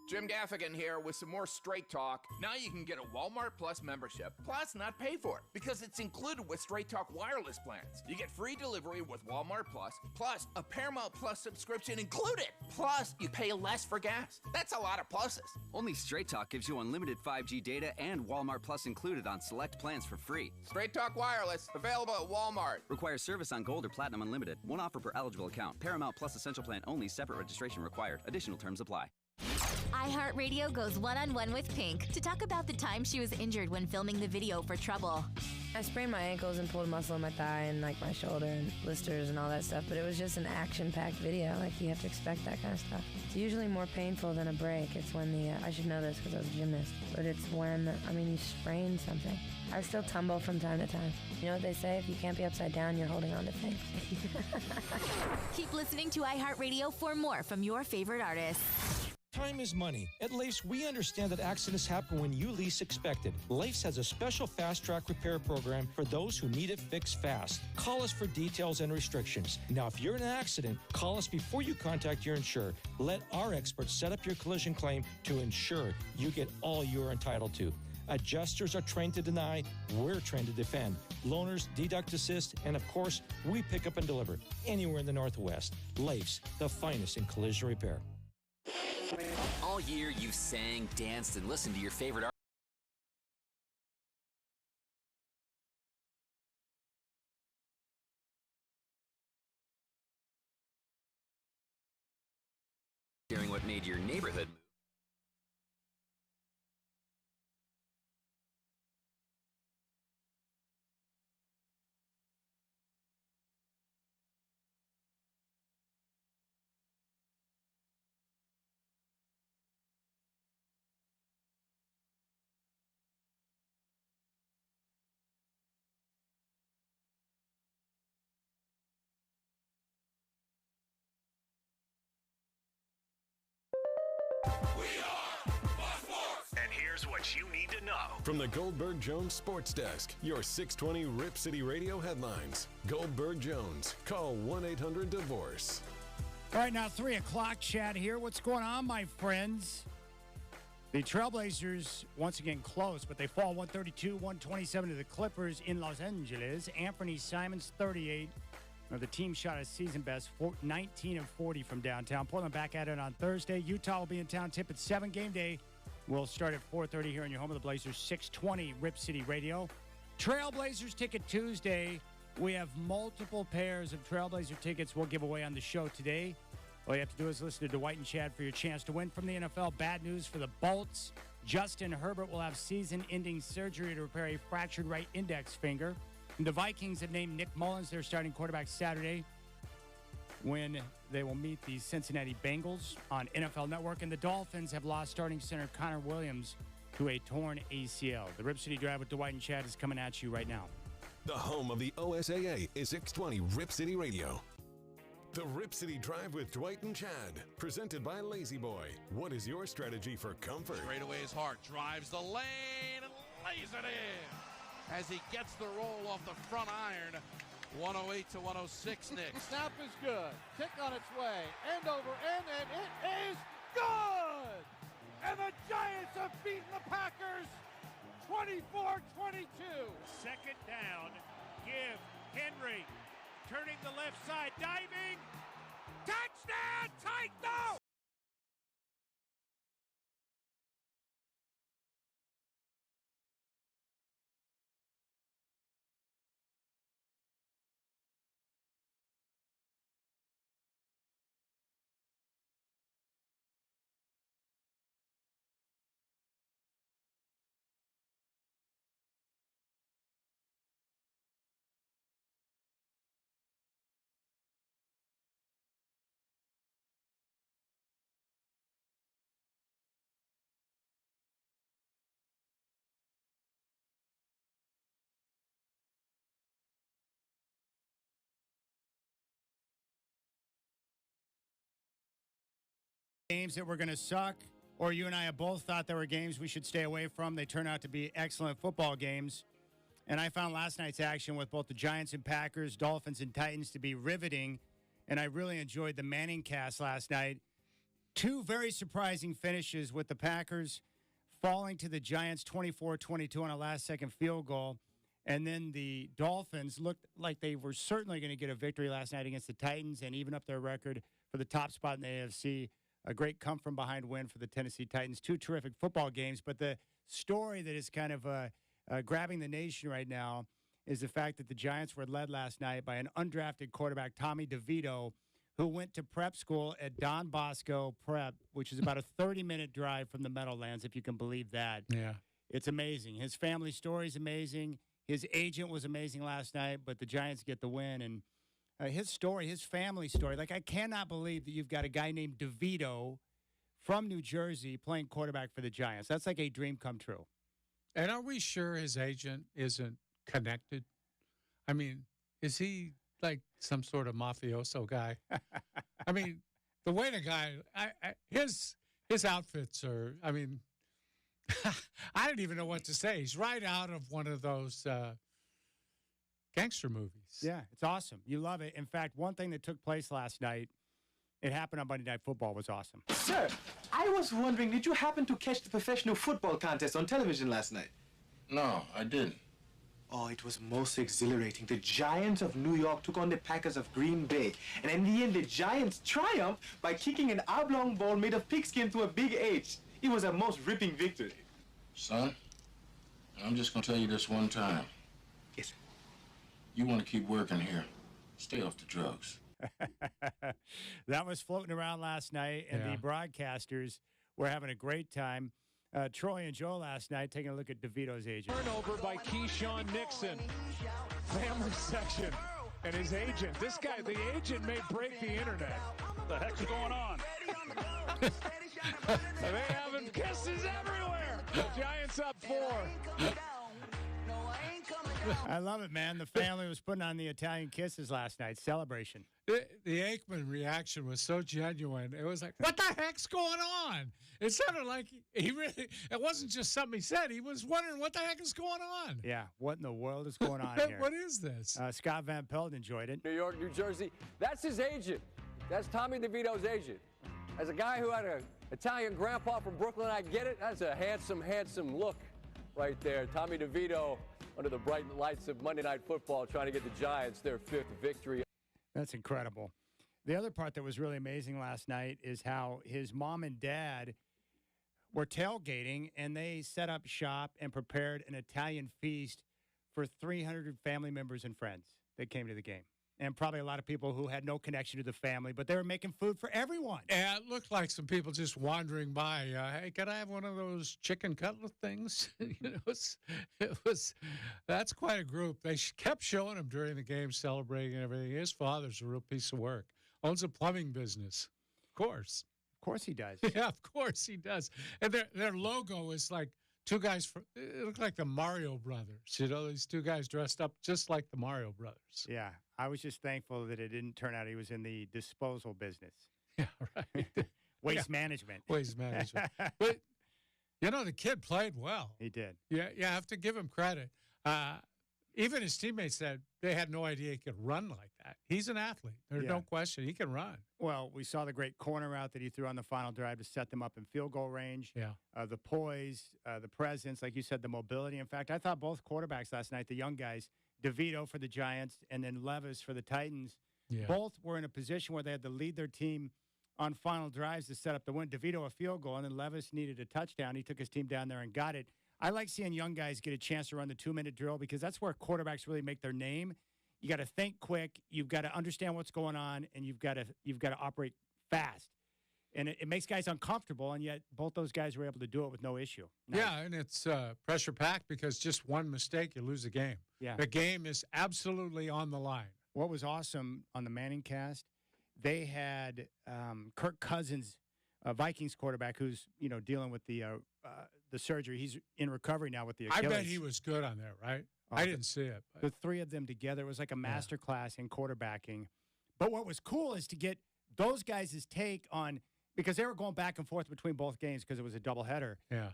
Jim Gaffigan here with some more Straight Talk. Now you can get a Walmart Plus membership, plus not pay for it, because it's included with Straight Talk wireless plans. You get free delivery with Walmart plus a Paramount Plus subscription included. Plus, you pay less for gas. That's a lot of pluses. Only Straight Talk gives you unlimited 5G data and Walmart Plus included on select plans for free. Straight Talk wireless, available at Walmart. Requires service on Gold or Platinum Unlimited. One offer per eligible account. Paramount Plus Essential Plan only. Separate registration required. Additional terms apply. iHeartRadio goes one-on-one with Pink to talk about the time she was injured when filming the video for Trouble. I sprained my ankles and pulled a muscle in my thigh and like my shoulder and blisters and all that stuff, but it was just an action-packed video. Like, you have to expect that kind of stuff. It's usually more painful than a break. It's when I should know this because I was a gymnast, but it's when, you sprain something. I still tumble from time to time. You know what they say? If you can't be upside down, you're holding on to things. Keep listening to iHeartRadio for more from your favorite artists. Time is money. At Leif's, we understand that accidents happen when you least expect it. Leif's has a special fast-track repair program for those who need it fixed fast. Call us for details and restrictions. Now, if you're in an accident, call us before you contact your insurer. Let our experts set up your collision claim to ensure you get all you're entitled to. Adjusters are trained to deny. We're trained to defend. Loaners, deduct assist, and of course, we pick up and deliver anywhere in the Northwest. Leif's, the finest in collision repair. All year, you've sang, danced, and listened to your favorite artists. Sharing what made your neighborhood move. What you need to know. From the Goldberg Jones Sports Desk, your 620 Rip City Radio headlines. Goldberg Jones. Call 1-800-DIVORCE. All right, now 3 o'clock, Chad here. What's going on, my friends? The Trailblazers, once again, close, but they fall 132-127 to the Clippers in Los Angeles. Anthony Simons, 38. The team shot a season best, 19 of 40 from downtown. Portland back at it on Thursday. Utah will be in town. Tip at 7. Game day will start at 4:30 here in your home of the Blazers, 620 Rip City Radio. Trailblazers Ticket Tuesday. We have multiple pairs of Trailblazer tickets we'll give away on the show today. All you have to do is listen to Dwight and Chad for your chance to win from the NFL. Bad news for the Bolts. Justin Herbert will have season-ending surgery to repair a fractured right index finger. And the Vikings have named Nick Mullins their starting quarterback Saturday when they will meet the Cincinnati Bengals on NFL Network. And the Dolphins have lost starting center Connor Williams to a torn ACL. The Rip City Drive with Dwight and Chad is coming at you right now. The home of the OSAA is 620 Rip City Radio. The Rip City Drive with Dwight and Chad, presented by Lazy Boy. What is your strategy for comfort? Straightaway is hard, drives the lane and lays it in as he gets the roll off the front iron. 108 to 106, Nick. Snap is good. Kick on its way. End over end, and it is good! And the Giants have beaten the Packers 24-22. Second down. Give Henry. Turning the left side. Diving. Touchdown! Titans! Games that were going to suck, or you and I have both thought there were games we should stay away from. They turned out to be excellent football games. And I found last night's action with both the Giants and Packers, Dolphins and Titans to be riveting. And I really enjoyed the Manning cast last night. Two very surprising finishes with the Packers falling to the Giants 24-22 on a last-second field goal. And then the Dolphins looked like they were certainly going to get a victory last night against the Titans and even up their record for the top spot in the AFC. A great come-from-behind win for the Tennessee Titans. Two terrific football games. But the story that is kind of grabbing the nation right now is the fact that the Giants were led last night by an undrafted quarterback, Tommy DeVito, who went to prep school at Don Bosco Prep, which is about a 30-minute drive from the Meadowlands, if you can believe that. Yeah. It's amazing. His family story is amazing. His agent was amazing last night, but the Giants get the win. And his story, his family story, like I cannot believe that you've got a guy named DeVito from New Jersey playing quarterback for the Giants. That's like a dream come true. And are we sure his agent isn't connected? I mean, is he like some sort of mafioso guy? I mean, the way the guy, his outfits are, I mean, I don't even know what to say. He's right out of one of those gangster movies. Yeah, it's awesome. You love it. In fact, one thing that took place last night, it happened on Monday Night Football, was awesome. Sir, I was wondering, did you happen to catch the professional football contest on television last night? No, I didn't. Oh, it was most exhilarating. The Giants of New York took on the Packers of Green Bay. And in the end, the Giants triumphed by kicking an oblong ball made of pigskin to a big H. It was a most ripping victory. Son, I'm just gonna tell you this one time. Yes, sir. You want to keep working here. Stay off the drugs. That was floating around last night, and the broadcasters were having a great time. Troy and Joe last night taking a look at DeVito's agent. Turnover by Keyshawn Nixon. Family section. And his agent. This guy, the agent may break the internet. What the heck's going on? They having kisses everywhere. The Giants up 4. I love it, man. The family was putting on the Italian kisses last night. Celebration. The Aikman reaction was so genuine. It was like, what the heck's going on? It sounded like he really, it wasn't just something he said. He was wondering what the heck is going on. Yeah, what in the world is going on here? What is this? Scott Van Pelt enjoyed it. New York, New Jersey. That's his agent. That's Tommy DeVito's agent. As a guy who had an Italian grandpa from Brooklyn, I get it. That's a handsome, handsome look right there. Tommy DeVito under the bright lights of Monday Night Football trying to get the Giants their 5th victory. That's incredible. The other part that was really amazing last night is how his mom and dad were tailgating, and they set up shop and prepared an Italian feast for 300 family members and friends that came to the game. And probably a lot of people who had no connection to the family, but they were making food for everyone. Yeah, it looked like some people just wandering by. Hey, can I have one of those chicken cutlet things? That's quite a group. They kept showing him during the game, celebrating and everything. His father's a real piece of work. Owns a plumbing business. Of course. Of course he does. Yeah, of course he does. And their logo is like two guys, it looked like the Mario Brothers. You know, these two guys dressed up just like the Mario Brothers. Yeah, I was just thankful that it didn't turn out he was in the disposal business. Yeah, right. Waste management. Waste management. But, you know, the kid played well. He did. Yeah, you have to give him credit. Even his teammates said they had no idea he could run like that. He's an athlete. There's no question. He can run. Well, we saw the great corner route that he threw on the final drive to set them up in field goal range. Yeah. The poise, the presence, like you said, the mobility. In fact, I thought both quarterbacks last night, the young guys, DeVito for the Giants and then Levis for the Titans, both were in a position where they had to lead their team on final drives to set up the win. DeVito a field goal, and then Levis needed a touchdown. He took his team down there and got it. I like seeing young guys get a chance to run the 2-minute drill because that's where quarterbacks really make their name. You got to think quick, you've got to understand what's going on, and you've got to operate fast. And it makes guys uncomfortable, and yet both those guys were able to do it with no issue. Nice. Yeah, and it's pressure-packed because just one mistake, you lose the game. Yeah. The game is absolutely on the line. What was awesome on the Manning cast, they had Kirk Cousins, Vikings quarterback, who's dealing with the surgery. He's in recovery now with the Achilles. I bet he was good on there, right? I didn't see it. But. The three of them together, it was like a master class in quarterbacking. But what was cool is to get those guys' take on, because they were going back and forth between both games because it was a doubleheader. Yeah.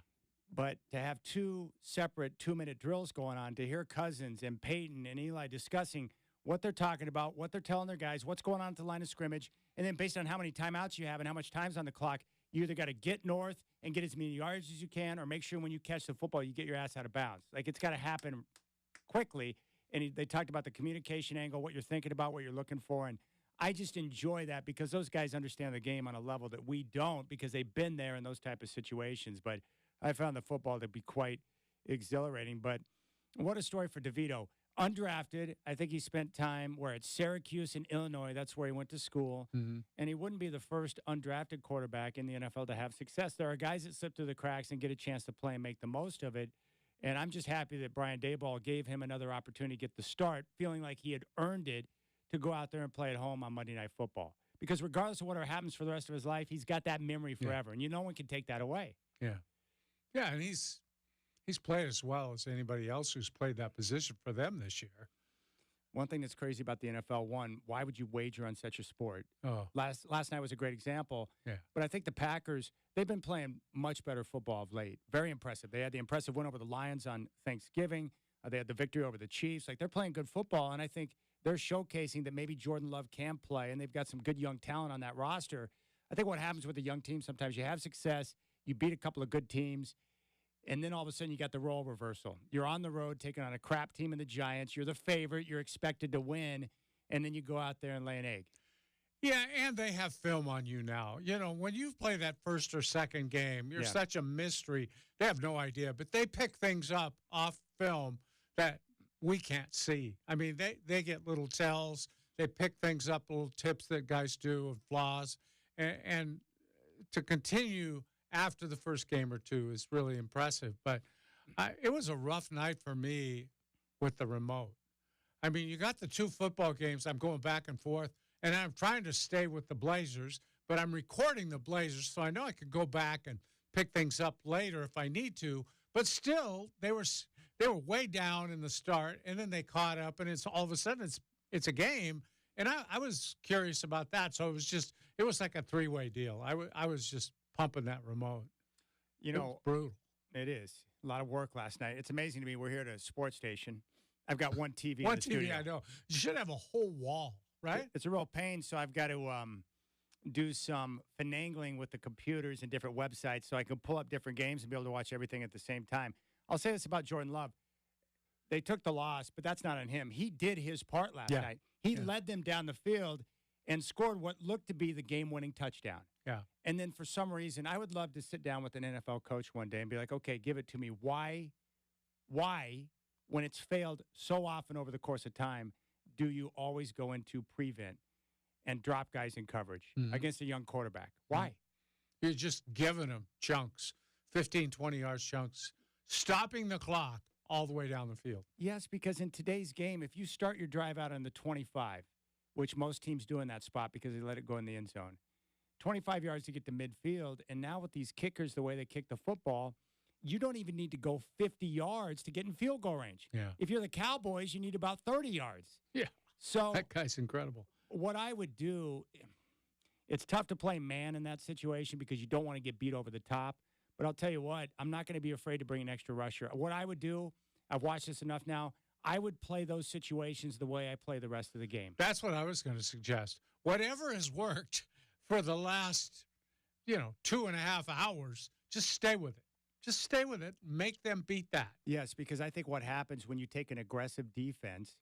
But to have two separate 2-minute drills going on, to hear Cousins and Peyton and Eli discussing what they're talking about, what they're telling their guys, what's going on at the line of scrimmage, and then based on how many timeouts you have and how much time's on the clock, You either got to get north and get as many yards as you can, or make sure when you catch the football, you get your ass out of bounds. Like, it's got to happen quickly. And they talked about the communication angle, what you're thinking about, what you're looking for. And I just enjoy that because those guys understand the game on a level that we don't because they've been there in those type of situations. But I found the football to be quite exhilarating. But what a story for DeVito. Undrafted, I think he spent time where at Syracuse in Illinois. That's where he went to school. Mm-hmm. And he wouldn't be the first undrafted quarterback in the NFL to have success. There are guys that slip through the cracks and get a chance to play and make the most of it. And I'm just happy that Brian Daboll gave him another opportunity to get the start, feeling like he had earned it to go out there and play at home on Monday Night Football. Because regardless of whatever happens for the rest of his life, he's got that memory forever. And no one can take that away. Yeah. Yeah, and he's played as well as anybody else who's played that position for them this year. One thing that's crazy about the NFL, why would you wager on such a sport? Oh. Last night was a great example. Yeah. But I think the Packers, they've been playing much better football of late. Very impressive. They had the impressive win over the Lions on Thanksgiving. They had the victory over the Chiefs. Like, they're playing good football, and I think they're showcasing that maybe Jordan Love can play, and they've got some good young talent on that roster. I think what happens with the young team, sometimes you have success, you beat a couple of good teams, and then all of a sudden you got the role reversal. You're on the road taking on a crap team in the Giants. You're the favorite. You're expected to win, and then you go out there and lay an egg. Yeah, and they have film on you now. When you play that first or second game, you're such a mystery. They have no idea, but they pick things up off film that we can't see. I mean, they get little tells. They pick things up, little tips that guys do of flaws. And to continue after the first game or two is really impressive. But it was a rough night for me with the remote. I mean, you got the two football games. I'm going back and forth, and I'm trying to stay with the Blazers, but I'm recording the Blazers, so I know I could go back and pick things up later if I need to. But still, they were way down in the start, and then they caught up, and it's all of a sudden it's a game. And I was curious about that, so it was like a three-way deal. I was just pumping that remote. It was brutal. It is. A lot of work last night. It's amazing to me. We're here at a sports station. I've got one TV in the studio. I know. You should have a whole wall, right? It's a real pain, so I've got to do some finagling with the computers and different websites so I can pull up different games and be able to watch everything at the same time. I'll say this about Jordan Love. They took the loss, but that's not on him. He did his part last night. He led them down the field and scored what looked to be the game-winning touchdown. Yeah. And then for some reason, I would love to sit down with an NFL coach one day and be like, okay, give it to me. Why, when it's failed so often over the course of time, do you always go into prevent and drop guys in coverage against a young quarterback? Why? You're just giving them chunks, 15, 20 yards chunks, stopping the clock all the way down the field. Yes, because in today's game, if you start your drive out on the 25, which most teams do in that spot because they let it go in the end zone, 25 yards to get to midfield, and now with these kickers, the way they kick the football, you don't even need to go 50 yards to get in field goal range. Yeah. If you're the Cowboys, you need about 30 yards. Yeah. So that guy's incredible. What I would do, it's tough to play man in that situation because you don't want to get beat over the top. But I'll tell you what, I'm not going to be afraid to bring an extra rusher. What I would do, I've watched this enough now, I would play those situations the way I play the rest of the game. That's what I was going to suggest. Whatever has worked for the last, 2.5 hours, just stay with it. Just stay with it. Make them beat that. Yes, because I think what happens when you take an aggressive defense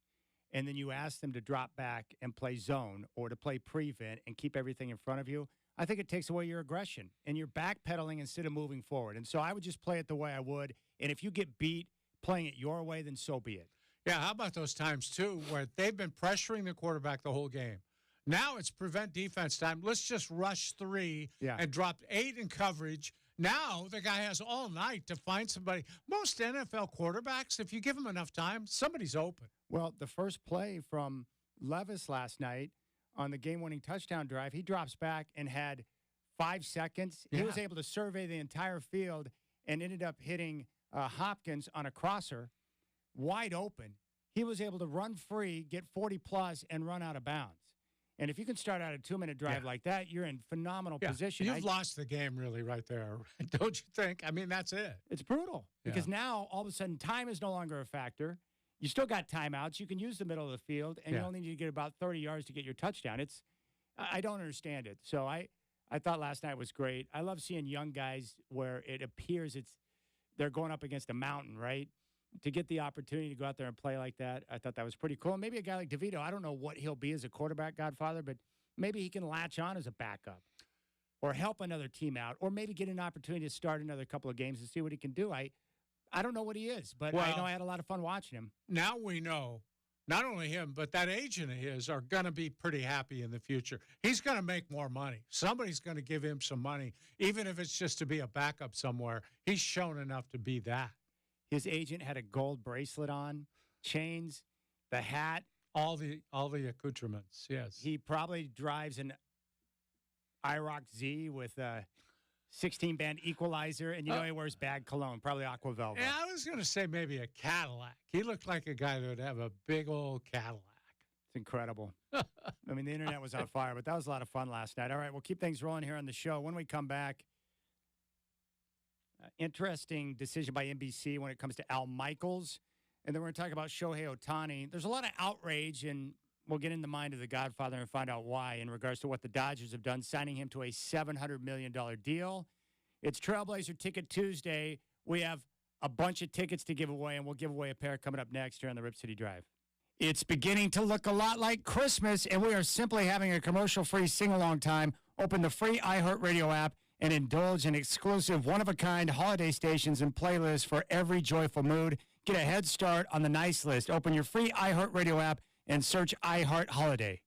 and then you ask them to drop back and play zone or to play prevent and keep everything in front of you, I think it takes away your aggression and you're backpedaling instead of moving forward. And so I would just play it the way I would. And if you get beat playing it your way, then so be it. Yeah, how about those times, too, where they've been pressuring the quarterback the whole game? Now it's prevent defense time. Let's just rush 3 and drop 8 in coverage. Now the guy has all night to find somebody. Most NFL quarterbacks, if you give them enough time, somebody's open. Well, the first play from Levis last night on the game-winning touchdown drive, he drops back and had 5 seconds. He was able to survey the entire field and ended up hitting Hopkins on a crosser wide open. He was able to run free, get 40-plus, and run out of bounds. And if you can start out a 2-minute drive like that, you're in phenomenal position. You've lost the game really right there, don't you think? I mean, that's it. It's brutal because now all of a sudden time is no longer a factor. You still got timeouts. You can use the middle of the field, and you only need to get about 30 yards to get your touchdown. I don't understand it. So I I thought last night was great. I love seeing young guys where it appears they're going up against a mountain, right? To get the opportunity to go out there and play like that, I thought that was pretty cool. And maybe a guy like DeVito, I don't know what he'll be as a quarterback, Godfather, but maybe he can latch on as a backup or help another team out or maybe get an opportunity to start another couple of games and see what he can do. I don't know what he is, but I know I had a lot of fun watching him. Now we know not only him, but that agent of his are going to be pretty happy in the future. He's going to make more money. Somebody's going to give him some money, even if it's just to be a backup somewhere. He's shown enough to be that. His agent had a gold bracelet on, chains, the hat. All the accoutrements, yes. He probably drives an IROC Z with a 16-band equalizer, and he wears bad cologne, probably Aqua Velva. Yeah, I was going to say maybe a Cadillac. He looked like a guy that would have a big old Cadillac. It's incredible. I mean, the internet was on fire, but that was a lot of fun last night. All right, we'll keep things rolling here on the show. When we come back, interesting decision by NBC when it comes to Al Michaels. And then we're going to talk about Shohei Ohtani. There's a lot of outrage, and we'll get in the mind of the Godfather and find out why in regards to what the Dodgers have done, signing him to a $700 million deal. It's Trailblazer Ticket Tuesday. We have a bunch of tickets to give away, and we'll give away a pair coming up next here on the Rip City Drive. It's beginning to look a lot like Christmas, and we are simply having a commercial-free sing-along time. Open the free iHeartRadio app and indulge in exclusive one-of-a-kind holiday stations and playlists for every joyful mood. Get a head start on the nice list. Open your free iHeartRadio app and search iHeart Holiday.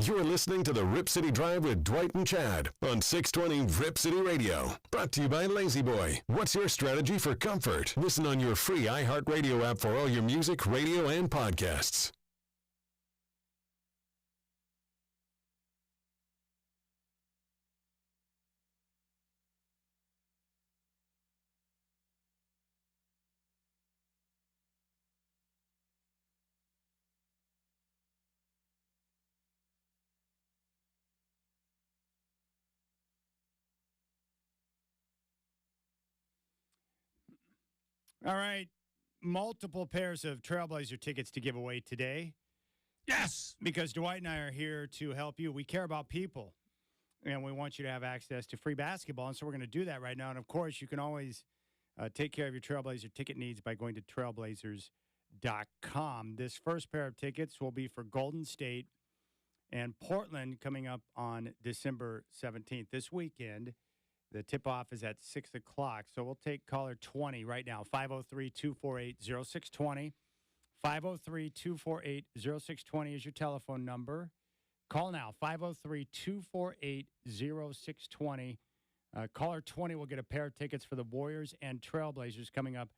You're listening to the Rip City Drive with Dwight and Chad on 620 Rip City Radio. Brought to you by Lazy Boy. What's your strategy for comfort? Listen on your free iHeartRadio app for all your music, radio, and podcasts. All right. Multiple pairs of Trailblazer tickets to give away today. Yes! Because Dwight and I are here to help you. We care about people, and we want you to have access to free basketball, and so we're going to do that right now. And, of course, you can always take care of your Trailblazer ticket needs by going to trailblazers.com. This first pair of tickets will be for Golden State and Portland coming up on December 17th. This weekend, the tip-off is at 6 o'clock, so we'll take caller 20 right now, 503-248-0620. 503-248-0620 is your telephone number. Call now, 503-248-0620. Caller 20 will get a pair of tickets for the Warriors and Trailblazers coming up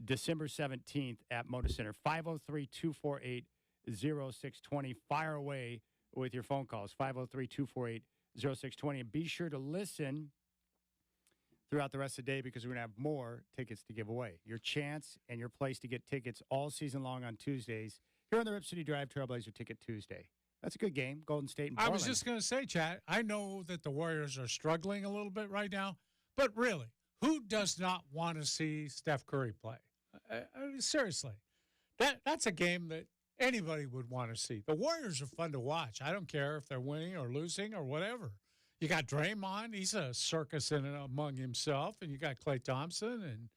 December 17th at Moda Center. 503-248-0620. Fire away with your phone calls, 503-248-0620. And be sure to listen throughout the rest of the day because we're going to have more tickets to give away. Your chance and your place to get tickets all season long on Tuesdays here on the Rip City Drive Trailblazer Ticket Tuesday. That's a good game, Golden State and Portland. I was just going to say, Chad, I know that the Warriors are struggling a little bit right now, but really, who does not want to see Steph Curry play? I mean, seriously, that's a game that anybody would want to see. The Warriors are fun to watch. I don't care if they're winning or losing or whatever. You got Draymond. He's a circus in and among himself. And you got Klay Thompson. And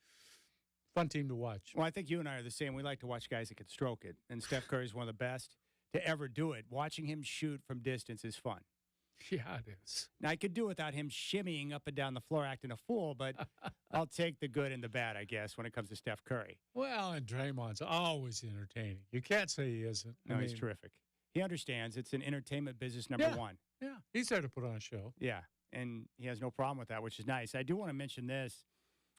fun team to watch. Well, I think you and I are the same. We like to watch guys that can stroke it. And Steph Curry is one of the best to ever do it. Watching him shoot from distance is fun. Yeah, it is. Now, I could do without him shimmying up and down the floor acting a fool, but I'll take the good and the bad, I guess, when it comes to Steph Curry. Well, and Draymond's always entertaining. You can't say he isn't. No, he's terrific. He understands it's an entertainment business number one. Yeah, he's there to put on a show. Yeah, and he has no problem with that, which is nice. I do want to mention this,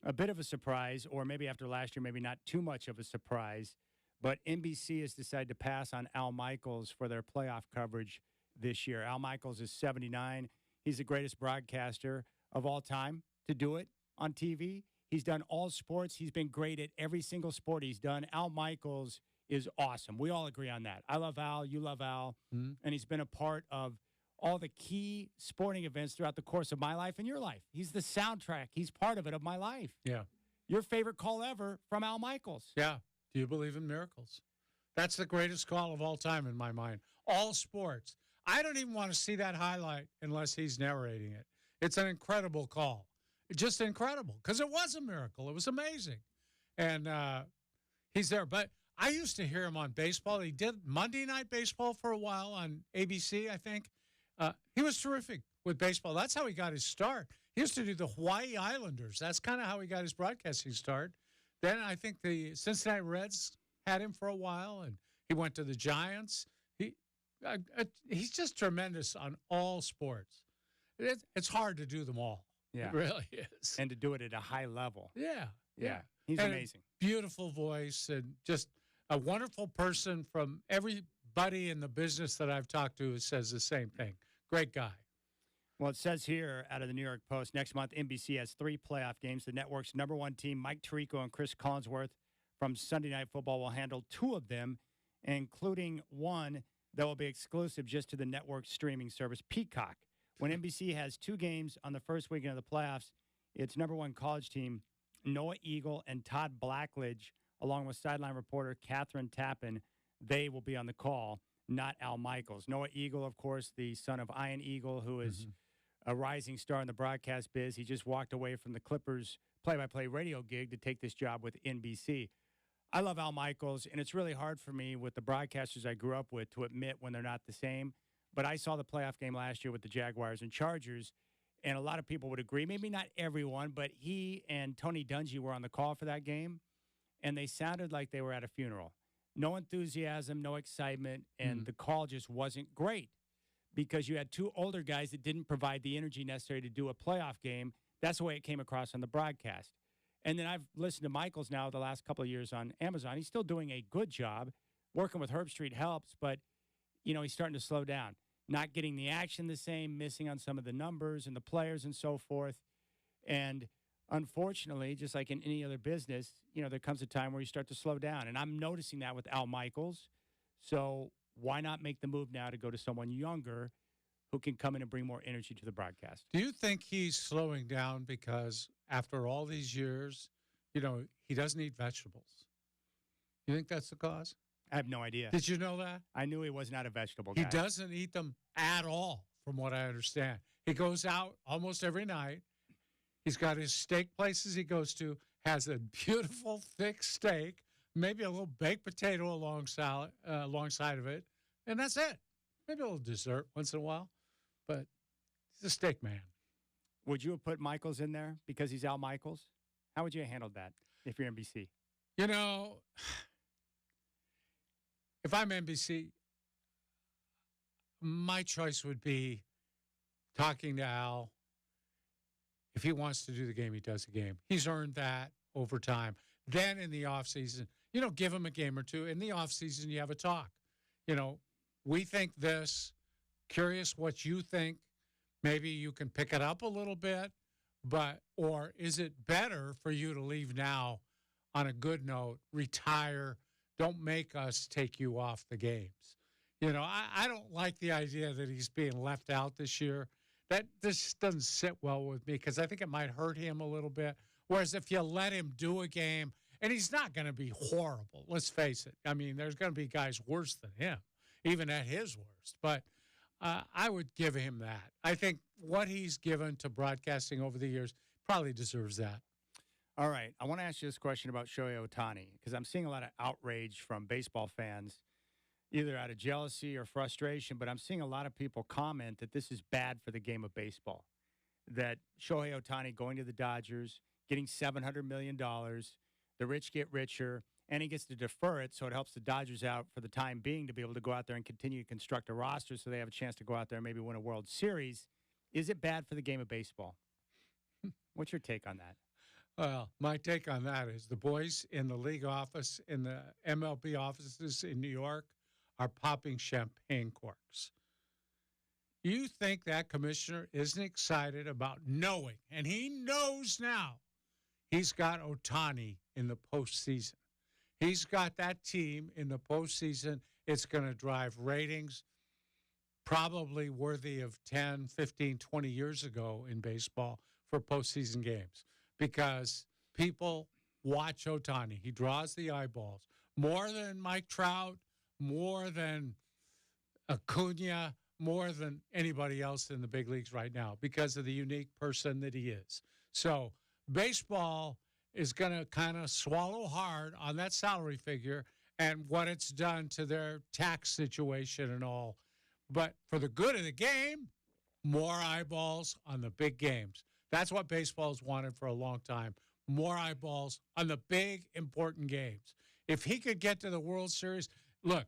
a bit of a surprise, or maybe after last year, maybe not too much of a surprise, but NBC has decided to pass on Al Michaels for their playoff coverage this year. Al Michaels is 79. He's the greatest broadcaster of all time to do it on TV. He's done all sports. He's been great at every single sport he's done. Al Michaels is awesome. We all agree on that. I love Al. You love Al. Mm-hmm. And he's been a part of all the key sporting events throughout the course of my life and your life. He's the soundtrack. He's part of it, of my life. Yeah. Your favorite call ever from Al Michaels. Yeah. Do you believe in miracles? That's the greatest call of all time in my mind. All sports. I don't even want to see that highlight unless he's narrating it. It's an incredible call. Just incredible, because it was a miracle. It was amazing. And he's there. But I used to hear him on baseball. He did Monday Night Baseball for a while on ABC, I think. He was terrific with baseball. That's how he got his start. He used to do the Hawaii Islanders. That's kind of how he got his broadcasting start. Then I think the Cincinnati Reds had him for a while, and he went to the Giants. He's just tremendous on all sports. It's hard to do them all. Yeah. It really is. And to do it at a high level. Yeah. He's and amazing. Beautiful voice and just a wonderful person. From everybody in the business that I've talked to says the same thing. Great guy. Well, it says here out of the New York Post, next month NBC has 3 playoff games. The network's number one team, Mike Tirico and Chris Collinsworth from Sunday Night Football, will handle 2 of them, including one that will be exclusive just to the network's streaming service, Peacock. When NBC has 2 games on the first weekend of the playoffs, its number one college team, Noah Eagle and Todd Blackledge, along with sideline reporter Catherine Tappan, they will be on the call, not Al Michaels. Noah Eagle, of course, the son of Ian Eagle, who is a rising star in the broadcast biz. He just walked away from the Clippers play-by-play radio gig to take this job with NBC. I love Al Michaels, and it's really hard for me with the broadcasters I grew up with to admit when they're not the same. But I saw the playoff game last year with the Jaguars and Chargers, and a lot of people would agree. Maybe not everyone, but he and Tony Dungy were on the call for that game, and they sounded like they were at a funeral. No enthusiasm, no excitement, and the call just wasn't great. because you had two older guys that didn't provide the energy necessary to do a playoff game. That's the way it came across on the broadcast. And then I've listened to Michaels now the last couple of years on Amazon. He's still doing a good job. Working with Herb Street helps, but, he's starting to slow down. Not getting the action the same, missing on some of the numbers and the players and so forth. And unfortunately, just like in any other business, there comes a time where you start to slow down. And I'm noticing that with Al Michaels. So why not make the move now to go to someone younger who can come in and bring more energy to the broadcast? Do you think he's slowing down because after all these years, he doesn't eat vegetables? You think that's the cause? I have no idea. Did you know that? I knew he was not a vegetable guy. He doesn't eat them at all, from what I understand. He goes out almost every night. He's got his steak places he goes to, has a beautiful, thick steak, maybe a little baked potato alongside of it, and that's it. Maybe a little dessert once in a while, but he's a steak man. Would you have put Michaels in there because he's Al Michaels? How would you have handled that if you're NBC? If I'm NBC, my choice would be talking to Al. If he wants to do the game, he does the game. He's earned that over time. Then in the offseason, give him a game or two. In the offseason, you have a talk. We think this. Curious what you think. Maybe you can pick it up a little bit. Or is it better for you to leave now on a good note, retire, don't make us take you off the games? I don't like the idea that he's being left out this year. That this doesn't sit well with me because I think it might hurt him a little bit. Whereas if you let him do a game, and he's not going to be horrible, let's face it. I mean, there's going to be guys worse than him, even at his worst. But I would give him that. I think what he's given to broadcasting over the years probably deserves that. All right. I want to ask you this question about Shohei Ohtani because I'm seeing a lot of outrage from baseball fans, either out of jealousy or frustration, but I'm seeing a lot of people comment that this is bad for the game of baseball, that Shohei Ohtani going to the Dodgers, getting $700 million, the rich get richer, and he gets to defer it, so it helps the Dodgers out for the time being to be able to go out there and continue to construct a roster so they have a chance to go out there and maybe win a World Series. Is it bad for the game of baseball? What's your take on that? Well, my take on that is the boys in the league office, in the MLB offices in New York, are popping champagne corks. You think that commissioner isn't excited about knowing, and he knows now, he's got Ohtani in the postseason. He's got that team in the postseason. It's going to drive ratings probably worthy of 10, 15, 20 years ago in baseball for postseason games because people watch Ohtani. He draws the eyeballs more than Mike Trout, more than Acuna, more than anybody else in the big leagues right now because of the unique person that he is. So baseball is going to kind of swallow hard on that salary figure and what it's done to their tax situation and all. But for the good of the game, more eyeballs on the big games. That's what baseball's wanted for a long time. More eyeballs on the big, important games. If he could get to the World Series, look,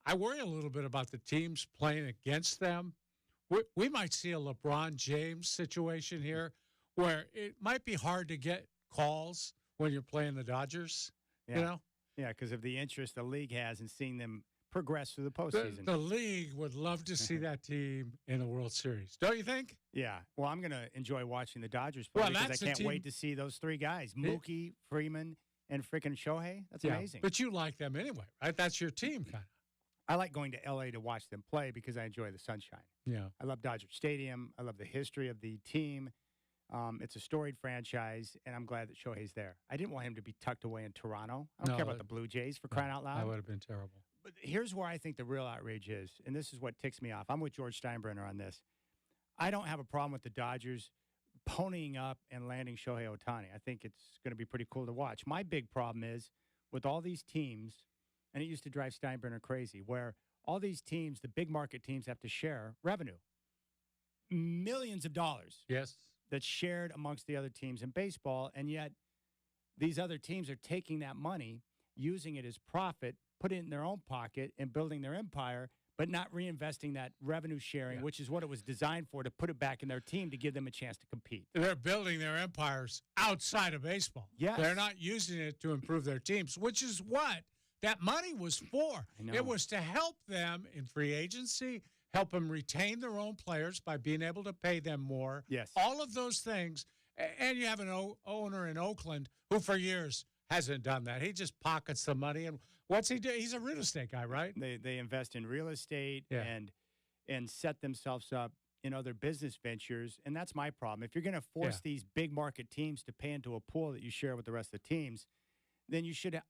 I worry a little bit about the teams playing against them. We might see a LeBron James situation here where it might be hard to get calls when you're playing the Dodgers, Yeah, because of the interest the league has in seeing them progress through the postseason. The league would love to see that team in the World Series. Don't you think? Yeah. Well, I'm going to enjoy watching the Dodgers play because I can't wait to see those three guys, Mookie, Freeman, and freaking Shohei. That's amazing. But you like them anyway, right? That's your team, kind of. I like going to L.A. to watch them play because I enjoy the sunshine. Yeah. I love Dodger Stadium. I love the history of the team. It's a storied franchise, and I'm glad that Shohei's there. I didn't want him to be tucked away in Toronto. I don't care about the Blue Jays for crying out loud. That would have been terrible. But here's where I think the real outrage is, and this is what ticks me off. I'm with George Steinbrenner on this. I don't have a problem with the Dodgers ponying up and landing Shohei Ohtani. I think it's going to be pretty cool to watch. My big problem is with all these teams, and it used to drive Steinbrenner crazy, where all these teams, the big market teams, have to share revenue. Millions of dollars. Yes. That's shared amongst the other teams in baseball, and yet these other teams are taking that money, using it as profit, put it in their own pocket, and building their empire but not reinvesting that revenue sharing, which is what it was designed for, to put it back in their team to give them a chance to compete. They're building their empires outside of baseball. Yes. They're not using it to improve their teams, which is what that money was for. It was to help them in free agency, help them retain their own players by being able to pay them more. Yes. All of those things. And you have an owner in Oakland who for years hasn't done that. He just pockets the money. And what's he do? He's a real estate guy, right? They invest in real estate and set themselves up in other business ventures. And that's my problem. If you're going to force these big market teams to pay into a pool that you share with the rest of the teams, then you should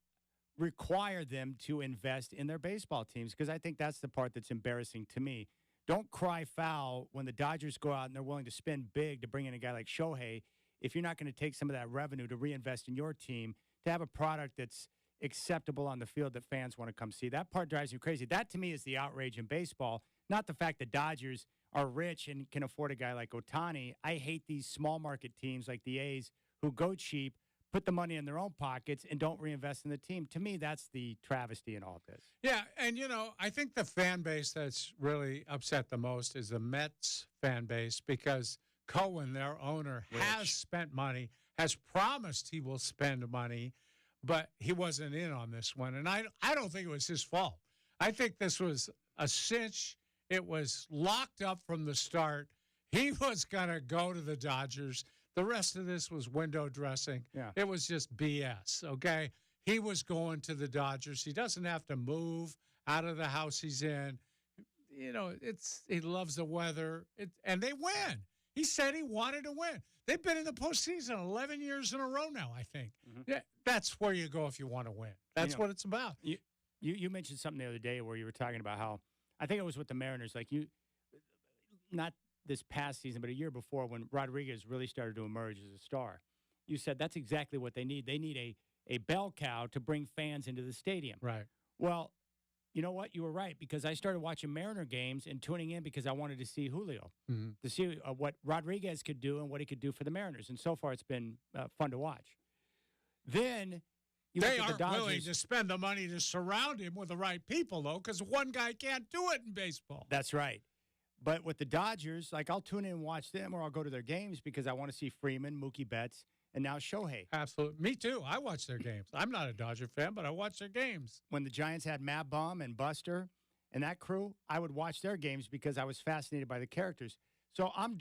require them to invest in their baseball teams, because I think that's the part that's embarrassing to me. Don't cry foul when the Dodgers go out and they're willing to spend big to bring in a guy like Shohei if you're not going to take some of that revenue to reinvest in your team to have a product that's acceptable on the field that fans want to come see. That part drives me crazy. That, to me, is the outrage in baseball, not the fact that Dodgers are rich and can afford a guy like Ohtani. I hate these small market teams like the A's who go cheap, put the money in their own pockets, and don't reinvest in the team. To me, that's the travesty in all of this. Yeah, and, I think the fan base that's really upset the most is the Mets fan base, because Cohen, their owner, has spent money, has promised he will spend money, but he wasn't in on this one. And I don't think it was his fault. I think this was a cinch. It was locked up from the start. He was going to go to the Dodgers. The rest of this was window dressing. Yeah. It was just BS, okay? He was going to the Dodgers. He doesn't have to move out of the house he's in. He loves the weather, and they win. He said he wanted to win. They've been in the postseason 11 years in a row now, I think. Yeah, that's where you go if you want to win. That's what it's about. You mentioned something the other day where you were talking about how, I think it was with the Mariners, not this past season, but a year before when Rodriguez really started to emerge as a star. You said that's exactly what they need. They need a bell cow to bring fans into the stadium. Right. Well, you know what? You were right, because I started watching Mariner games and tuning in because I wanted to see Julio, to see what Rodriguez could do and what he could do for the Mariners. And so far, it's been fun to watch. Then they aren't willing to spend the money to surround him with the right people, though, because one guy can't do it in baseball. That's right. But with the Dodgers, I'll tune in and watch them, or I'll go to their games because I want to see Freeman, Mookie Betts, and now Shohei. Absolutely. Me too. I watch their games. I'm not a Dodger fan, but I watch their games. When the Giants had Mad Bum and Buster and that crew, I would watch their games because I was fascinated by the characters. So I'm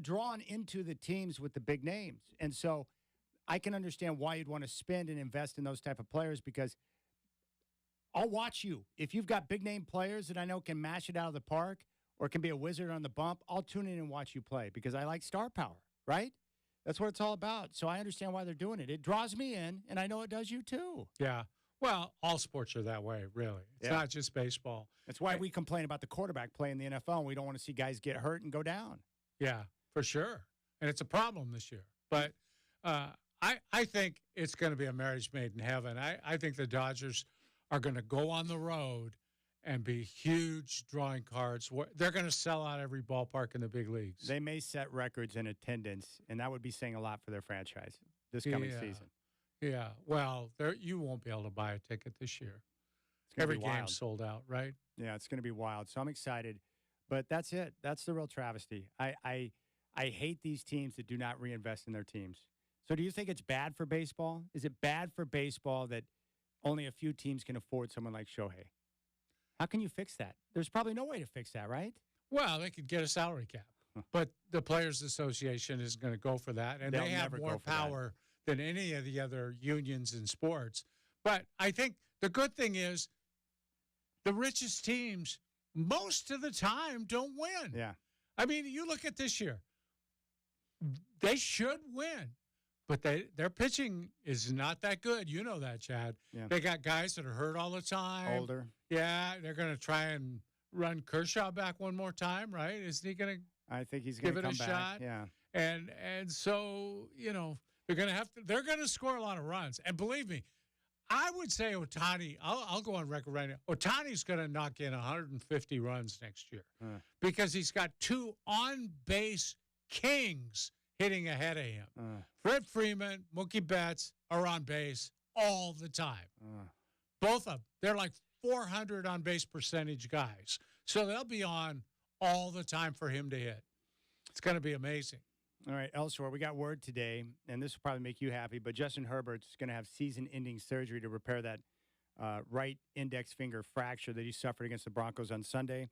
drawn into the teams with the big names. And so I can understand why you'd want to spend and invest in those type of players, because I'll watch you. If you've got big name players that I know can mash it out of the park or can be a wizard on the bump, I'll tune in and watch you play because I like star power, right? That's what it's all about. So I understand why they're doing it. It draws me in, and I know it does you too. Yeah. Well, all sports are that way, really. It's not just baseball. That's why we complain about the quarterback play in the NFL, and we don't want to see guys get hurt and go down. Yeah, for sure. And it's a problem this year. But I think it's going to be a marriage made in heaven. I think the Dodgers are going to go on the road and be huge drawing cards. They're going to sell out every ballpark in the big leagues. They may set records in attendance, and that would be saying a lot for their franchise this coming season. Yeah. Well, you won't be able to buy a ticket this year. Every game's sold out, right? Yeah, it's going to be wild. So I'm excited. But that's it. That's the real travesty. I hate these teams that do not reinvest in their teams. So do you think it's bad for baseball? Is it bad for baseball that only a few teams can afford someone like Shohei? How can you fix that? There's probably no way to fix that, right? Well, they could get a salary cap. But the Players Association is going to go for that, and they have more power than any of the other unions in sports. But I think the good thing is the richest teams most of the time don't win. Yeah. I mean, you look at this year. They should win, but their pitching is not that good. You know that, Chad. Yeah. They got guys that are hurt all the time. Older. Yeah, they're going to try and run Kershaw back one more time, right? Isn't he going to I think he's going to give it come a back. shot? Yeah. And so, they're going to score a lot of runs. And believe me, I would say Ohtani, I'll go on record right now. Ohtani's going to knock in 150 runs next year because he's got two on-base kings hitting ahead of him. Fred Freeman, Mookie Betts are on base all the time. Both of them. They're like 400 on-base percentage guys. So they'll be on all the time for him to hit. It's going to be amazing. All right, elsewhere, we got word today, and this will probably make you happy, but Justin Herbert's going to have season-ending surgery to repair that right index finger fracture that he suffered against the Broncos on Sunday.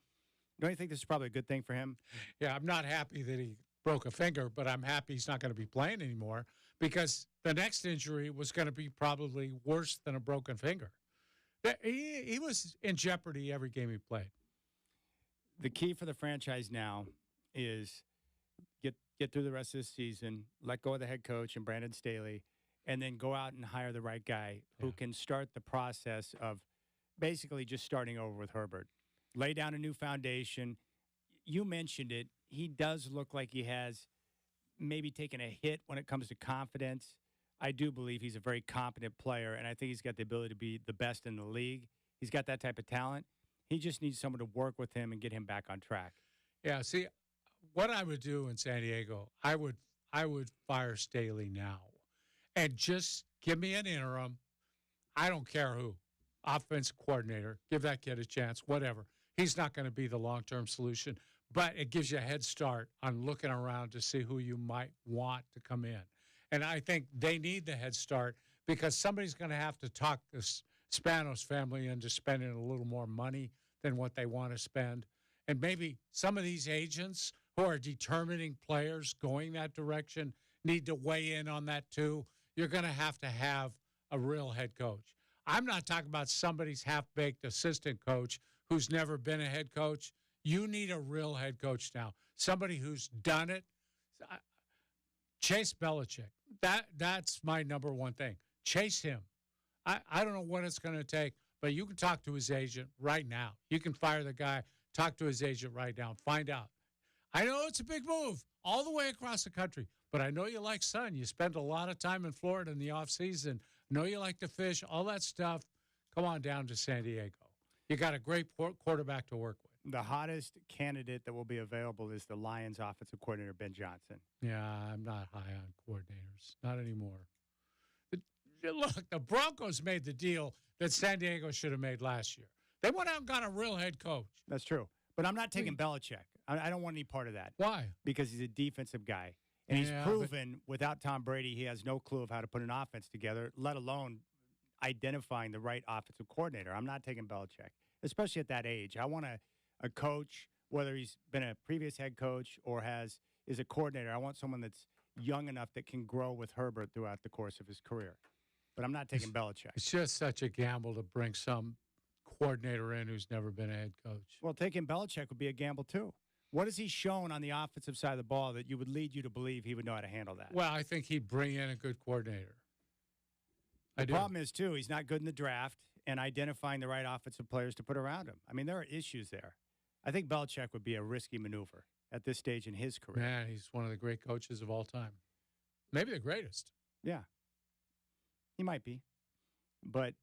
Don't you think this is probably a good thing for him? Yeah, I'm not happy that he broke a finger, but I'm happy he's not going to be playing anymore because the next injury was going to be probably worse than a broken finger. He was in jeopardy every game he played. The key for the franchise now is get through the rest of this season, let go of the head coach and Brandon Staley, and then go out and hire the right guy who can start the process of basically just starting over with Herbert. Lay down a new foundation. You mentioned it. He does look like he has maybe taken a hit when it comes to confidence. I do believe he's a very competent player, and I think he's got the ability to be the best in the league. He's got that type of talent. He just needs someone to work with him and get him back on track. Yeah, see, what I would do in San Diego, I would fire Staley now and just give me an interim. I don't care who. Offense coordinator. Give that kid a chance, whatever. He's not going to be the long-term solution, but it gives you a head start on looking around to see who you might want to come in. And I think they need the head start because somebody's going to have to talk this Spanos family into spending a little more money than what they want to spend. And maybe some of these agents who are determining players going that direction need to weigh in on that too. You're going to have a real head coach. I'm not talking about somebody's half-baked assistant coach who's never been a head coach. You need a real head coach now, somebody who's done it. Chase Belichick. That's my number one thing. Chase him. I don't know what it's going to take, but you can talk to his agent right now. You can fire the guy, talk to his agent right now, find out. I know it's a big move all the way across the country, but I know you like sun. You spend a lot of time in Florida in the offseason. I know you like to fish, all that stuff. Come on down to San Diego. You got a great quarterback to work with. The hottest candidate that will be available is the Lions offensive coordinator, Ben Johnson. Yeah, I'm not high on coordinators. Not anymore. Look, the Broncos made the deal that San Diego should have made last year. They went out and got a real head coach. That's true. But I'm not taking Belichick. I don't want any part of that. Why? Because he's a defensive guy. And he's proven without Tom Brady, he has no clue of how to put an offense together, let alone identifying the right offensive coordinator. I'm not taking Belichick, especially at that age. I want a coach, whether he's been a previous head coach or is a coordinator. I want someone that's young enough that can grow with Herbert throughout the course of his career. But I'm not taking Belichick. It's just such a gamble to bring some coordinator in who's never been a head coach. Well, taking Belichick would be a gamble, too. What has he shown on the offensive side of the ball that you would lead you to believe he would know how to handle that? Well, I think he'd bring in a good coordinator. The problem is, too, he's not good in the draft and identifying the right offensive players to put around him. I mean, there are issues there. I think Belichick would be a risky maneuver at this stage in his career. Man, he's one of the great coaches of all time. Maybe the greatest. Yeah. He might be. But,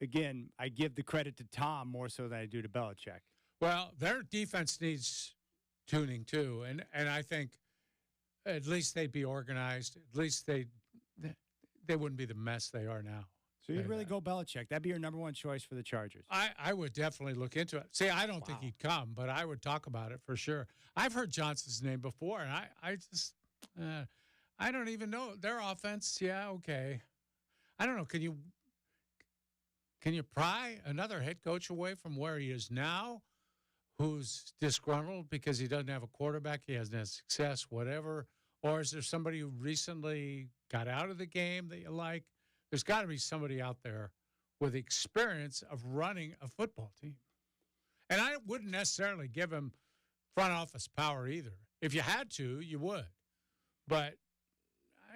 again, I give the credit to Tom more so than I do to Belichick. Well, their defense needs tuning, too. And I think at least they'd be organized. At least they wouldn't be the mess they are now. So you'd really go Belichick. That'd be your number one choice for the Chargers. I would definitely look into it. See, I don't think he'd come, but I would talk about it for sure. I've heard Johnson's name before, and I just I don't even know. Their offense, yeah, okay. I don't know. Can you pry another head coach away from where he is now, who's disgruntled because he doesn't have a quarterback, he hasn't had success, whatever? Or is there somebody who recently got out of the game that you like? There's got to be somebody out there with experience of running a football team. And I wouldn't necessarily give him front office power either. If you had to, you would. But,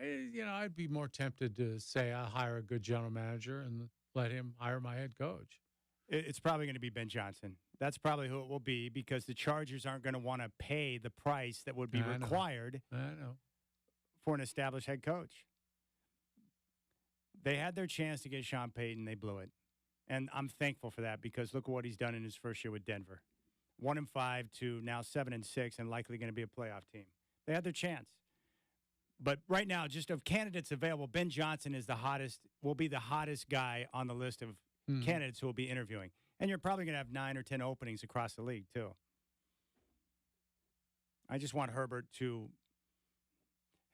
I'd be more tempted to say I'll hire a good general manager and let him hire my head coach. It's probably going to be Ben Johnson. That's probably who it will be because the Chargers aren't going to want to pay the price that would be required for an established head coach. They had their chance to get Sean Payton. They blew it. And I'm thankful for that because look at what he's done in his first year with Denver. 1-5 to now 7-6 and likely going to be a playoff team. They had their chance. But right now, just of candidates available, Ben Johnson is will be the hottest guy on the list of candidates who will be interviewing. And you're probably going to have 9 or 10 openings across the league, too. I just want Herbert to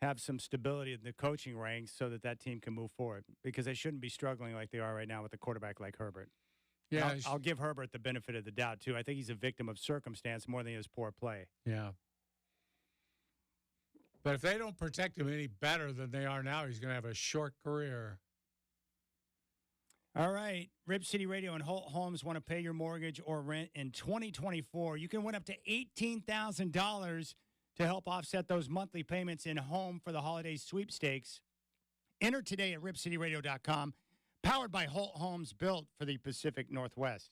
have some stability in the coaching ranks so that team can move forward, because they shouldn't be struggling like they are right now with a quarterback like Herbert. Yeah, I'll give Herbert the benefit of the doubt, too. I think he's a victim of circumstance more than he is poor play. Yeah. But if they don't protect him any better than they are now, he's going to have a short career. All right. Rip City Radio and Holt Homes want to pay your mortgage or rent in 2024. You can win up to $18,000 to help offset those monthly payments in home for the holiday sweepstakes. Enter today at ripcityradio.com. Powered by Holt Homes, built for the Pacific Northwest.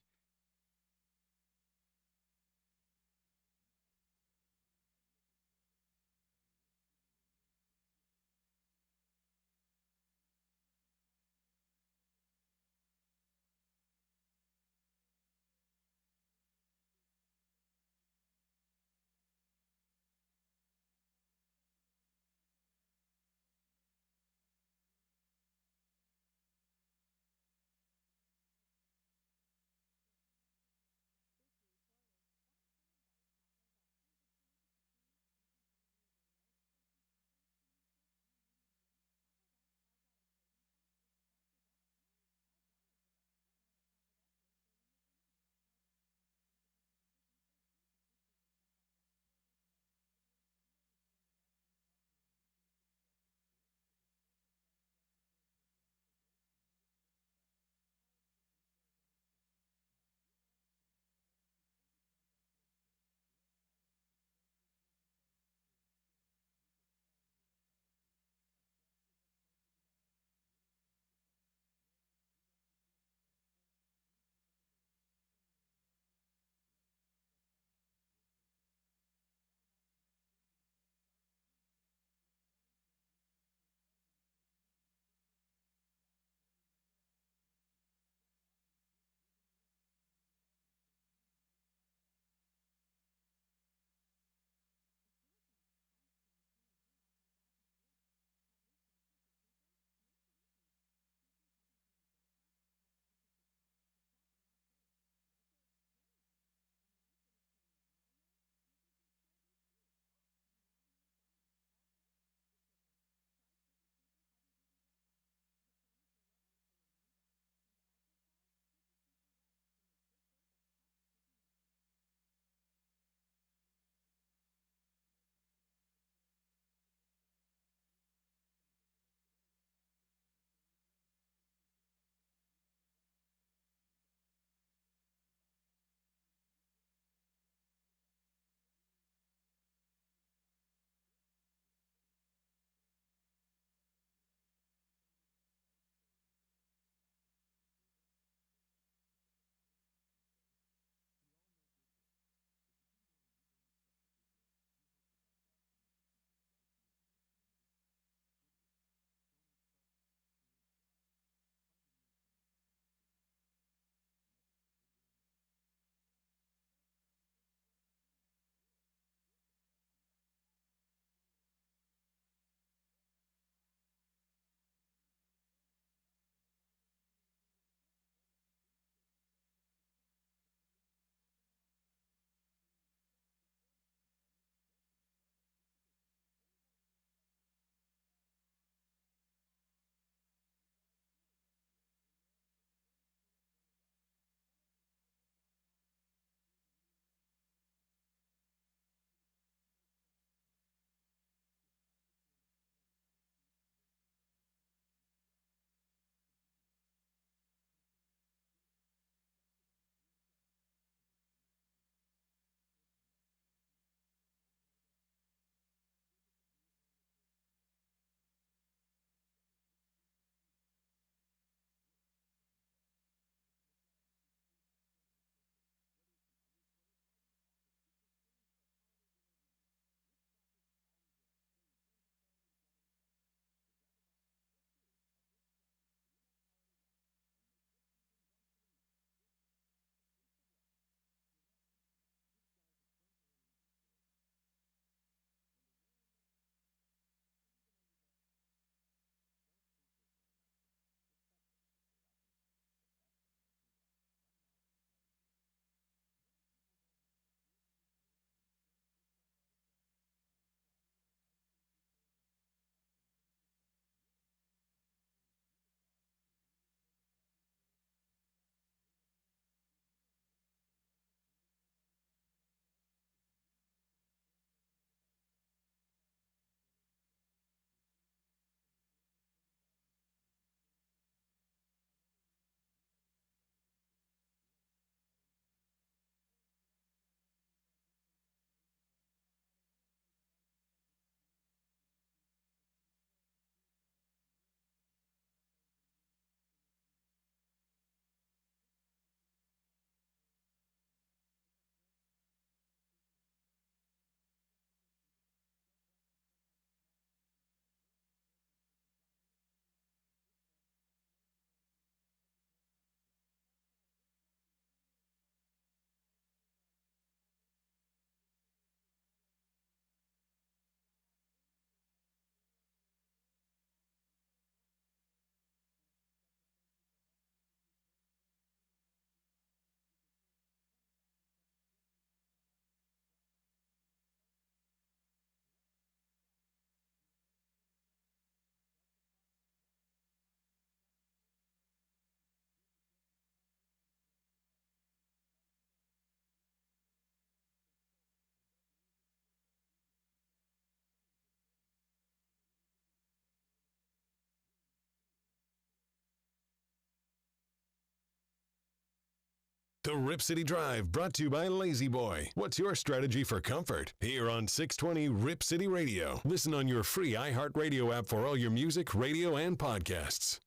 The Rip City Drive, brought to you by Lazy Boy. What's your strategy for comfort? Here on 620 Rip City Radio. Listen on your free iHeartRadio app for all your music, radio, and podcasts.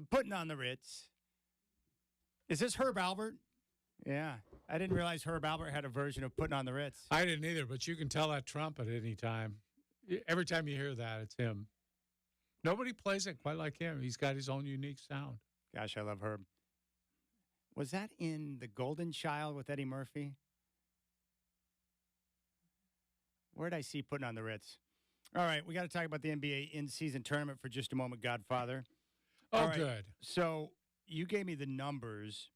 Putting on the Ritz. Is this Herb Albert? Yeah. I didn't realize Herb Albert had a version of Putting on the Ritz. I didn't either, but you can tell that trumpet any time. Every time you hear that, it's him. Nobody plays it quite like him. He's got his own unique sound. Gosh, I love Herb. Was that in The Golden Child with Eddie Murphy? Where did I see Putting on the Ritz? All right, we got to talk about the NBA in-season tournament for just a moment, Godfather. Oh, right, good. So you gave me the numbers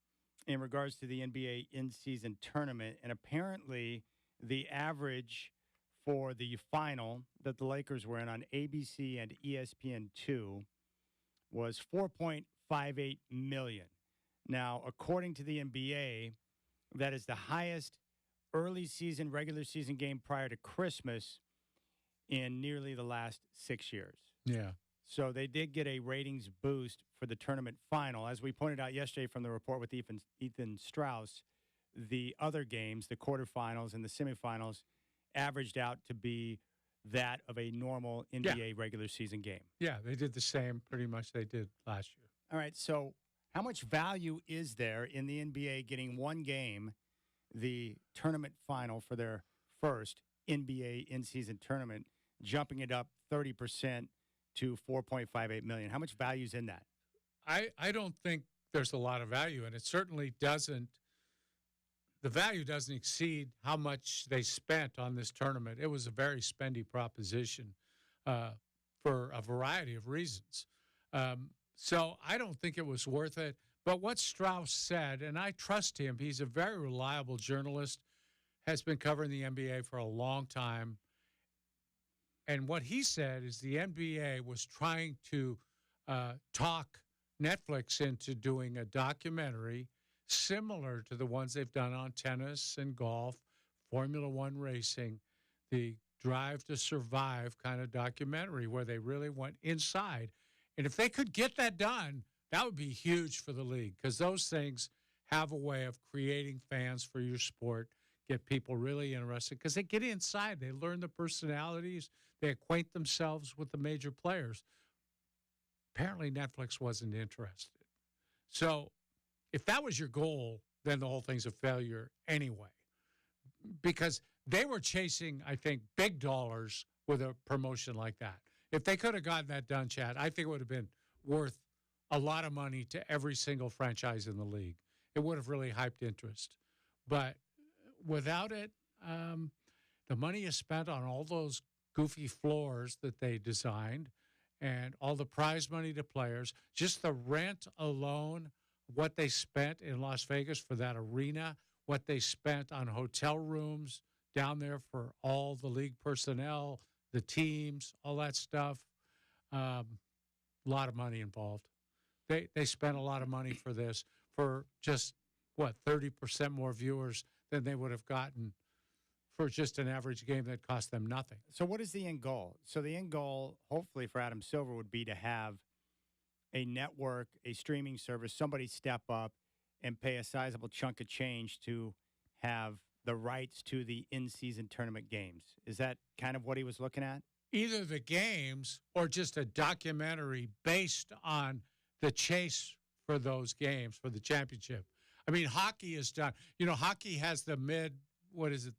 in regards to the NBA in-season tournament, and apparently the average for the final that the Lakers were in on ABC and ESPN2 was 4.58 million. Now, according to the NBA, that is the highest early season, regular season game prior to Christmas in nearly the last 6 years. Yeah. So they did get a ratings boost for the tournament final. As we pointed out yesterday from the report with Ethan Strauss, the other games, the quarterfinals and the semifinals, averaged out to be that of a normal NBA regular season game. Yeah, they did the same pretty much they did last year. All right, so how much value is there in the NBA getting one game, the tournament final for their first NBA in-season tournament, jumping it up 30% to 4.58 million? How much value is in that? I don't think there's a lot of value, and it certainly doesn't. The value doesn't exceed how much they spent on this tournament. It was a very spendy proposition for a variety of reasons. So I don't think it was worth it. But what Strauss said, and I trust him, he's a very reliable journalist, has been covering the NBA for a long time. And what he said is the NBA was trying to talk Netflix into doing a documentary similar to the ones they've done on tennis and golf, Formula One racing, the Drive to Survive kind of documentary where they really went inside. And if they could get that done, that would be huge for the league because those things have a way of creating fans for your sport, get people really interested because they get inside. They learn the personalities. They acquaint themselves with the major players. Apparently, Netflix wasn't interested. So if that was your goal, then the whole thing's a failure anyway. Because they were chasing, I think, big dollars with a promotion like that. If they could have gotten that done, Chad, I think it would have been worth a lot of money to every single franchise in the league. It would have really hyped interest. But without it, the money is spent on all those goofy floors that they designed and all the prize money to players. Just the rent alone, what they spent in Las Vegas for that arena, what they spent on hotel rooms down there for all the league personnel, the teams, all that stuff. A lot of money involved. They spent a lot of money for this, for just, 30% more viewers than they would have gotten for just an average game that cost them nothing. So what is the end goal? So the end goal, hopefully for Adam Silver, would be to have a network, a streaming service, somebody step up and pay a sizable chunk of change to have the rights to the in-season tournament games. Is that kind of what he was looking at? Either the games or just a documentary based on the chase for those games, for the championship. I mean, hockey is done. You know, hockey has the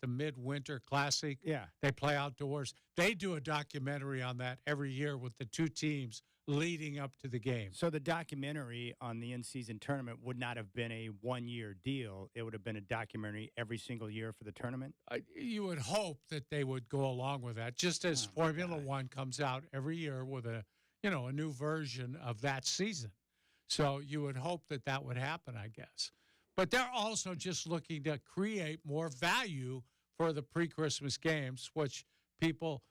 Midwinter Classic. Yeah. They play outdoors. They do a documentary on that every year with the two teams leading up to the game. So the documentary on the in-season tournament would not have been a one-year deal. It would have been a documentary every single year for the tournament? You would hope that they would go along with that, just as Formula One comes out every year with a new version of that season. So you would hope that that would happen, I guess. But they're also just looking to create more value for the pre-Christmas games, which people,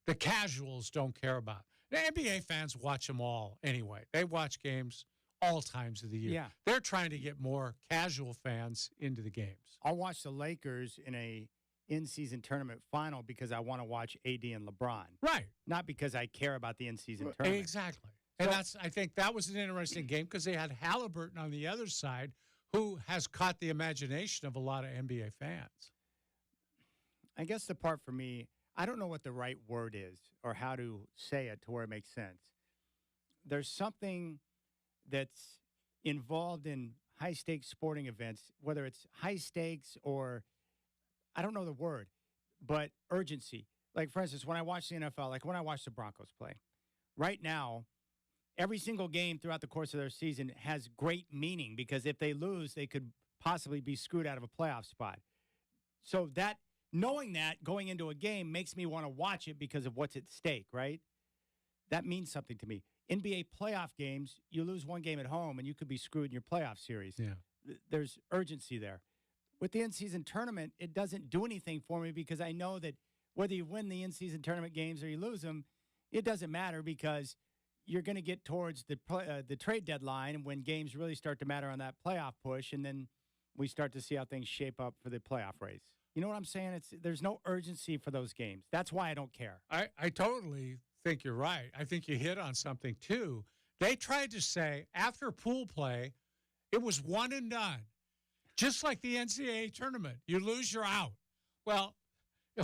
the casuals don't care about. The NBA fans watch them all anyway. They watch games all times of the year. Yeah. They're trying to get more casual fans into the games. I'll watch the Lakers in a in-season tournament final because I want to watch AD and LeBron. Right. Not because I care about the in-season tournament. Exactly. And I think that was an interesting game because they had Halliburton on the other side, who has caught the imagination of a lot of NBA fans. I guess the part for me, I don't know what the right word is or how to say it to where it makes sense. There's something that's involved in high-stakes sporting events, whether it's high stakes or, I don't know the word, but urgency. Like, for instance, when I watch the NFL, like when I watch the Broncos play, right now, every single game throughout the course of their season has great meaning because if they lose, they could possibly be screwed out of a playoff spot. So that, knowing that going into a game makes me want to watch it because of what's at stake, right? That means something to me. NBA playoff games, you lose one game at home and you could be screwed in your playoff series. Yeah. There's urgency there. With the in-season tournament, it doesn't do anything for me because I know that whether you win the in-season tournament games or you lose them, it doesn't matter because you're going to get towards the trade deadline when games really start to matter on that playoff push, and then we start to see how things shape up for the playoff race. You know what I'm saying? There's no urgency for those games. That's why I don't care. I totally think you're right. I think you hit on something, too. They tried to say after pool play, it was one and done, just like the NCAA tournament. You lose, you're out. Well,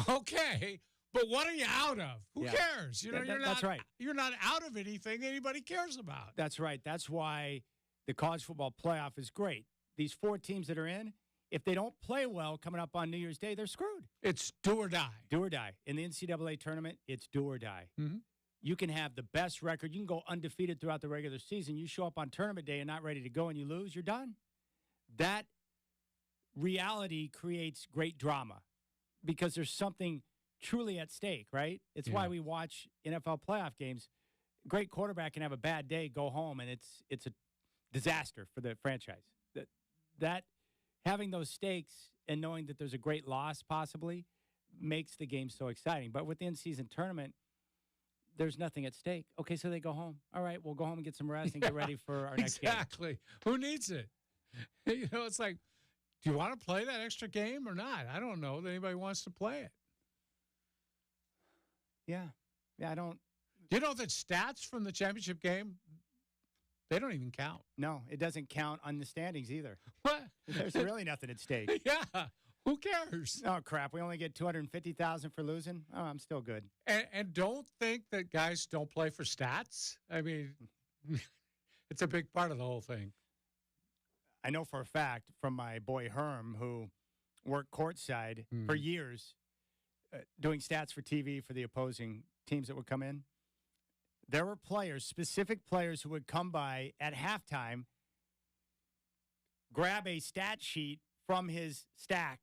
okay, but what are you out of? Who cares? You know, that's right. You're not out of anything anybody cares about. That's right. That's why the college football playoff is great. These 4 teams that are in, if they don't play well coming up on New Year's Day, they're screwed. It's do or die. Do or die. In the NCAA tournament, it's do or die. Mm-hmm. You can have the best record. You can go undefeated throughout the regular season. You show up on tournament day and not ready to go and you lose, you're done. That reality creates great drama because there's something truly at stake, right? It's why we watch NFL playoff games. Great quarterback can have a bad day, go home, and it's a disaster for the franchise. That having those stakes and knowing that there's a great loss possibly makes the game so exciting. But with the in-season tournament, there's nothing at stake. Okay, so they go home. All right, we'll go home and get some rest and get ready for our next game. Exactly. Who needs it? You know, it's like, do you want to play that extra game or not? I don't know that anybody wants to play it. Yeah, I don't. You know that stats from the championship game, they don't even count. No, it doesn't count on the standings either. What? There's really nothing at stake. Yeah. Who cares? Oh, crap. We only get $250,000 for losing? Oh, I'm still good. And don't think that guys don't play for stats. I mean, it's a big part of the whole thing. I know for a fact from my boy Herm, who worked courtside for years doing stats for TV for the opposing teams that would come in. There were players, specific players, who would come by at halftime, grab a stat sheet from his stack,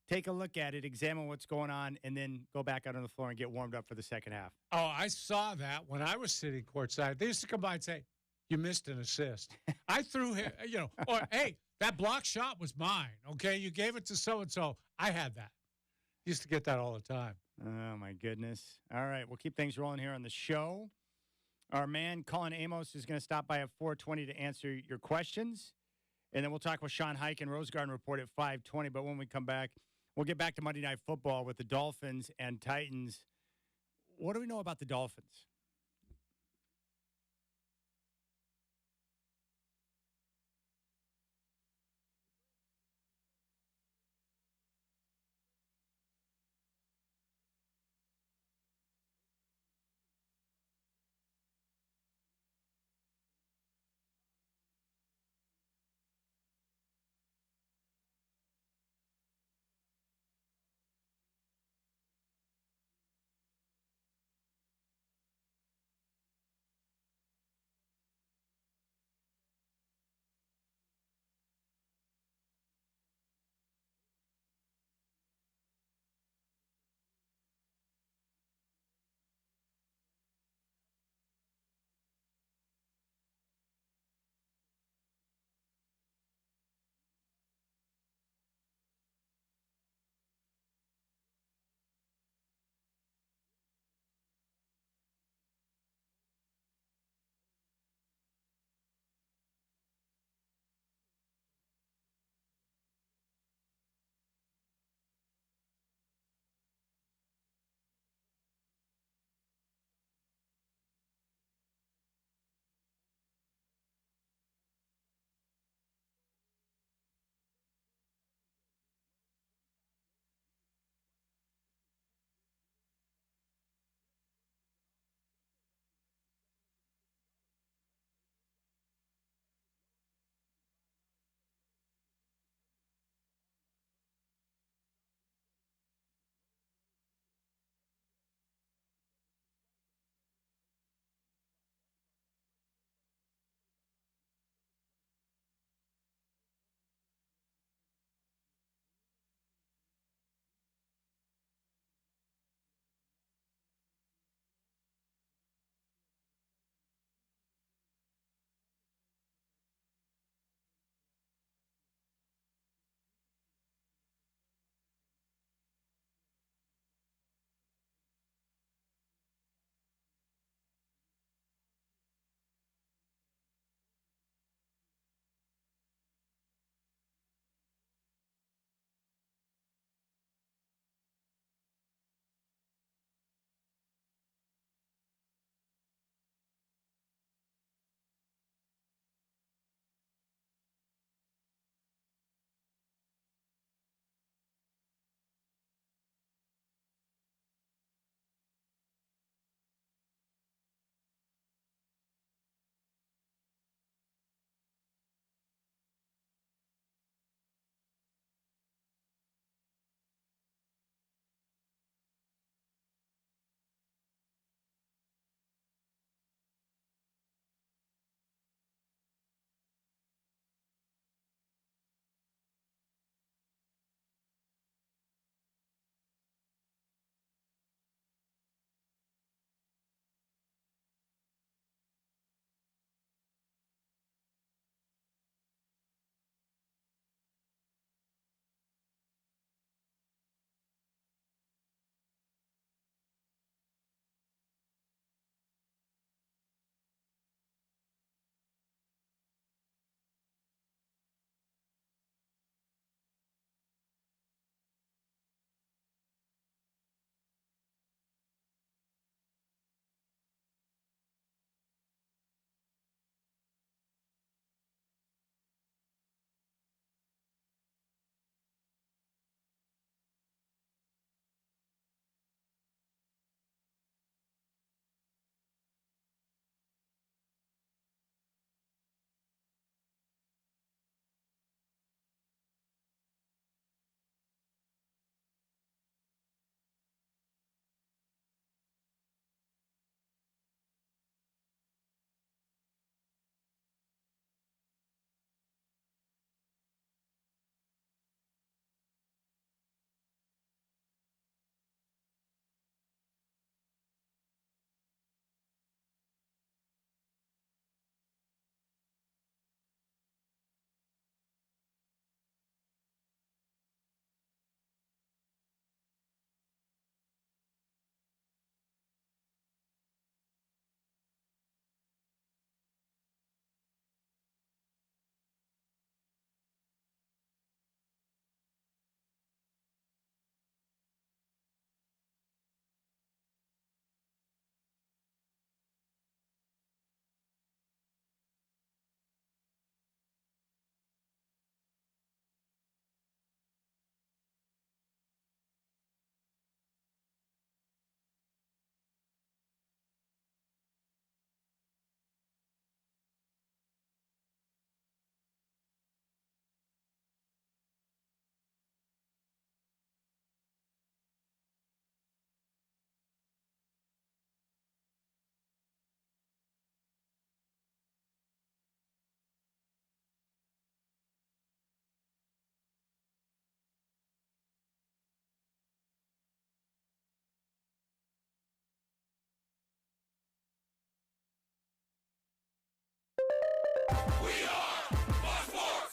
take a look at it, examine what's going on, and then go back out on the floor and get warmed up for the second half. Oh, I saw that when I was sitting courtside. They used to come by and say, you missed an assist. I threw him, you know, or, hey, that block shot was mine, okay? You gave it to so-and-so. I had that. Used to get that all the time. Oh, my goodness. All right, we'll keep things rolling here on the show. Our man, Colin Amos, is going to stop by at 4:20 to answer your questions. And then we'll talk with Sean Hike and Rose Garden Report at 5:20. But when we come back, we'll get back to Monday Night Football with the Dolphins and Titans. What do we know about the Dolphins?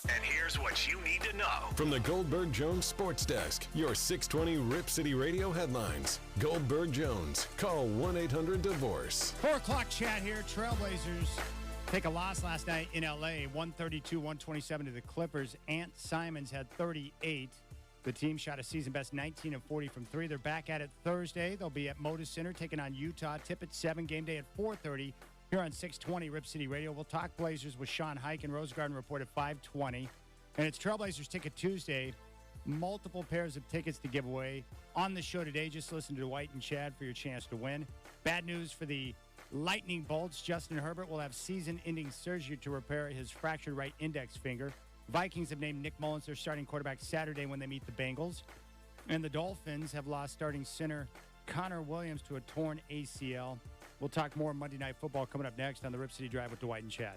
And here's what you need to know. From the Goldberg Jones Sports Desk, your 620 Rip City Radio headlines. Goldberg Jones. Call 1-800-DIVORCE. 4 o'clock chat here. Trailblazers take a loss last night in L.A., 132-127 to the Clippers. Ant Simons had 38. The team shot a season-best 19 of 40 from three. They're back at it Thursday. They'll be at Moda Center taking on Utah. Tip at 7, game day at 4:30 here on 620 Rip City Radio. We'll talk Blazers with Sean Hike and Rose Garden Report at 5:20. And it's Trailblazers Ticket Tuesday. Multiple pairs of tickets to give away on the show today. Just listen to Dwight and Chad for your chance to win. Bad news for the Lightning Bolts. Justin Herbert will have season-ending surgery to repair his fractured right index finger. Vikings have named Nick Mullins their starting quarterback Saturday when they meet the Bengals. And the Dolphins have lost starting center Connor Williams to a torn ACL. We'll talk more Monday Night Football coming up next on the Rip City Drive with Dwight and Chad.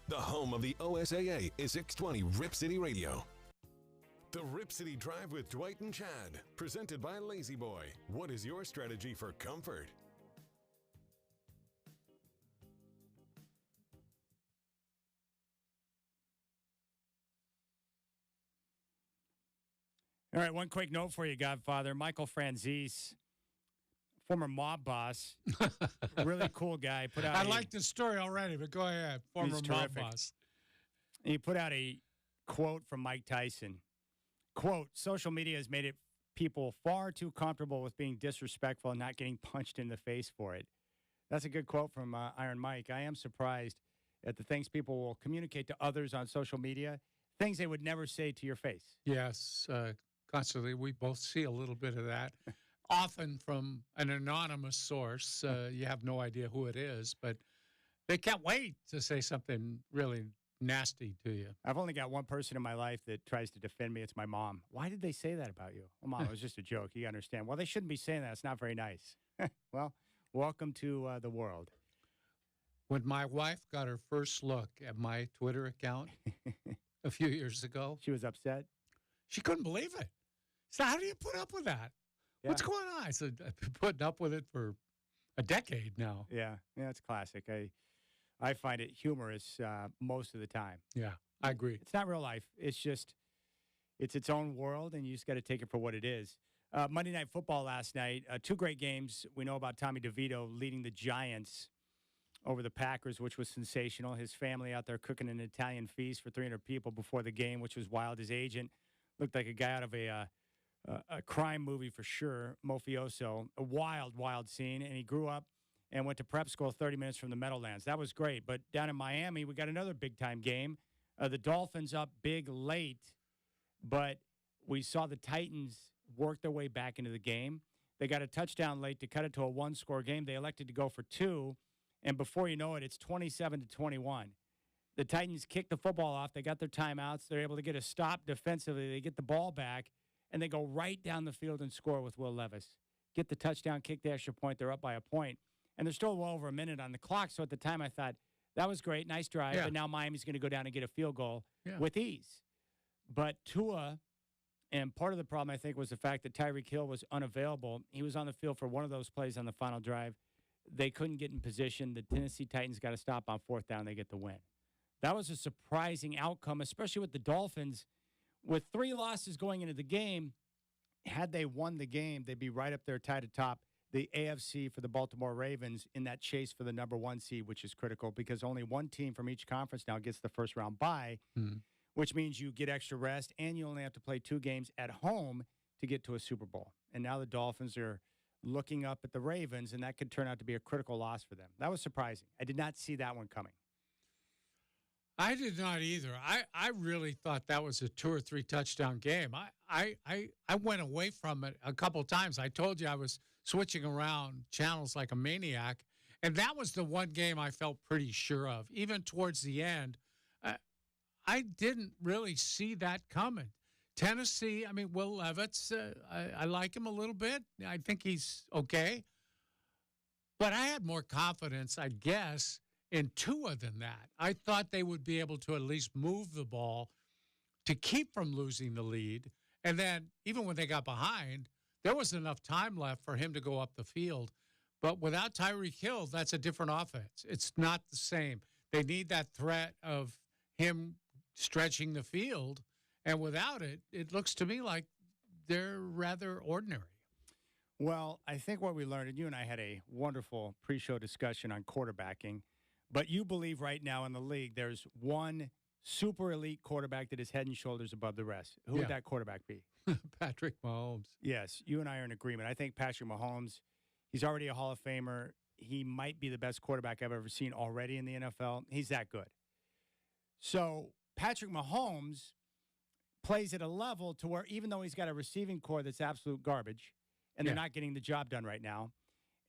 The home of the OSAA is 620 Rip City Radio. The Rip City Drive with Dwight and Chad, presented by Lazy Boy. What is your strategy for comfort? All right, one quick note for you, Godfather. Michael Franzese, former mob boss, really cool guy. Put out. I like the story already, but go ahead. Former mob boss. He put out a quote from Mike Tyson. Quote, social media has made it people far too comfortable with being disrespectful and not getting punched in the face for it. That's a good quote from Iron Mike. I am surprised at the things people will communicate to others on social media, things they would never say to your face. Yes, constantly. We both see a little bit of that, often from an anonymous source. You have no idea who it is, but they can't wait to say something really nasty to you. I've only got one person in my life that tries to defend me. It's my mom. Why did they say that about you? Well, Mom, it was just a joke. You understand. Well, they shouldn't be saying that. It's not very nice. Well, welcome to the world. When my wife got her first look at my Twitter account a few years ago, she was upset. She couldn't believe it. So how do you put up with that? Yeah. What's going on? I said, I've been putting up with it for a decade now. Yeah, it's classic. I find it humorous most of the time. Yeah, I agree. It's not real life. It's just, it's its own world, and you just got to take it for what it is. Monday Night Football last night, 2 great games. We know about Tommy DeVito leading the Giants over the Packers, which was sensational. His family out there cooking an Italian feast for 300 people before the game, which was wild. His agent looked like a guy out of a crime movie for sure, mafioso. A wild, wild scene. And he grew up and went to prep school 30 minutes from the Meadowlands. That was great. But down in Miami, we got another big-time game. The Dolphins up big late, but we saw the Titans work their way back into the game. They got a touchdown late to cut it to a 1-score game. They elected to go for 2, and before you know it, it's 27-21. The Titans kick the football off. They got their timeouts. They're able to get a stop defensively. They get the ball back, and they go right down the field and score with Will Levis. Get the touchdown, kick the extra point. They're up by a point. And there's still well over a minute on the clock. So at the time, I thought, that was great, nice drive. Yeah. But now Miami's going to go down and get a field goal Yeah. with ease. But Tua, and part of the problem, I think, was the fact that Tyreek Hill was unavailable. He was on the field for one of those plays on the final drive. They couldn't get in position. The Tennessee Titans got to stop on 4th down. They get the win. That was a surprising outcome, especially with the Dolphins. With 3 losses going into the game, had they won the game, they'd be right up there tied atop the AFC for the Baltimore Ravens in that chase for the number 1 seed, which is critical because only one team from each conference now gets the first round bye, which means you get extra rest and you only have to play 2 games at home to get to a Super Bowl. And now the Dolphins are looking up at the Ravens, and that could turn out to be a critical loss for them. That was surprising. I did not see that one coming. I did not either. I really thought that was a 2 or 3 touchdown game. I went away from it a couple times. I told you I was switching around channels like a maniac, and that was the one game I felt pretty sure of. Even towards the end, I didn't really see that coming. Tennessee, I mean, Will Levis, I like him a little bit. I think he's okay. But I had more confidence, I guess, in Tua than that. I thought they would be able to at least move the ball to keep from losing the lead. And then even when they got behind, there was enough time left for him to go up the field. But without Tyreek Hill, that's a different offense. It's not the same. They need that threat of him stretching the field. And without it, it looks to me like they're rather ordinary. Well, I think what we learned, and you and I had a wonderful pre-show discussion on quarterbacking, but you believe right now in the league there's one super elite quarterback that is head and shoulders above the rest. Who would that quarterback be? Patrick Mahomes. Yes, you and I are in agreement. I think Patrick Mahomes, he's already a Hall of Famer. He might be the best quarterback I've ever seen already in the NFL. He's that good. So Patrick Mahomes plays at a level to where even though he's got a receiving core that's absolute garbage, and they're not getting the job done right now,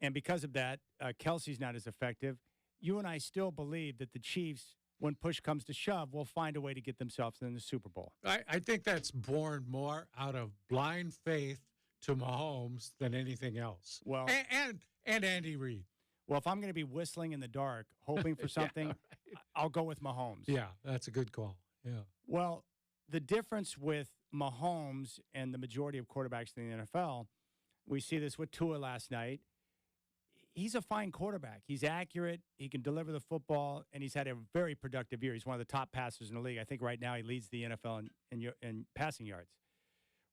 and because of that, Kelsey's not as effective, you and I still believe that the Chiefs, when push comes to shove, will find a way to get themselves in the Super Bowl. I think that's born more out of blind faith to Mahomes than anything else. Well, and Andy Reid. Well, if I'm going to be whistling in the dark, hoping for something, right. I'll go with Mahomes. Yeah, that's a good call. Yeah. Well, the difference with Mahomes and the majority of quarterbacks in the NFL, we see this with Tua last night. He's a fine quarterback. He's accurate. He can deliver the football, and he's had a very productive year. He's one of the top passers in the league. I think right now he leads the NFL in passing yards.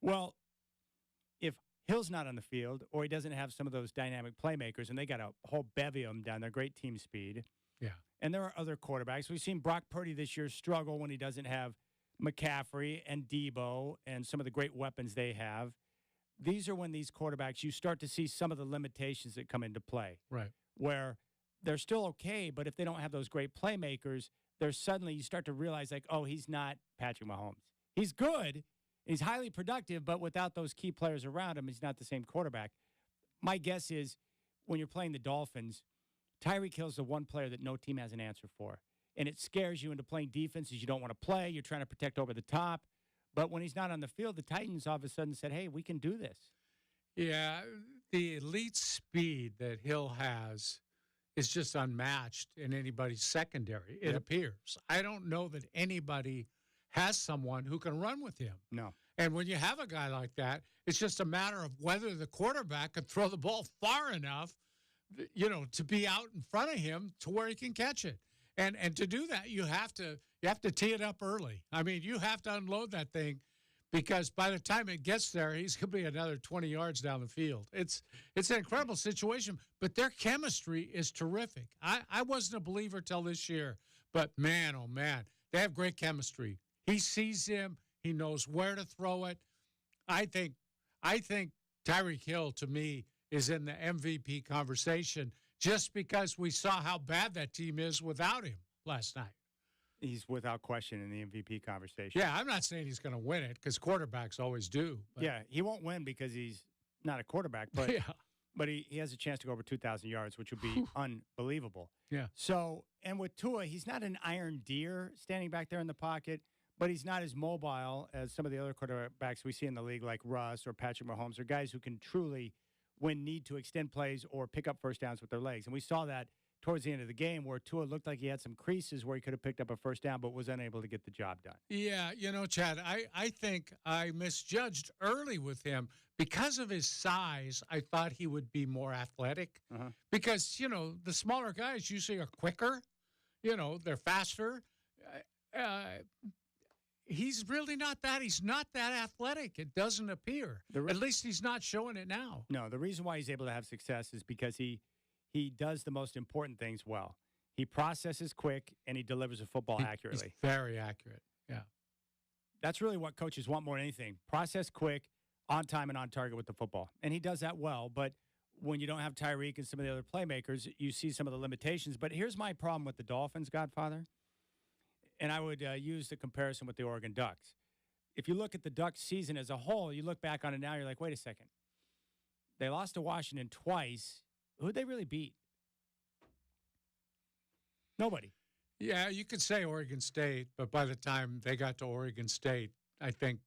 Well, if Hill's not on the field or he doesn't have some of those dynamic playmakers, and they got a whole bevy of them down there, great team speed. Yeah. And there are other quarterbacks. We've seen Brock Purdy this year struggle when he doesn't have McCaffrey and Debo and some of the great weapons they have. These are when these quarterbacks, you start to see some of the limitations that come into play. Right. Where they're still okay, but if they don't have those great playmakers, there's suddenly you start to realize, like, oh, he's not Patrick Mahomes. He's good. He's highly productive, but without those key players around him, he's not the same quarterback. My guess is when you're playing the Dolphins, Tyreek Hill's the one player that no team has an answer for. And it scares you into playing defenses you don't want to play. You're trying to protect over the top. But when he's not on the field, the Titans all of a sudden said, hey, we can do this. Yeah, the elite speed that Hill has is just unmatched in anybody's secondary, it appears. I don't know that anybody has someone who can run with him. No. And when you have a guy like that, it's just a matter of whether the quarterback can throw the ball far enough, to be out in front of him to where he can catch it. And to do that, you have to tee it up early. I mean, you have to unload that thing because by the time it gets there, he's going to be another 20 yards down the field. It's an incredible situation, but their chemistry is terrific. I wasn't a believer till this year, but man, oh man, they have great chemistry. He sees him. He knows where to throw it. I think Tyreek Hill, to me, is in the MVP conversation just because we saw how bad that team is without him last night. He's without question in the MVP conversation. Yeah, I'm not saying he's going to win it because quarterbacks always do. But. Yeah, he won't win because he's not a quarterback, but but he has a chance to go over 2,000 yards, which would be unbelievable. Yeah. So, and with Tua, he's not an iron deer standing back there in the pocket, but he's not as mobile as some of the other quarterbacks we see in the league like Russ or Patrick Mahomes or guys who can truly, when need to, extend plays or pick up first downs with their legs. And we saw that towards the end of the game where Tua looked like he had some creases where he could have picked up a first down but was unable to get the job done. Yeah, Chad, I think I misjudged early with him. Because of his size, I thought he would be more athletic because, the smaller guys usually are quicker. They're faster. He's really not that. He's not that athletic. It doesn't appear. At least he's not showing it now. No, the reason why he's able to have success is because he does the most important things well. He processes quick, and he delivers the football accurately. He's very accurate, yeah. That's really what coaches want more than anything. Process quick, on time, and on target with the football. And he does that well, but when you don't have Tyreek and some of the other playmakers, you see some of the limitations. But here's my problem with the Dolphins, Godfather, and I would use the comparison with the Oregon Ducks. If you look at the Ducks season as a whole, you look back on it now, you're like, wait a second. They lost to Washington twice. Who'd they really beat? Nobody. Yeah, you could say Oregon State, but by the time they got to Oregon State, I think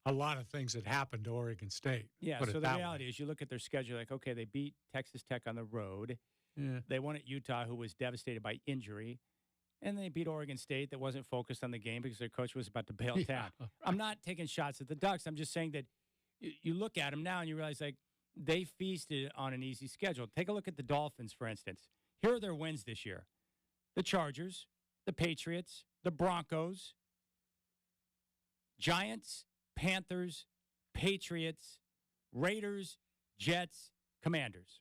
a lot of things had happened to Oregon State. Yeah, so the reality is you look at their schedule like, okay, they beat Texas Tech on the road. Yeah. They won at Utah, who was devastated by injury. And they beat Oregon State that wasn't focused on the game because their coach was about to bail town. I'm not taking shots at the Ducks. I'm just saying that you look at them now and you realize, like, they feasted on an easy schedule. Take a look at the Dolphins, for instance. Here are their wins this year. The Chargers, the Patriots, the Broncos, Giants, Panthers, Patriots, Raiders, Jets, Commanders.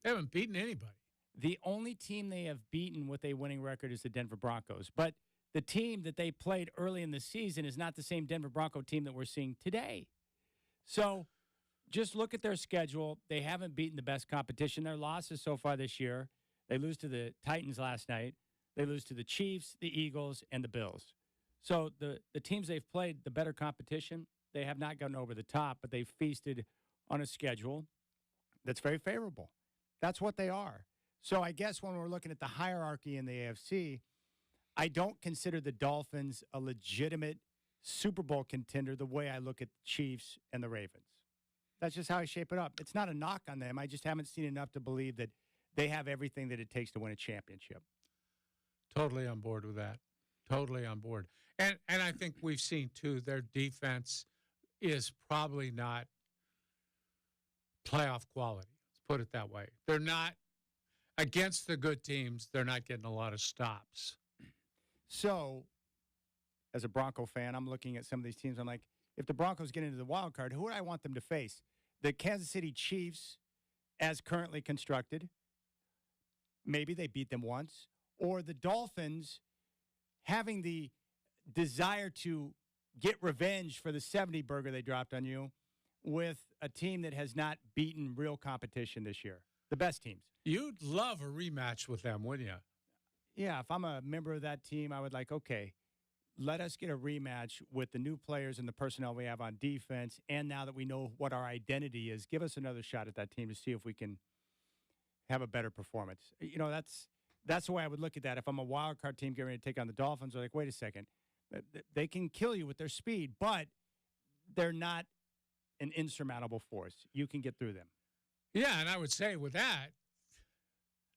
They haven't beaten anybody. The only team they have beaten with a winning record is the Denver Broncos. But the team that they played early in the season is not the same Denver Bronco team that we're seeing today. So just look at their schedule. They haven't beaten the best competition. Their losses so far this year, they lose to the Titans last night. They lose to the Chiefs, the Eagles, and the Bills. So the teams they've played, the better competition, they have not gotten over the top, but they've feasted on a schedule that's very favorable. That's what they are. So I guess when we're looking at the hierarchy in the AFC, I don't consider the Dolphins a legitimate Super Bowl contender the way I look at the Chiefs and the Ravens. That's just how I shape it up. It's not a knock on them. I just haven't seen enough to believe that they have everything that it takes to win a championship. Totally on board with that. Totally on board. And I think we've seen, too, their defense is probably not playoff quality. Let's put it that way. They're not, against the good teams, they're not getting a lot of stops. So, as a Bronco fan, I'm looking at some of these teams. I'm like, if the Broncos get into the wild card, who would I want them to face? The Kansas City Chiefs, as currently constructed. Maybe they beat them once. Or the Dolphins having the desire to get revenge for the 70 burger they dropped on you with a team that has not beaten real competition this year. The best teams. You'd love a rematch with them, wouldn't you? Yeah, if I'm a member of that team, I would like, okay, let us get a rematch with the new players and the personnel we have on defense. And now that we know what our identity is, give us another shot at that team to see if we can have a better performance. You know, that's the way I would look at that. If I'm a wild card team getting ready to take on the Dolphins, I'm like, wait a second. They can kill you with their speed, but they're not an insurmountable force. You can get through them. Yeah, and I would say with that,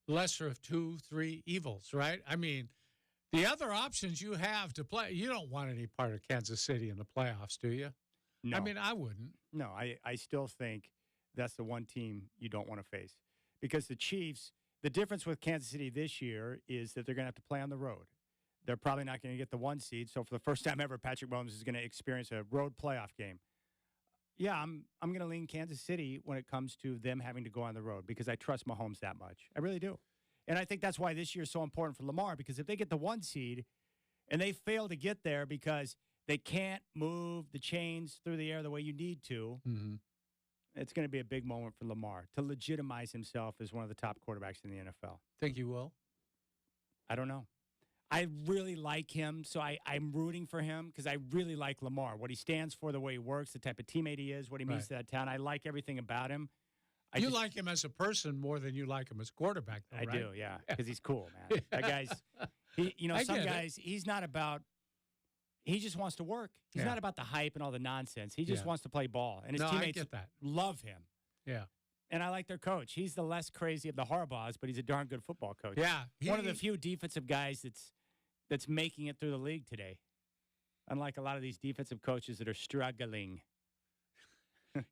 lesser of 2, 3 evils, right? I mean, the other options you have to play, you don't want any part of Kansas City in the playoffs, do you? No. I mean, I wouldn't. No, I still think that's the one team you don't want to face. Because the Chiefs, the difference with Kansas City this year is that they're going to have to play on the road. They're probably not going to get the 1 seed. So for the first time ever, Patrick Mahomes is going to experience a road playoff game. Yeah, I'm going to lean Kansas City when it comes to them having to go on the road because I trust Mahomes that much. I really do. And I think that's why this year is so important for Lamar, because if they get the 1 seed and they fail to get there because they can't move the chains through the air the way you need to, it's going to be a big moment for Lamar to legitimize himself as one of the top quarterbacks in the NFL. Think you will? I don't know. I really like him, so I'm rooting for him because I really like Lamar, what he stands for, the way he works, the type of teammate he is, what he means to that town. I like everything about him. You like him as a person more than you like him as quarterback, though, I right? do, yeah, because he's cool, man. That guy's, some guys, he's not about, he just wants to work. He's not about the hype and all the nonsense. He just wants to play ball, and his teammates love him. Yeah. And I like their coach. He's the less crazy of the Harbaughs, but he's a darn good football coach. Yeah. One of the few defensive guys that's making it through the league today, unlike a lot of these defensive coaches that are struggling.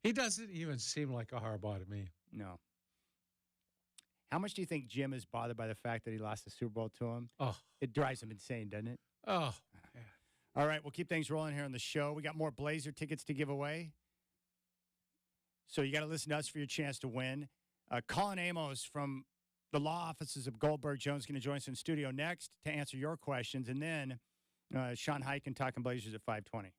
He doesn't even seem like a Harbaugh to me. No. How much do you think Jim is bothered by the fact that he lost the Super Bowl to him? Oh. It drives him insane, doesn't it? Oh. Yeah. All right, we'll keep things rolling here on the show. We got more Blazer tickets to give away. So you got to listen to us for your chance to win. Colin Amos from the law offices of Goldberg Jones is going to join us in studio next to answer your questions. And then Sean Hyken talking Blazers at 5:20.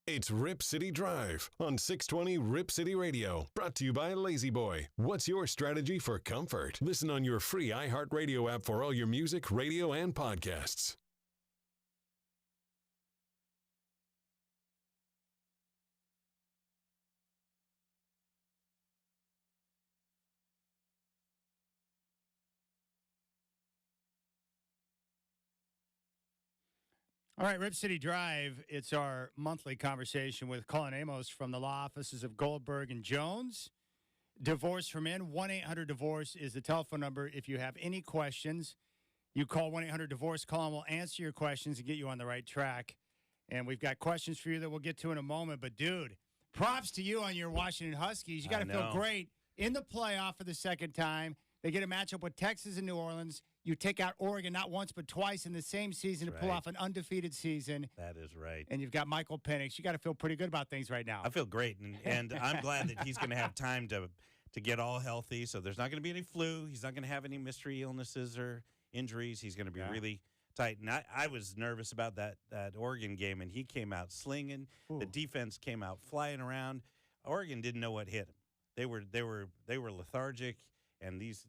It's Rip City Drive on 620 Rip City Radio. Brought to you by Lazy Boy. What's your strategy for comfort? Listen on your free iHeartRadio app for all your music, radio, and podcasts. All right, Rip City Drive. It's our monthly conversation with Colin Amos from the law offices of Goldberg and Jones. Divorce for Men, 1-800-DIVORCE is the telephone number. If you have any questions, you call 1-800-DIVORCE. Colin will answer your questions and get you on the right track. And we've got questions for you that we'll get to in a moment. But, dude, props to you on your Washington Huskies. You got to feel great in the playoff for the second time. They get a matchup with Texas and New Orleans. You take out Oregon not once but twice in the same season to pull off an undefeated season. That is right. And you've got Michael Penix. You got to feel pretty good about things right now. I feel great, and I'm glad that he's going to have time to get all healthy. So there's not going to be any flu. He's not going to have any mystery illnesses or injuries. He's going to be really tight. And I was nervous about that Oregon game, and he came out slinging. Ooh. The defense came out flying around. Oregon didn't know what hit him. They were lethargic. And these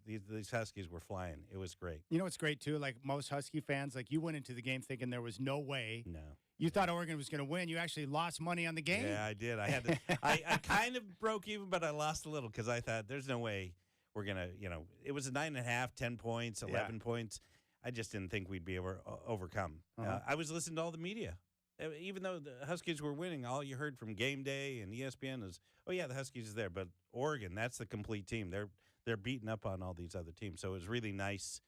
Huskies were flying. It was great. You know what's great, too? Like most Husky fans, like you went into the game thinking there was no way. No. You thought Oregon was going to win. You actually lost money on the game. Yeah, I did. I had to. I kind of broke even, but I lost a little because I thought there's no way we're going to, it was a 9.5, 10 points, 11 points. I just didn't think we'd be able to overcome. I was listening to all the media. Even though the Huskies were winning, all you heard from Game Day and ESPN is, oh, yeah, the Huskies is there. But Oregon, that's the complete team. They're beating up on all these other teams. So it was really nice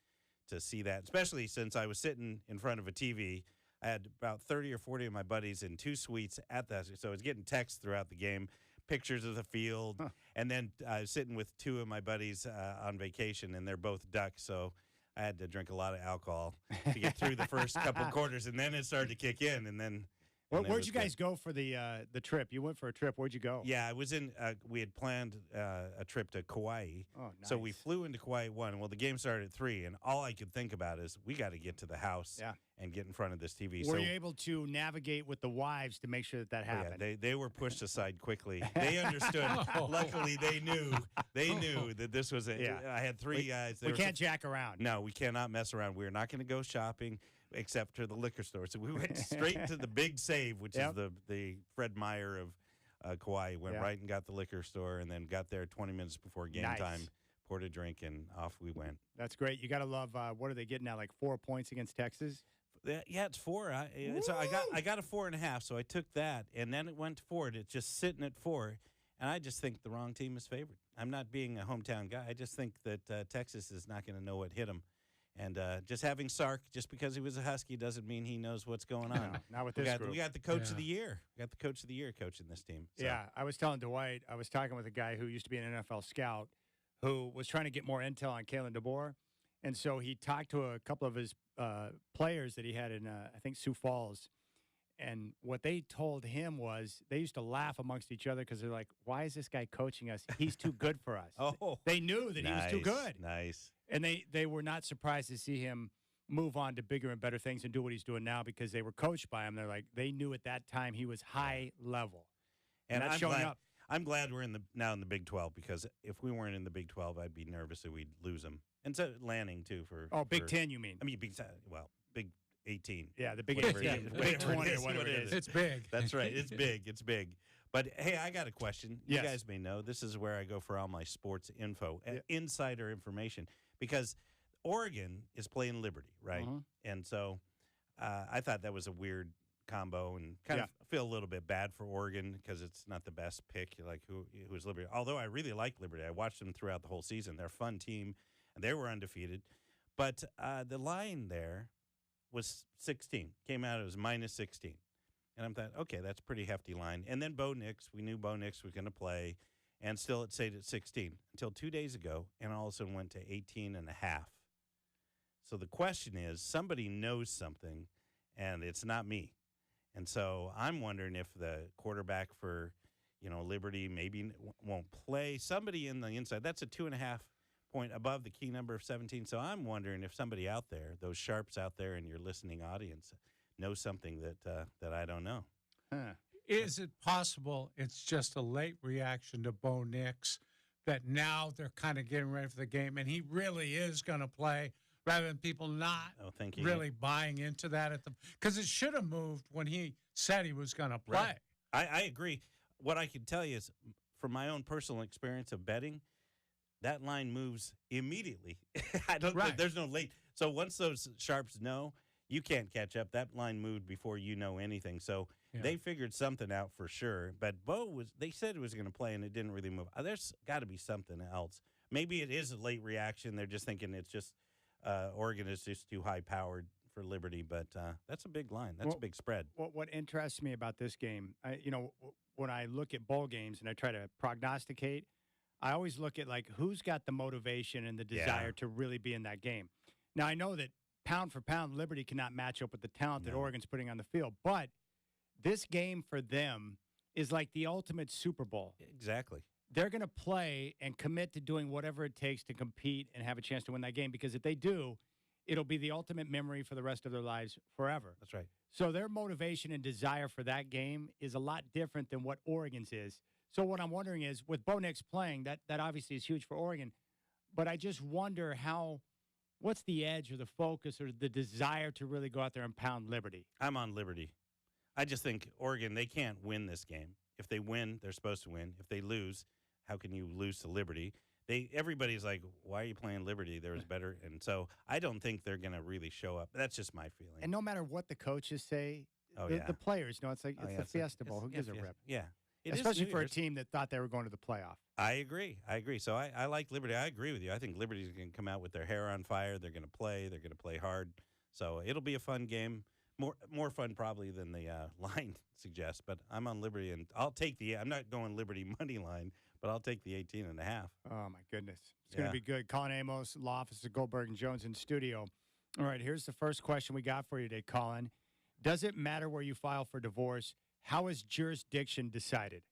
to see that, especially since I was sitting in front of a TV. I had about 30 or 40 of my buddies in two suites at the Huskies. So I was getting texts throughout the game, pictures of the field. And then I was sitting with two of my buddies on vacation, and they're both Ducks. So I had to drink a lot of alcohol to get through the first couple quarters. And then it started to kick in, and then – Where'd you guys go for the trip? You went for a trip. Where'd you go? Yeah, I was in. We had planned a trip to Kauai. Oh, nice. So we flew into Kauai at 1. Well, the game started at 3, and all I could think about is we got to get to the house and get in front of this TV. Were you able to navigate with the wives to make sure that happened? Yeah, they were pushed aside quickly. They understood. Luckily, they knew that this was I had 3 guys. We can't jack around. No, we cannot mess around. We're not going to go shopping except to the liquor store. So we went straight to the Big Save, which is the Fred Meyer of Kauai. Went right and got the liquor store, and then got there 20 minutes before game time, poured a drink, and off we went. That's great. You got to love, what are they getting now, like 4 points against Texas? Yeah, it's 4. I got a 4.5, so I took that, and then it went to 4. It's just sitting at 4, and I just think the wrong team is favored. I'm not being a hometown guy. I just think that Texas is not going to know what hit them. And just having Sark, just because he was a Husky, doesn't mean he knows what's going on. No, not with this group. We got the coach of the year. We got the coach of the year coaching this team. So. Yeah, I was telling Dwight, I was talking with a guy who used to be an NFL scout who was trying to get more intel on Kalen DeBoer. And so he talked to a couple of his players that he had in, I think, Sioux Falls. And what they told him was they used to laugh amongst each other because they're like, why is this guy coaching us? He's too good for us. They knew that he was too good. Nice. And they were not surprised to see him move on to bigger and better things and do what he's doing now because they were coached by him. They're like, they knew at that time he was high level. And that's showing up. I'm glad we're now in the Big 12 because if we weren't in the Big 12, I'd be nervous that we'd lose them. And so Lanning, too. Big 10, you mean? I mean, Big 18. Yeah, the Big 18. Big 20 or whatever it is. It's big. That's right. It's big. It's big. But, hey, I got a question. Yes. You guys may know this is where I go for all my sports info, insider information, because Oregon is playing Liberty, right? And so I thought that was a weird combo and kind of feel a little bit bad for Oregon because it's not the best pick, like who's Liberty. Although I really like Liberty. I watched them throughout the whole season. They're a fun team, and they were undefeated. But the line there was 16. Came out, it was minus 16. And I'm thought, okay, that's a pretty hefty line. And then Bo Nix, we knew Bo Nix was going to play, and still it stayed at 16 until 2 days ago, and all of a sudden went to 18 and a half. So the question is, somebody knows something, and it's not me. And so I'm wondering if the quarterback for, Liberty maybe won't play. Somebody in the inside, that's a 2.5 point above the key number of 17. So I'm wondering if somebody out there, those sharps out there in your listening audience, knows something that I don't know. Huh. Is it possible it's just a late reaction to Bo Nix that now they're kind of getting ready for the game and he really is going to play rather than people not really buying into that because it should have moved when he said he was going to play. Right. I agree. What I can tell you is from my own personal experience of betting, that line moves immediately. There's no late. So once those sharps know, you can't catch up. That line moved before you know anything. So they figured something out for sure. But they said it was going to play, and it didn't really move. There's got to be something else. Maybe it is a late reaction. They're just thinking it's just Oregon is just too high-powered for Liberty. But that's a big line. That's a big spread. What interests me about this game, when I look at bowl games and I try to prognosticate, I always look at, who's got the motivation and the desire to really be in that game. Now, I know that pound for pound, Liberty cannot match up with the talent that Oregon's putting on the field. But this game for them is like the ultimate Super Bowl. Exactly. They're going to play and commit to doing whatever it takes to compete and have a chance to win that game because if they do, it'll be the ultimate memory for the rest of their lives forever. That's right. So their motivation and desire for that game is a lot different than what Oregon's is. So what I'm wondering is, with Bo Nix playing, that obviously is huge for Oregon, but I just wonder what's the edge or the focus or the desire to really go out there and pound Liberty? I'm on Liberty. I just think Oregon, they can't win this game. If they win, they're supposed to win. If they lose, how can you lose to Liberty? Everybody's like, why are you playing Liberty? There was better. And so I don't think they're going to really show up. That's just my feeling. And no matter what the coaches say, the players, it's like it's the Fiesta Bowl. Who gives a rip? Yeah. Especially for a team that thought they were going to the playoff. I agree. So I like Liberty. I agree with you. I think Liberty's going to come out with their hair on fire. They're going to play. They're going to play hard. So it'll be a fun game. More fun probably than the line suggests. But I'm on Liberty, and I'll take I'm not going Liberty money line, but I'll take the 18.5. Oh, my goodness. It's going to be good. Colin Amos, law office of Goldberg and Jones in studio. All right, here's the first question we got for you today, Colin. Does it matter where you file for divorce? How is jurisdiction decided?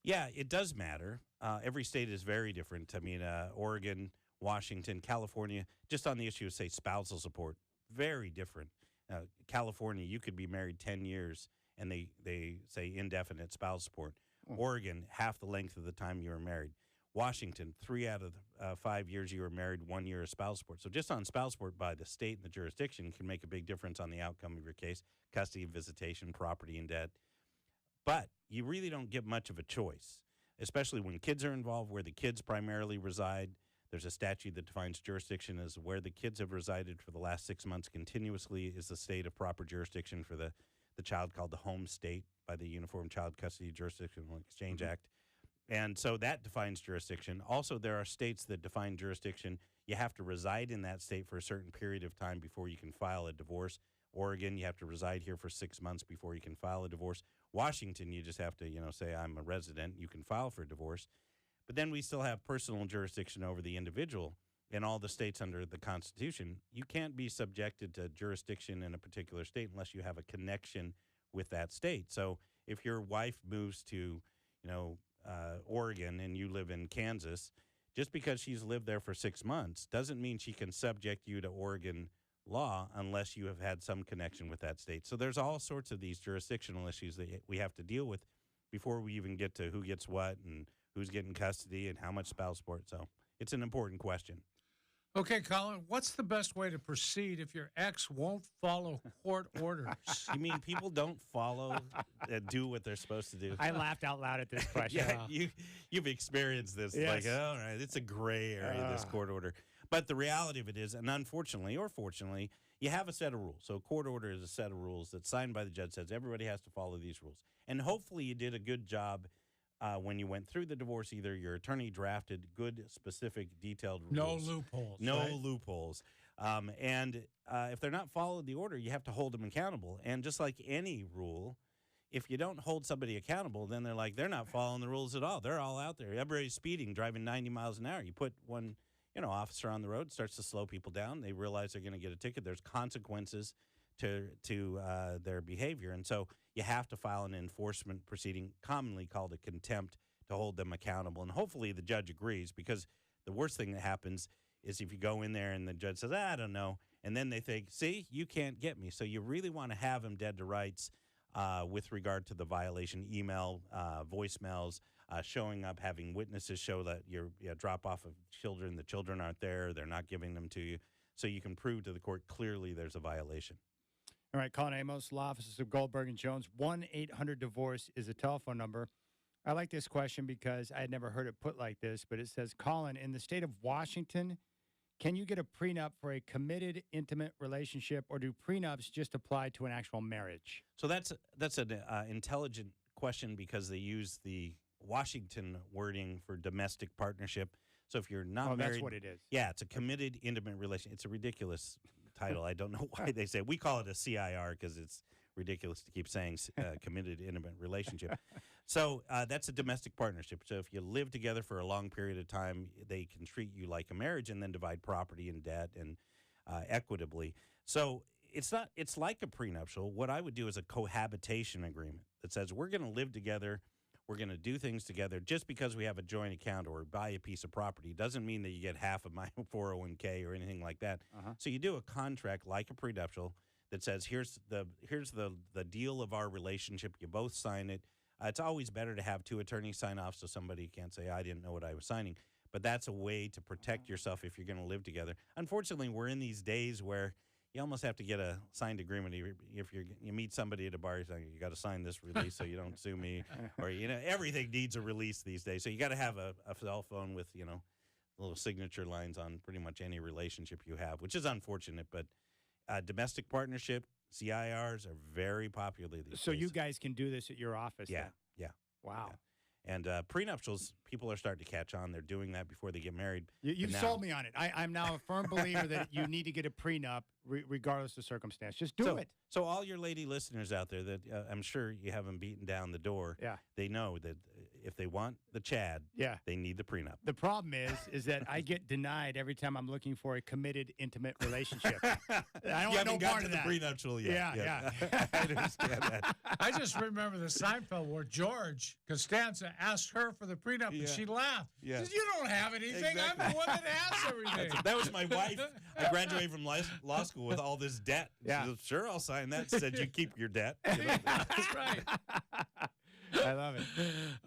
Yeah, it does matter. Every state is very different. I mean, Oregon, Washington, California, just on the issue of, say, spousal support, very different. California, you could be married 10 years, and they say indefinite spousal support. Oregon, half the length of the time you were married. Washington, 3 out of 5 years you were married, 1 year of spousal support. So just on spousal support by the state and the jurisdiction can make a big difference on the outcome of your case, custody, visitation, property, and debt. But you really don't get much of a choice, especially when kids are involved, where the kids primarily reside. There's a statute that defines jurisdiction as where the kids have resided for the last 6 months continuously is the state of proper jurisdiction for the child, called the home state by the Uniform Child Custody Jurisdictional Exchange Act. And so that defines jurisdiction. Also, there are states that define jurisdiction. You have to reside in that state for a certain period of time before you can file a divorce. Oregon, you have to reside here for 6 months before you can file a divorce. Washington, you just have to, say I'm a resident. You can file for a divorce. But then we still have personal jurisdiction over the individual in all the states under the Constitution. You can't be subjected to jurisdiction in a particular state unless you have a connection with that state. So if your wife moves to, Oregon and you live in Kansas, just because she's lived there for 6 months doesn't mean she can subject you to Oregon law unless you have had some connection with that state. So there's all sorts of these jurisdictional issues that we have to deal with before we even get to who gets what and who's getting custody and how much spousal support. So it's an important question. Okay, Colin, what's the best way to proceed if your ex won't follow court orders? You mean people don't do what they're supposed to do? I laughed out loud at this question. Yeah, you've experienced this. Yes. Like, all right, it's a gray area, this court order. But the reality of it is, and unfortunately or fortunately, you have a set of rules. So a court order is a set of rules that's signed by the judge, says everybody has to follow these rules. And hopefully you did a good job when you went through the divorce. Either your attorney drafted good, specific, detailed rules. No loopholes. No loopholes. And if they're not following the order, you have to hold them accountable. And just like any rule, if you don't hold somebody accountable, then they're not following the rules at all. They're all out there. Everybody's speeding, driving 90 miles an hour. You put one officer on the road, starts to slow people down. They realize they're going to get a ticket. There's consequences to their behavior. And so you have to file an enforcement proceeding, commonly called a contempt, to hold them accountable. And hopefully the judge agrees, because the worst thing that happens is if you go in there and the judge says, I don't know, and then they think, see, you can't get me. So you really want to have them dead to rights. with regard to the violation, email, voicemails, showing up, having witnesses show that you drop off of children, the children aren't there, they're not giving them to you. So you can prove to the court clearly there's a violation. All right, Colin Amos, law offices of Goldberg and Jones. 1-800-DIVORCE is the telephone number. I like this question because I had never heard it put like this, but it says, Colin, in the state of Washington, can you get a prenup for a committed, intimate relationship, or do prenups just apply to an actual marriage? So that's an intelligent question because they use the Washington wording for domestic partnership. So if you're not married, that's what it is. Yeah, it's a committed, intimate relation. It's a ridiculous title. I don't know why they say. We call it a CIR because it's ridiculous to keep saying committed, intimate relationship. So that's a domestic partnership. So if you live together for a long period of time, they can treat you like a marriage and then divide property and debt and equitably. So it's like a prenuptial. What I would do is a cohabitation agreement that says we're going to live together. We're going to do things together. Just because we have a joint account or buy a piece of property doesn't mean that you get half of my 401k or anything like that. So you do a contract like a prenuptial that says here's the deal of our relationship. You both sign it. It's always better to have two attorneys sign off so somebody can't say I didn't know what I was signing. But that's a way to protect yourself if you're going to live together. Unfortunately, we're in these days where you almost have to get a signed agreement. If you meet somebody at a bar, you're saying, you got to sign this release so you don't sue me. Or, everything needs a release these days. So you got to have a cell phone with, little signature lines on pretty much any relationship you have, which is unfortunate. But domestic partnership, CIRs are very popular these days. So you guys can do this at your office? Yeah, then? yeah. Wow. Yeah. And prenuptials, people are starting to catch on. They're doing that before they get married. You sold me on it. I'm now a firm believer that you need to get a prenup regardless of circumstance. Just do it. So all your lady listeners out there that I'm sure you have them beaten down the door, they know that if they want the Chad, they need the prenup. The problem is that I get denied every time I'm looking for a committed, intimate relationship. I don't want no part of that. The prenuptial yet. Yeah. I understand that. I just remember the Seinfeld where George Costanza asked her for the prenup, and she laughed. She says, you don't have anything. Exactly. I'm the one that asks everything. That was my wife. I graduated from law school with all this debt. She said, sure, I'll sign that. Said you keep your debt. That's right. I love it.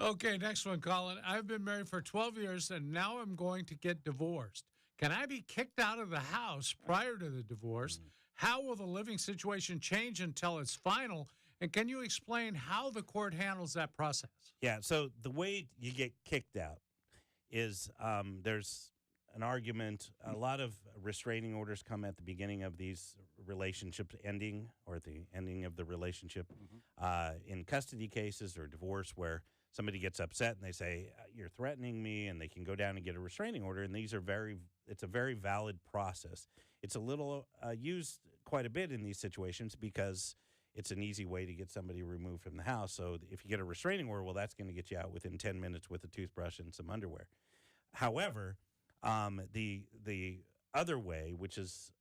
Okay, next one, Colin. I've been married for 12 years, and now I'm going to get divorced. Can I be kicked out of the house prior to the divorce? How will the living situation change until it's final? And can you explain how the court handles that process? Yeah, so the way you get kicked out is there's an argument. A lot of restraining orders come at the beginning of these relationships ending or at the ending of the relationship. In custody cases or divorce where somebody gets upset and they say, you're threatening me, and they can go down and get a restraining order, and it's a very valid process. It's a little used quite a bit in these situations because it's an easy way to get somebody removed from the house. So if you get a restraining order, well, that's going to get you out within 10 minutes with a toothbrush and some underwear. However, the other way, which is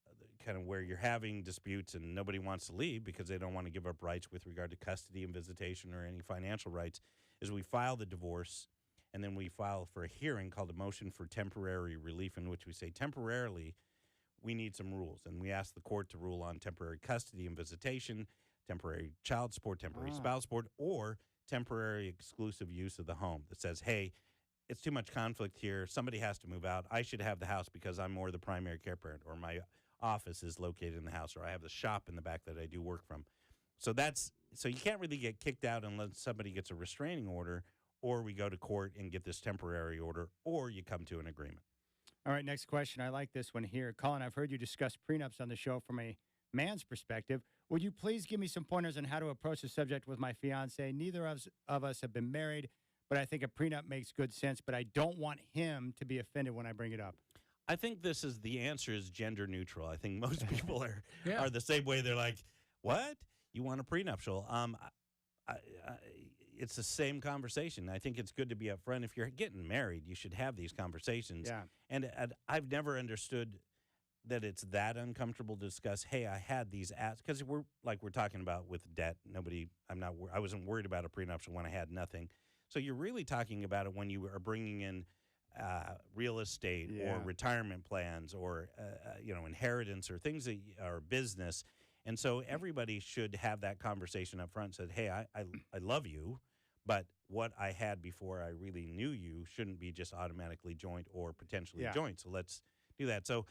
kind of where you're having disputes and nobody wants to leave because they don't want to give up rights with regard to custody and visitation or any financial rights, is we file the divorce, and then we file for a hearing called a motion for temporary relief, in which we say temporarily we need some rules. And we ask the court to rule on temporary custody and visitation, temporary child support, temporary spouse support, or temporary exclusive use of the home that says, hey, it's too much conflict here. Somebody has to move out. I should have the house because I'm more the primary care parent, or my office is located in the house, or I have the shop in the back that I do work from. So you can't really get kicked out unless somebody gets a restraining order, or we go to court and get this temporary order, or you come to an agreement. All right, next question. I like this one here. Colin, I've heard you discuss prenups on the show from a man's perspective. Would you please give me some pointers on how to approach the subject with my fiance? Neither of us have been married, but I think a prenup makes good sense, but I don't want him to be offended when I bring it up. I think the answer is gender neutral. I think most people are the same way. They're like, what? You want a prenuptial? It's the same conversation. I think it's good to be upfront. If you're getting married, you should have these conversations. Yeah. And I've never understood that it's that uncomfortable to discuss, hey, I had these because we're talking about with debt. I wasn't worried about a prenuptial when I had nothing. So you're really talking about it when you are bringing in real estate or retirement plans or inheritance or things that are business, And so everybody should have that conversation up front. Said, hey, I love you, but what I had before I really knew you shouldn't be just automatically joint or potentially joint. So let's do that. So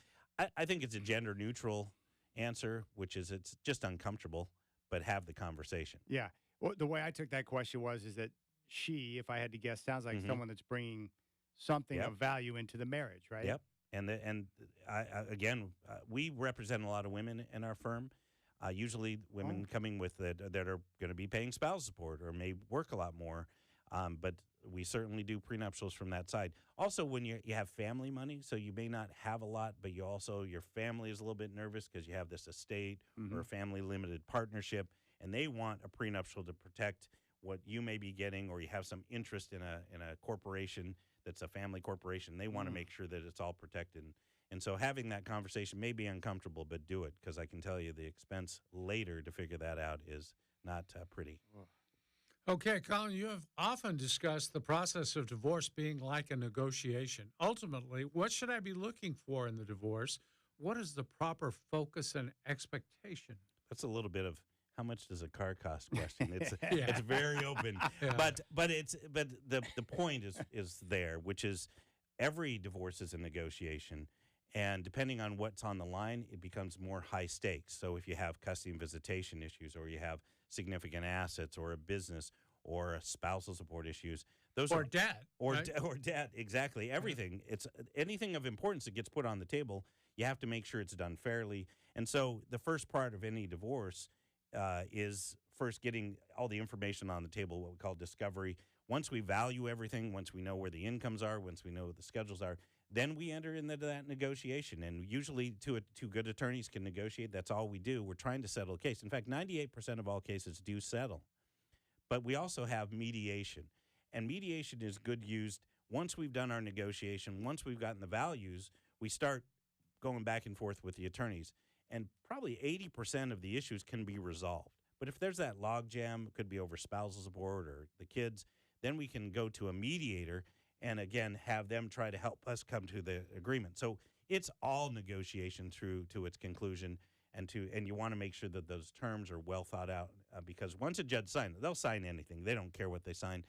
I think it's a gender neutral answer, which is it's just uncomfortable, but have the conversation. Yeah. Well, the way I took that question is that she, if I had to guess, sounds like someone that's bringing something of value into the marriage, right? Yep. And we represent a lot of women in our firm. Usually women coming with that are going to be paying spousal support or may work a lot more. But we certainly do prenuptials from that side. Also, when you have family money, so you may not have a lot, but your family is a little bit nervous because you have this estate or a family limited partnership, and they want a prenuptial to protect what you may be getting, or you have some interest in a corporation that's a family corporation. They want to make sure that it's all protected. And so having that conversation may be uncomfortable, but do it, because I can tell you the expense later to figure that out is not pretty. Okay, Colin, you have often discussed the process of divorce being like a negotiation. Ultimately, what should I be looking for in the divorce? What is the proper focus and expectation? That's a little bit of how much does a car cost question. It's it's very open. But the point is there, which is every divorce is a negotiation. And depending on what's on the line, it becomes more high stakes. So if you have custody and visitation issues, or you have significant assets, or a business, or a spousal support issues, debt, or right? or debt, exactly. Everything. It's anything of importance that gets put on the table. You have to make sure it's done fairly. And so the first part of any divorce is first getting all the information on the table, what we call discovery. Once we value everything, once we know where the incomes are, once we know what the schedules are, then we enter into that negotiation. And usually two good attorneys can negotiate. That's all we do. We're trying to settle a case. In fact, 98% of all cases do settle. But we also have mediation. And mediation is good used once we've done our negotiation, once we've gotten the values, we start going back and forth with the attorneys. And probably 80% of the issues can be resolved. But if there's that logjam, it could be over spousal support or the kids, then we can go to a mediator and, again, have them try to help us come to the agreement. So it's all negotiation through to its conclusion, and you want to make sure that those terms are well thought out, because once a judge signs it, they'll sign anything. They don't care what they sign.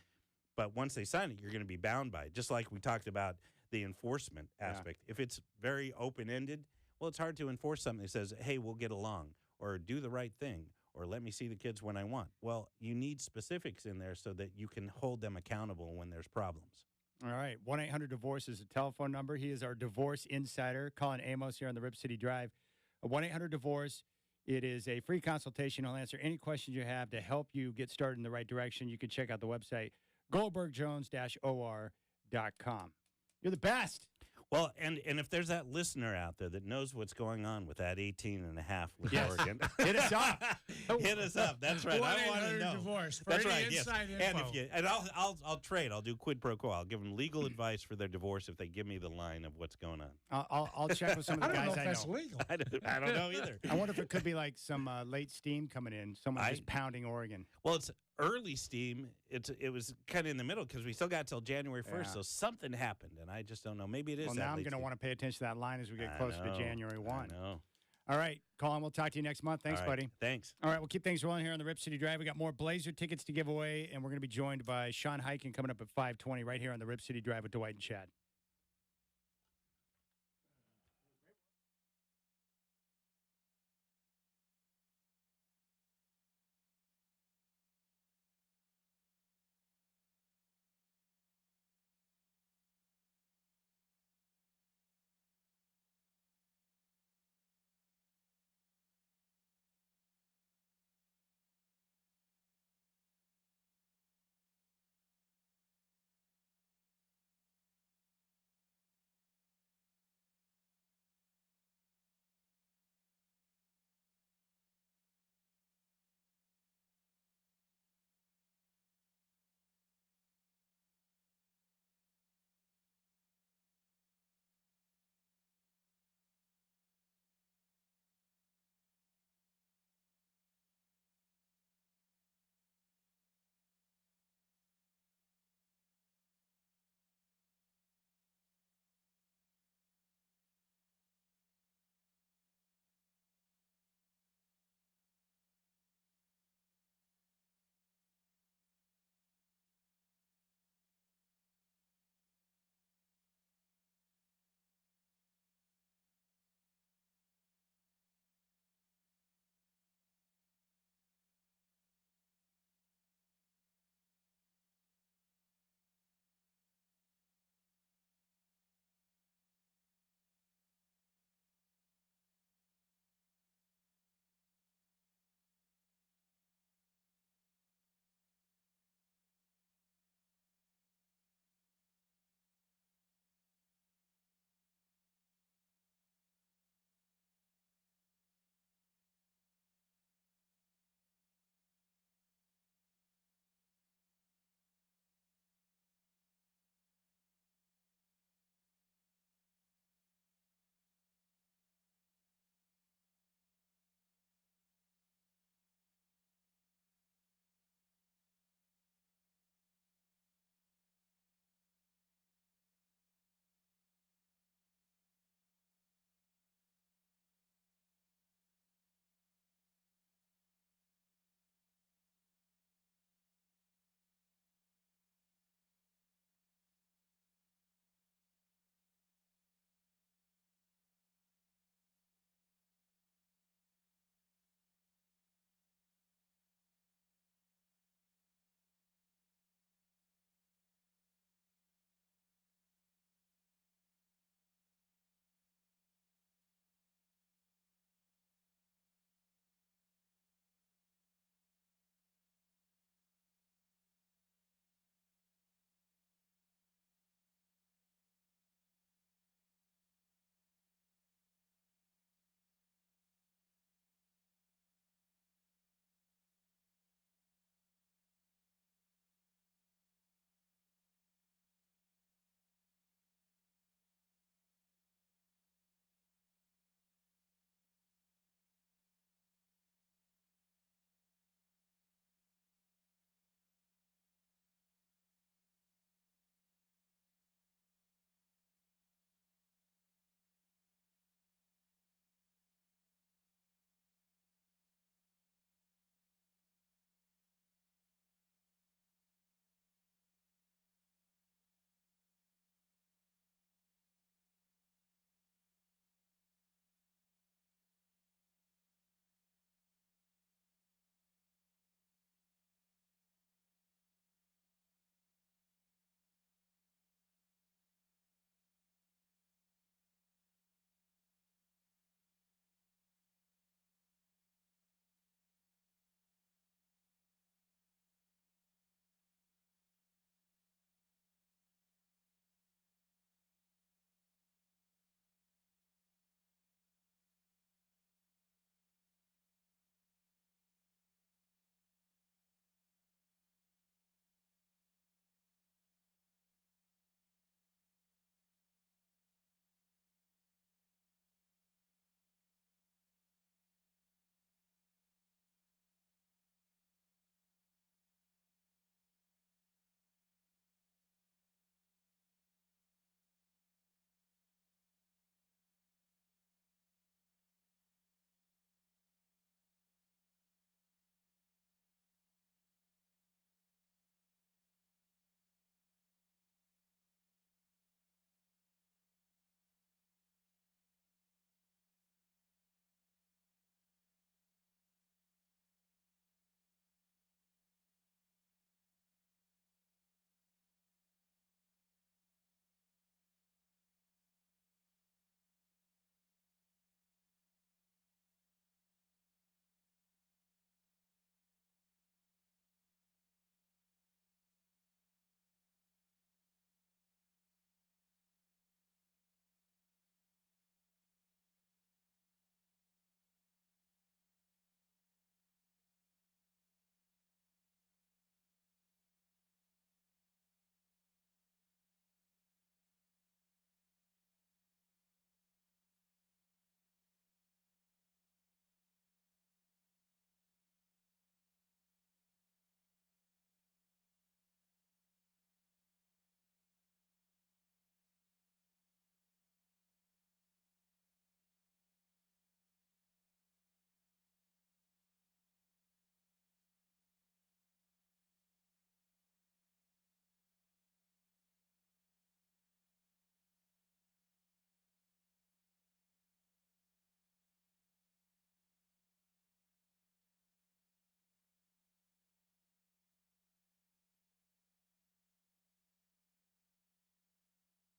But once they sign it, you're going to be bound by it, just like we talked about the enforcement aspect. If it's very open-ended, well, it's hard to enforce something that says, hey, we'll get along, or do the right thing, or let me see the kids when I want. Well, you need specifics in there so that you can hold them accountable when there's problems. All right. 1-800-DIVORCE is a telephone number. He is our divorce insider, Colin Amos, here on the Rip City Drive. 1-800-DIVORCE. It is a free consultation. I'll answer any questions you have to help you get started in the right direction. You can check out the website, goldbergjones-or.com. You're the best. Well, and if there's that listener out there that knows what's going on with that 18.5 with Oregon, hit us up. Hit us up. That's right. I want to know. Divorce. That's right. Yes. Info. And I'll trade. I'll do quid pro quo. I'll give them legal advice for their divorce if they give me the line of what's going on. I'll check with some of the guys I know. That's legal. I don't know either. I wonder if it could be like some late steam coming in. Someone just pounding Oregon. Well, it's early steam. It was kind of in the middle because we still got till January 1st, so something happened, and I just don't know. Maybe it is. Well, now I'm going to want to pay attention to that line as we get closer to January 1. I know. All right, Colin, we'll talk to you next month. Thanks, buddy. Thanks. All right, we'll keep things rolling here on the Rip City Drive. We got more Blazer tickets to give away, and we're going to be joined by Sean Hyken coming up at 5:20 right here on the Rip City Drive with Dwight and Chad.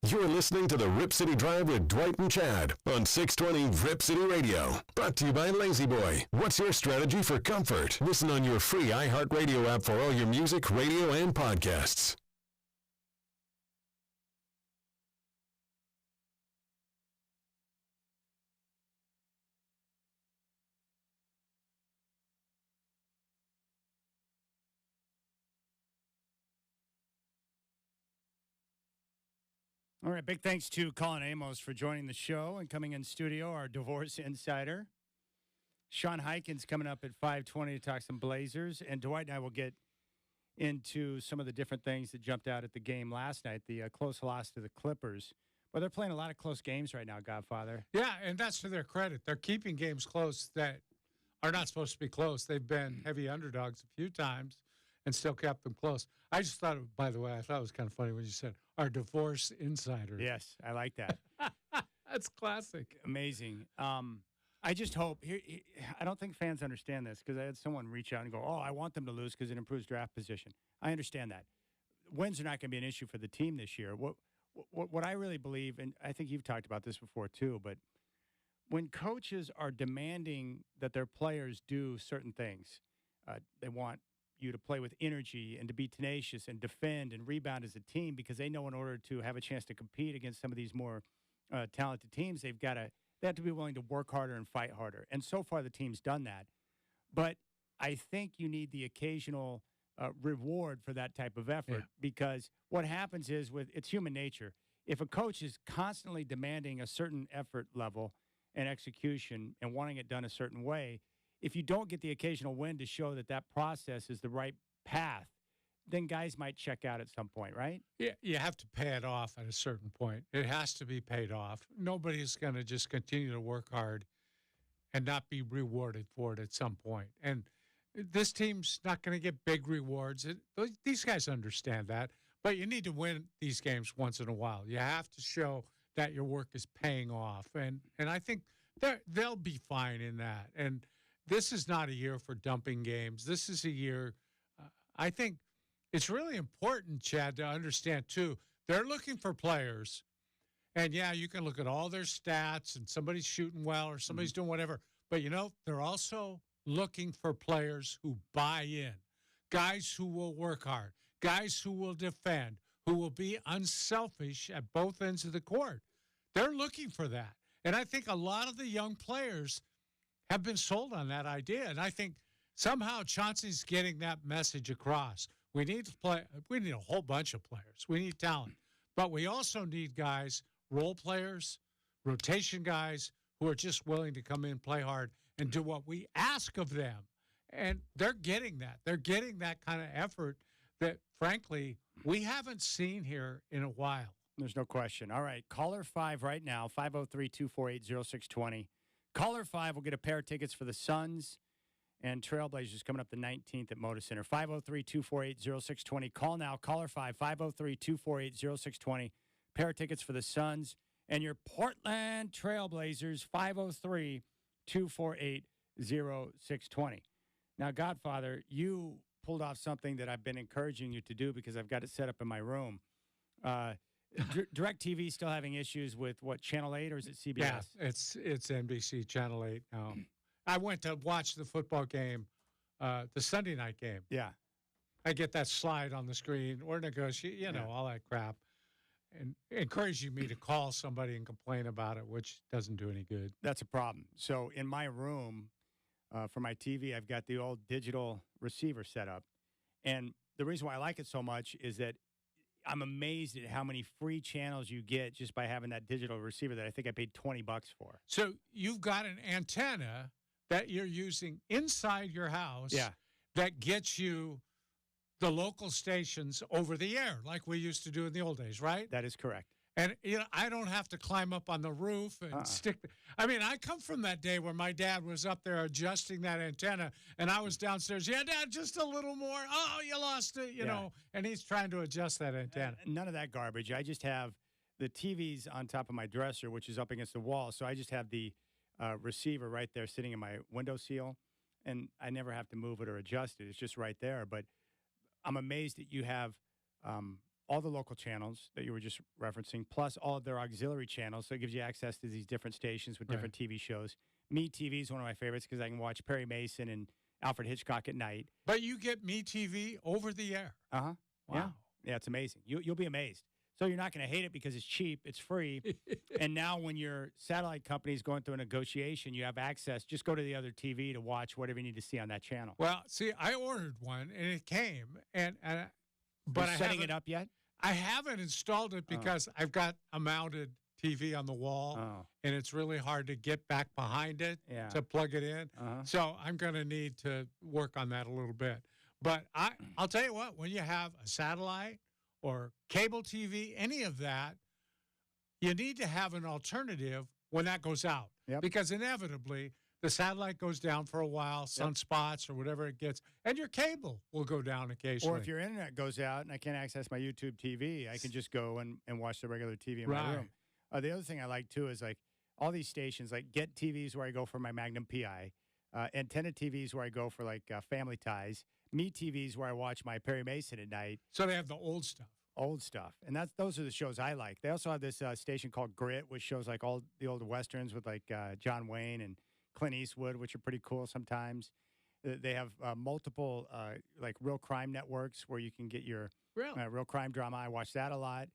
You're listening to the Rip City Drive with Dwight and Chad on 620 Rip City Radio. Brought to you by Lazy Boy. What's your strategy for comfort? Listen on your free iHeartRadio app for all your music, radio, and podcasts. All right, big thanks to Colin Amos for joining the show and coming in studio, our divorce insider. Sean Heikens coming up at 5:20 to talk some Blazers, and Dwight and I will get into some of the different things that jumped out at the game last night, the close loss to the Clippers. Well, they're playing a lot of close games right now, Godfather. Yeah, and that's to their credit. They're keeping games close that are not supposed to be close. They've been heavy underdogs a few times and still kept them close. I just thought, by the way, I thought it was kind of funny when you said our divorce insider. Yes, I like that. That's classic. Amazing. I just hope I don't think fans understand this because I had someone reach out and go, "Oh, I want them to lose because it improves draft position." I understand that. Wins are not going to be an issue for the team this year. What I really believe, and I think you've talked about this before too, but when coaches are demanding that their players do certain things, they want you to play with energy and to be tenacious and defend and rebound as a team because they know in order to have a chance to compete against some of these more talented teams, they have to be willing to work harder and fight harder. And so far, the team's done that. But I think you need the occasional reward for that type of effort because what happens is it's human nature. If a coach is constantly demanding a certain effort level and execution and wanting it done a certain way, if you don't get the occasional win to show that process is the right path, then guys might check out at some point, right? Yeah, you have to pay it off at a certain point. It has to be paid off. Nobody's going to just continue to work hard and not be rewarded for it at some point. And this team's not going to get big rewards. These guys understand that. But you need to win these games once in a while. You have to show that your work is paying off. And I think they'll be fine in that. And this is not a year for dumping games. This is a year, I think it's really important, Chad, to understand, too, they're looking for players. And, yeah, you can look at all their stats and somebody's shooting well or somebody's doing whatever. But, they're also looking for players who buy in, guys who will work hard, guys who will defend, who will be unselfish at both ends of the court. They're looking for that. And I think a lot of the young players have been sold on that idea. And I think somehow Chauncey's getting that message across. We need a whole bunch of players. We need talent. But we also need guys, role players, rotation guys, who are just willing to come in, play hard, and do what we ask of them. And they're getting that. They're getting that kind of effort that, frankly, we haven't seen here in a while. There's no question. All right, caller 5 right now, 503-248-0620. Caller 5 will get a pair of tickets for the Suns and Trailblazers coming up the 19th at Moda Center. 503-248-0620. Call now. Caller 5, 503-248-0620. Pair of tickets for the Suns and your Portland Trailblazers, 503-248-0620. Now, Godfather, you pulled off something that I've been encouraging you to do because I've got it set up in my room. DirecTV still having issues with what, Channel 8 or is it CBS? Yeah, it's NBC Channel 8 now. I went to watch the football game, the Sunday night game. Yeah. I get that slide on the screen or negotiate, all that crap. And encouraging me to call somebody and complain about it, which doesn't do any good. That's a problem. So in my room, for my TV, I've got the old digital receiver set up. And the reason why I like it so much is that I'm amazed at how many free channels you get just by having that digital receiver that I think I paid $20 for. So you've got an antenna that you're using inside your house that gets you the local stations over the air like we used to do in the old days, right? That is correct. And, I don't have to climb up on the roof and stick. I come from that day where my dad was up there adjusting that antenna, and I was downstairs. Yeah, Dad, just a little more. Oh, you lost it, you know. And he's trying to adjust that antenna. None of that garbage. I just have the TV's on top of my dresser, which is up against the wall. So I just have the receiver right there sitting in my window seal, and I never have to move it or adjust it. It's just right there. But I'm amazed that you have all the local channels that you were just referencing, plus all of their auxiliary channels. So it gives you access to these different stations with different TV shows. Me TV is one of my favorites because I can watch Perry Mason and Alfred Hitchcock at night. But you get Me TV over the air. Uh-huh. Wow. Yeah, it's amazing. You'll be amazed. So you're not going to hate it because it's cheap, it's free. And now when your satellite company is going through a negotiation, you have access. Just go to the other TV to watch whatever you need to see on that channel. Well, see, I ordered one, and it came, but You're setting it up yet? I haven't installed it because I've got a mounted TV on the wall, and it's really hard to get back behind it to plug it in. So I'm going to need to work on that a little bit. But I'll tell you what, when you have a satellite or cable TV, any of that, you need to have an alternative when that goes out. Because inevitably, the satellite goes down for a while, sunspots or whatever it gets, and your cable will go down occasionally. Or if your internet goes out and I can't access my YouTube TV, I can just go and watch the regular TV in my room. The other thing I like, too, is like all these stations, like Get TVs where I go for my Magnum PI, Antenna TVs where I go for like Family Ties, Me TVs where I watch my Perry Mason at night. So they have the old stuff. Old stuff. And those are the shows I like. They also have this station called Grit, which shows like all the old Westerns with like John Wayne and Clint Eastwood, which are pretty cool sometimes. They have multiple like real crime networks where you can get your real crime drama. I watch that a lot.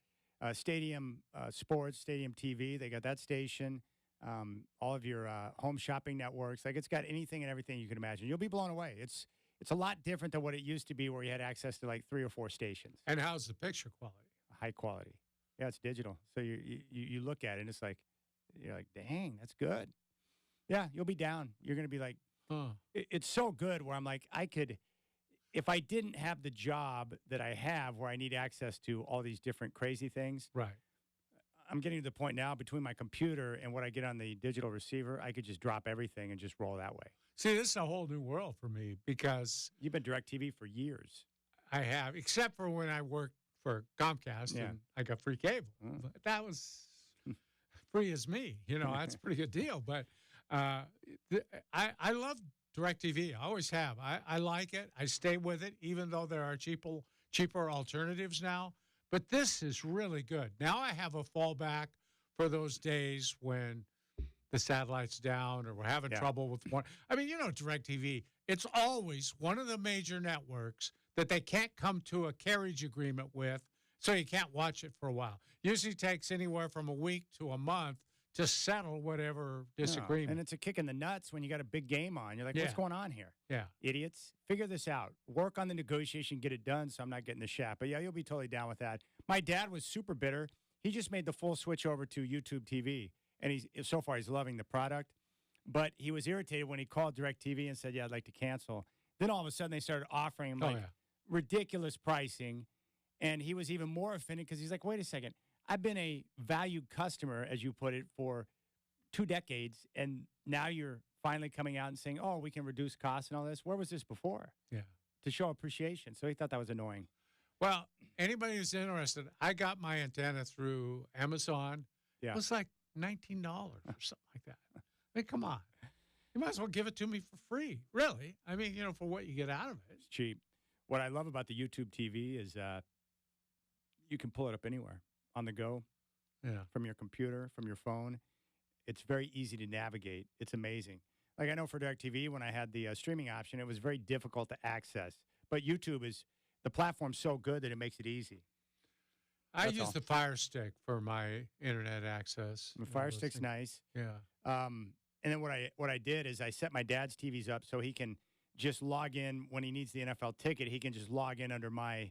Stadium Sports, Stadium TV, they got that station. All of your home shopping networks. Like it's got anything and everything you can imagine. You'll be blown away. It's a lot different than what it used to be where you had access to like 3 or 4 stations. And how's the picture quality? High quality. Yeah, it's digital. So you look at it and it's like, you're like, dang, that's good. Yeah, you'll be down. You're going to be like, it's so good where I'm like, I could, if I didn't have the job that I have where I need access to all these different crazy things. Right. I'm getting to the point now between my computer and what I get on the digital receiver, I could just drop everything and just roll that way. See, this is a whole new world for me because you've been DirecTV for years. I have, except for when I worked for Comcast and I got free cable. But that was free as me. You know, that's a pretty good deal. But I love DirecTV. I always have. I like it. I stay with it, even though there are cheaper alternatives now. But this is really good. Now I have a fallback for those days when the satellite's down or we're having trouble with one. I mean, you know, DirecTV, it's always one of the major networks that they can't come to a carriage agreement with, so you can't watch it for a while. Usually takes anywhere from a week to a month to settle whatever disagreement. And it's a kick in the nuts when you got a big game on. You're like, what's going on here? Yeah. Idiots. Figure this out. Work on the negotiation, get it done so I'm not getting the shaft. But, yeah, you'll be totally down with that. My dad was super bitter. He just made the full switch over to YouTube TV, and so far he's loving the product. But he was irritated when he called DirecTV and said, I'd like to cancel. Then all of a sudden they started offering him ridiculous pricing, and he was even more offended because he's like, wait a second. I've been a valued customer, as you put it, for 2 decades, and now you're finally coming out and saying, we can reduce costs and all this. Where was this before? Yeah. To show appreciation. So he thought that was annoying. Well, anybody who's interested, I got my antenna through Amazon. Yeah. It was like $19 or something like that. I mean, come on. You might as well give it to me for free, really. I mean, you know, for what you get out of it. It's cheap. What I love about the YouTube TV is you can pull it up anywhere. On the go, from your computer, from your phone. It's very easy to navigate. It's amazing. Like I know for DirecTV, when I had the streaming option, it was very difficult to access. But YouTube the platform's so good that it makes it easy. I use the Fire Stick for my internet access. The Fire Stick's nice. Yeah. And then what I did is I set my dad's TVs up so he can just log in when he needs the NFL ticket. He can just log in under my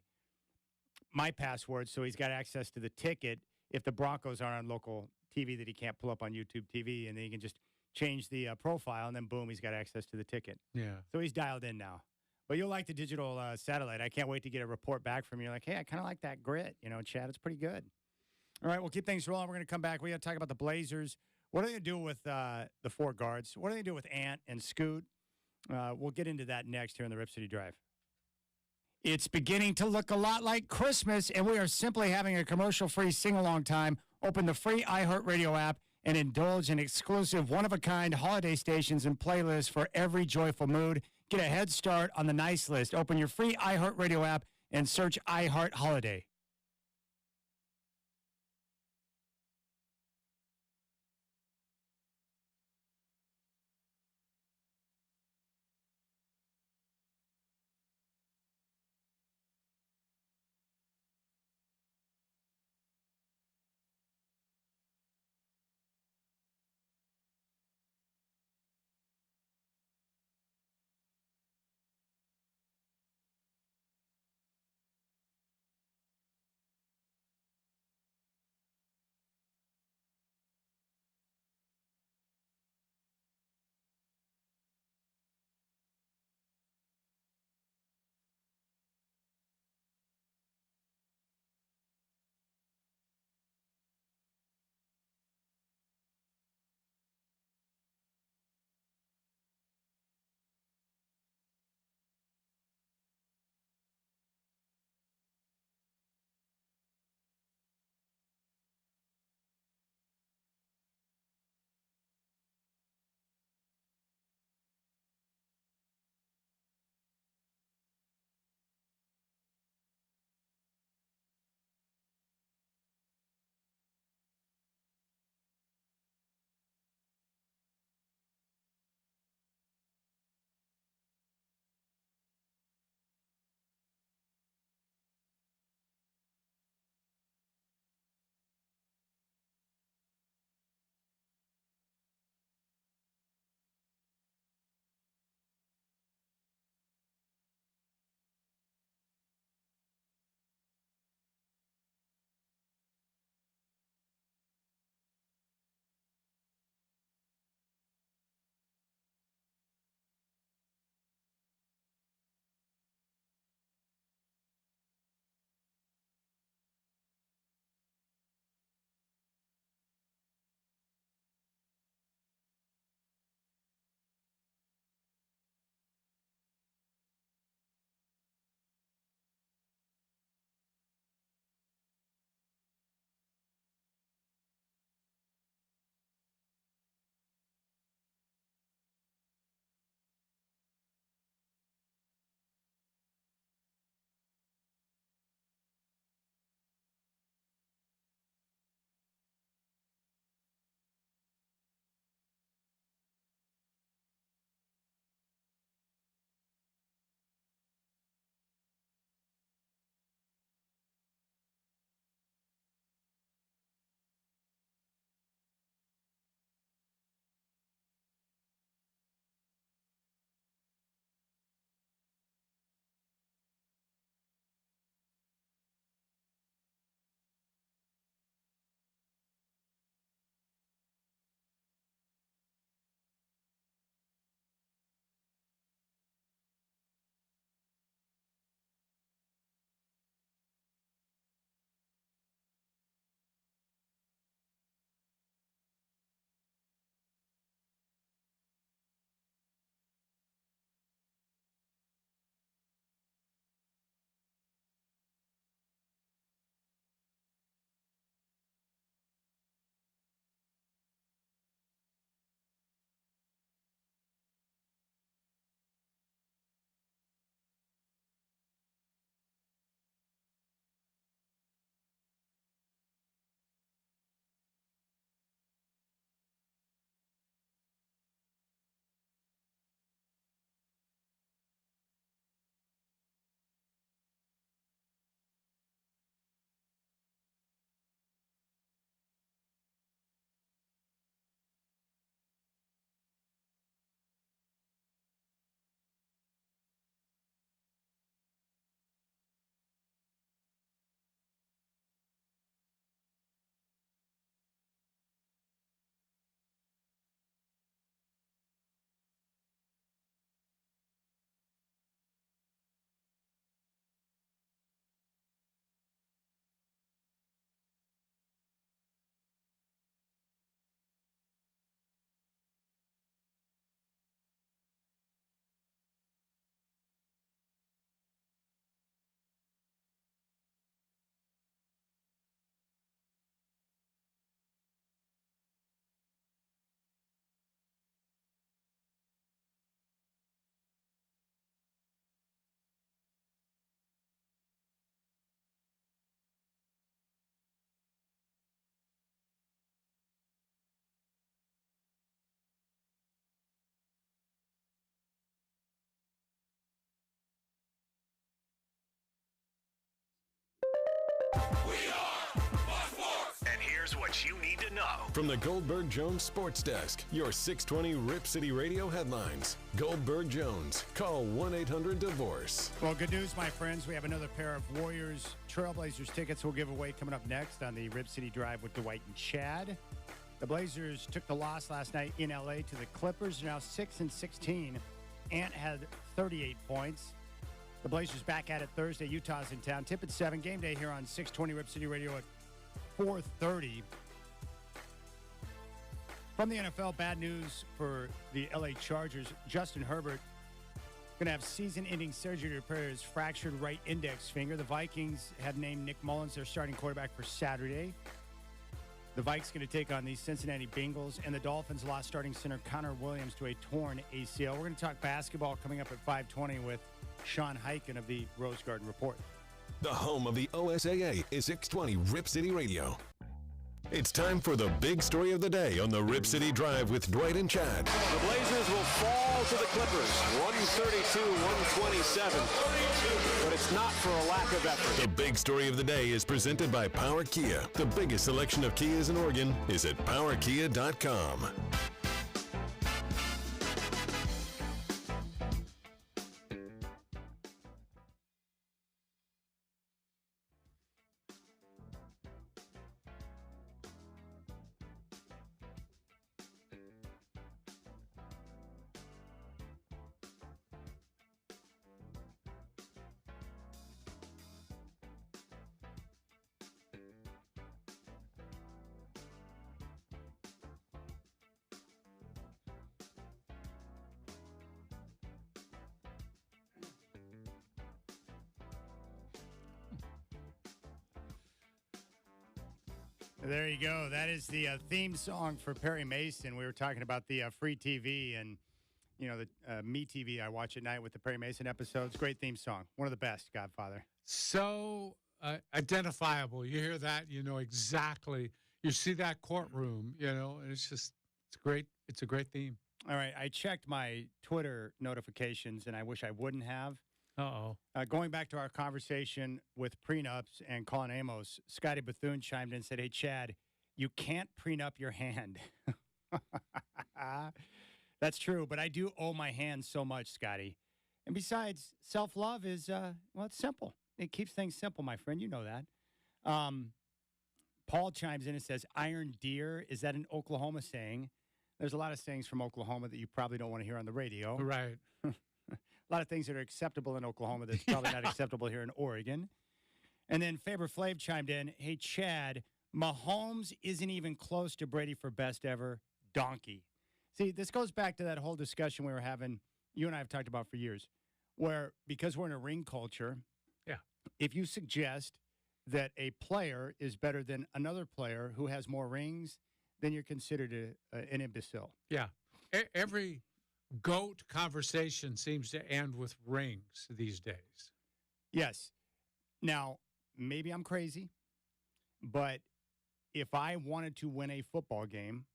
password, so he's got access to the ticket if the Broncos are on local TV that he can't pull up on YouTube TV, and then he can just change the profile, and then boom, he's got access to the ticket. Yeah. So he's dialed in now. But you'll like the digital satellite. I can't wait to get a report back from you. Like, hey, I kind of like that Grit, Chad. It's pretty good. All right, we'll keep things rolling. We're going to come back. We got to talk about the Blazers. What are they going to do with the 4 guards? What are they going to do with Ant and Scoot? We'll get into that next here on the Rip City Drive. It's beginning to look a lot like Christmas, and we are simply having a commercial-free sing-along time. Open the free iHeartRadio app and indulge in exclusive one-of-a-kind holiday stations and playlists for every joyful mood. Get a head start on the nice list. Open your free iHeartRadio app and search iHeart Holiday. Here's what you need to know. From the Goldberg Jones Sports Desk, your 620 Rip City Radio headlines. Goldberg Jones. Call 1-800-DIVORCE. Well, good news, my friends. We have another pair of Warriors Trailblazers tickets we'll give away coming up next on the Rip City Drive with Dwight and Chad. The Blazers took the loss last night in L.A. to the Clippers. They're now 6-16. Ant had 38 points. The Blazers back at it Thursday. Utah's in town. Tip at 7. Game day here on 620 Rip City Radio at 4:30. From the NFL, bad news for the L.A. Chargers. Justin Herbert going to have season-ending surgery to repair his fractured right index finger. The Vikings have named Nick Mullins their starting quarterback for Saturday. The Vikes going to take on the Cincinnati Bengals, and the Dolphins lost starting center Connor Williams to a torn ACL. We're going to talk basketball coming up at 5:20 with Sean Hyken of the Rose Garden Report. The home of the OSAA is 620 Rip City Radio. It's time for the big story of the day on the Rip City Drive with Dwight and Chad. The Blazers will fall to the Clippers, 132-127. But it's not for a lack of effort. The big story of the day is presented by Power Kia. The biggest selection of Kias in Oregon is at PowerKia.com. There you go. That is the theme song for Perry Mason. We were talking about the free TV and, you know, the Me TV I watch at night with the Perry Mason episodes. Great theme song. One of the best, Godfather. So identifiable. You hear that, you know exactly. You see that courtroom, you know, and it's great. It's a great theme. All right. I checked my Twitter notifications, and I wish I wouldn't have. Uh-oh. Going back to our conversation with prenups and Colin Amos, Scotty Bethune chimed in and said, "Hey, Chad, you can't prenup your hand." That's true, but I do owe my hand so much, Scotty. And besides, self-love is, well, it's simple. It keeps things simple, my friend. You know that. Paul chimes in and says, "Iron deer, is that an Oklahoma saying?" There's a lot of sayings from Oklahoma that you probably don't want to hear on the radio. Right. A lot of things that are acceptable in Oklahoma that's probably not acceptable here in Oregon. And then Faber Flav chimed in, "Hey, Chad, Mahomes isn't even close to Brady for best ever. Donkey." See, this goes back to that whole discussion we were having, you and I have talked about for years, where because we're in a ring culture, yeah, if you suggest that a player is better than another player who has more rings, then you're considered an imbecile. Yeah. Every GOAT conversation seems to end with rings these days. Yes. Now, maybe I'm crazy, but if I wanted to win a football game,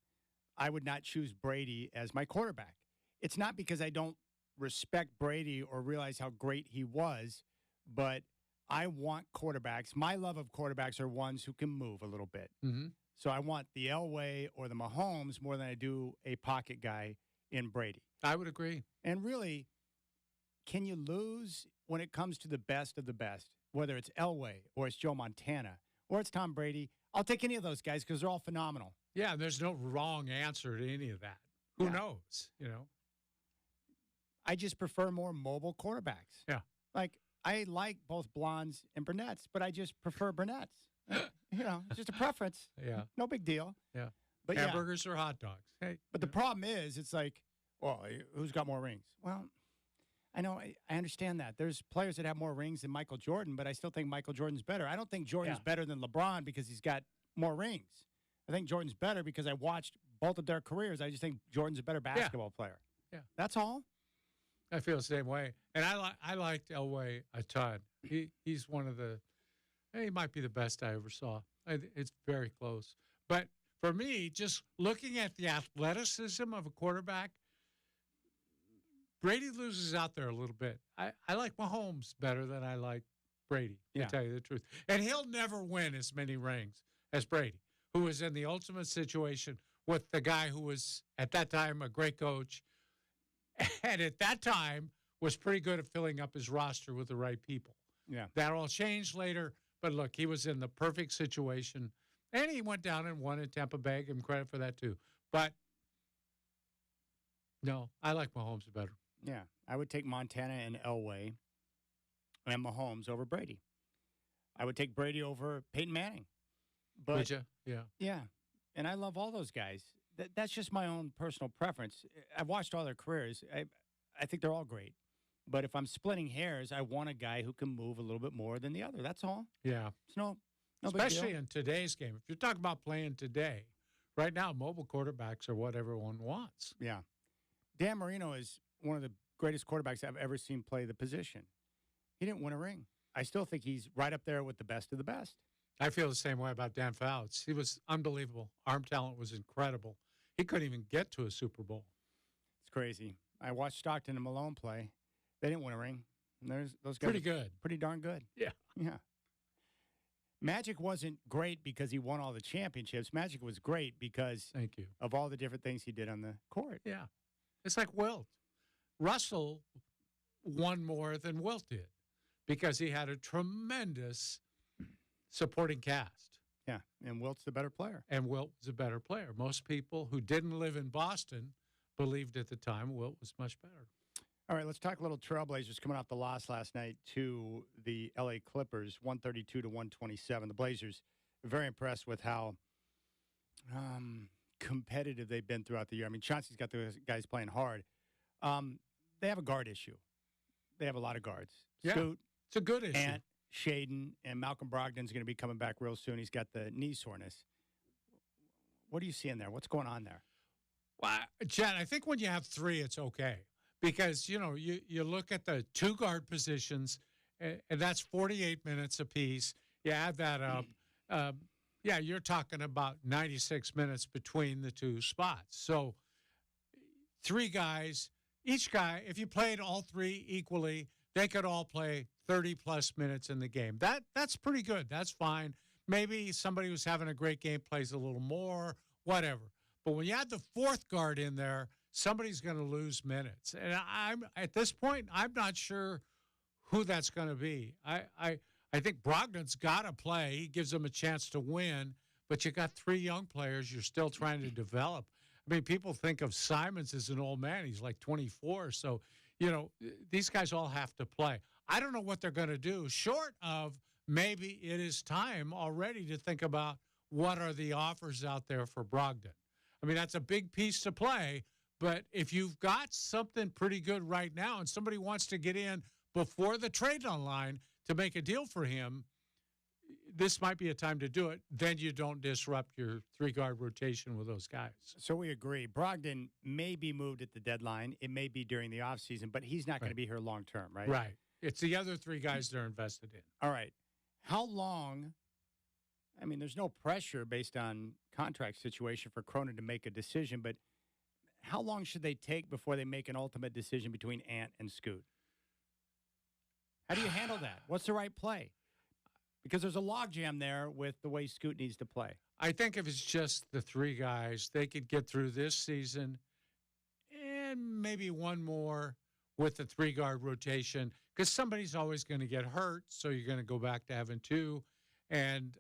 I would not choose Brady as my quarterback. It's not because I don't respect Brady or realize how great he was, but I want quarterbacks. My love of quarterbacks are ones who can move a little bit. Mm-hmm. So I want the Elway or the Mahomes more than I do a pocket guy in Brady. I would agree. And really, can you lose when it comes to the best of the best? Whether it's Elway or it's Joe Montana or it's Tom Brady, I'll take any of those guys because they're all phenomenal. Yeah, there's no wrong answer to any of that. Who knows, you know? I just prefer more mobile quarterbacks. Yeah. Like, I like both blondes and brunettes, but I just prefer brunettes. You know, it's just a preference. Yeah. No big deal. Yeah. But hamburgers or hot dogs. Hey. But the problem is, it's like, well, who's got more rings? Well, I know, I understand that. There's players that have more rings than Michael Jordan, but I still think Michael Jordan's better. I don't think Jordan's better than LeBron because he's got more rings. I think Jordan's better because I watched both of their careers. I just think Jordan's a better basketball player. Yeah. That's all. I feel the same way. And I liked Elway a ton. He's one of the, he might be the best I ever saw. It's very close. But for me, just looking at the athleticism of a quarterback, Brady loses out there a little bit. I like Mahomes better than I like Brady, to tell you the truth. And he'll never win as many rings as Brady. who was in the ultimate situation with the guy who was, at that time, a great coach, and at that time was pretty good at filling up his roster with the right people. Yeah. That all changed later, but look, he was in the perfect situation, and he went down and won in Tampa Bay. Give him credit for that, too. But, no, I like Mahomes better. Yeah, I would take Montana and Elway and Mahomes over Brady. I would take Brady over Peyton Manning. But, would you? Yeah. Yeah, and I love all those guys. That's just my own personal preference. I've watched all their careers. I think they're all great. But if I'm splitting hairs, I want a guy who can move a little bit more than the other. That's all. Yeah. It's no big deal. Especially in today's game. If you're talking about playing today, right now, mobile quarterbacks are what everyone wants. Yeah. Dan Marino is one of the greatest quarterbacks I've ever seen play the position. He didn't win a ring. I still think he's right up there with the best of the best. I feel the same way about Dan Fouts. He was unbelievable. Arm talent was incredible. He couldn't even get to a Super Bowl. It's crazy. I watched Stockton and Malone play. They didn't win a ring. Those guys Pretty good. Pretty darn good. Yeah. Yeah. Magic wasn't great because he won all the championships. Magic was great because Thank you. of all the different things he did on the court. Yeah. It's like Wilt. Russell won more than Wilt did because he had a tremendous supporting cast. Yeah, and Wilt's the better player. And Wilt was a better player. Most people who didn't live in Boston believed at the time Wilt was much better. All right, let's talk a little Trailblazers coming off the loss last night to the L.A. Clippers, 132 to 127. The Blazers, very impressed with how competitive they've been throughout the year. I mean, Chauncey's got the guys playing hard. They have a guard issue. They have a lot of guards. Yeah, Scoot, it's a good issue. Ant, Shaden, and Malcolm Brogdon's going to be coming back real soon. He's got the knee soreness. What are you seeing there? What's going on there? Well, Chad, I think when you have three, it's okay. Because, you know, you look at the two guard positions, and that's 48 minutes apiece. You add that up. Yeah, you're talking about 96 minutes between the two spots. So three guys, each guy, if you played all three equally, they could all play 30-plus minutes in the game. That's pretty good. That's fine. Maybe somebody who's having a great game plays a little more, whatever. But when you add the fourth guard in there, somebody's going to lose minutes. And I'm at this point, I'm not sure who that's going to be. I think Brogdon's got to play. He gives them a chance to win. But you got three young players you're still trying to develop. I mean, people think of Simons as an old man. He's like 24. So, you know, these guys all have to play. I don't know what they're going to do, short of maybe it is time already to think about what are the offers out there for Brogdon. I mean, that's a big piece to play. But if you've got something pretty good right now and somebody wants to get in before the trade deadline to make a deal for him, this might be a time to do it. Then you don't disrupt your three-guard rotation with those guys. So we agree. Brogdon may be moved at the deadline. It may be during the offseason, but he's not going to be here long-term, right? Right. It's the other three guys they're invested in. All right. How long – I mean, there's no pressure based on contract situation for Cronin to make a decision, but how long should they take before they make an ultimate decision between Ant and Scoot? How do you handle that? What's the right play? Because there's a logjam there with the way Scoot needs to play. I think if it's just the three guys, they could get through this season and maybe one more with the three-guard rotation because somebody's always going to get hurt, so you're going to go back to having two. And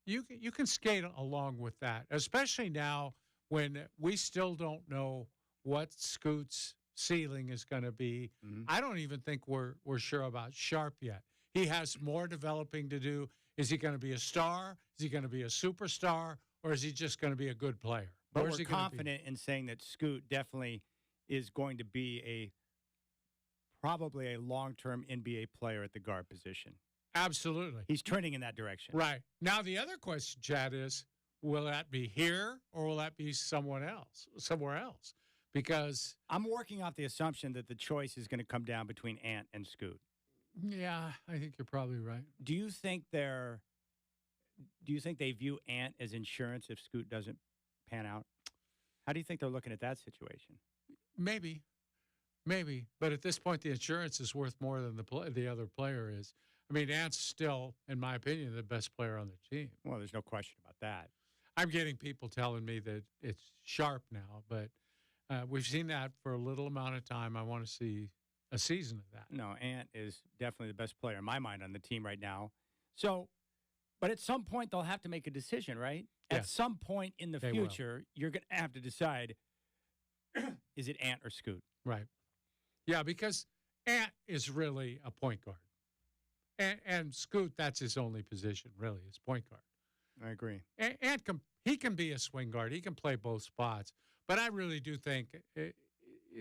you can skate along with that, especially now when we still don't know what Scoot's ceiling is going to be. Mm-hmm. I don't even think we're sure about Sharp yet. He has more developing to do. Is he going to be a star? Is he going to be a superstar? Or is he just going to be a good player? But we're confident in saying that Scoot definitely is going to be probably a long-term NBA player at the guard position. Absolutely. He's trending in that direction. Right. Now, the other question, Chad, is will that be here or will that be somewhere else? Because I'm working off the assumption that the choice is going to come down between Ant and Scoot. Yeah, I think you're probably right. Do you think they view Ant as insurance if Scoot doesn't pan out? How do you think they're looking at that situation? Maybe. But at this point, the insurance is worth more than the other player is. I mean, Ant's still, in my opinion, the best player on the team. Well, there's no question about that. I'm getting people telling me that it's Sharp now, but we've seen that for a little amount of time. I want to see a season of that. No, Ant is definitely the best player in my mind on the team right now. So, but at some point they'll have to make a decision, right? At Yes. some point in the They will. future, you're going to have to decide, is it Ant or Scoot? Right. Yeah, because Ant is really a point guard. And Scoot, that's his only position, really, is point guard. I agree. Ant he can be a swing guard. He can play both spots. But I really do think it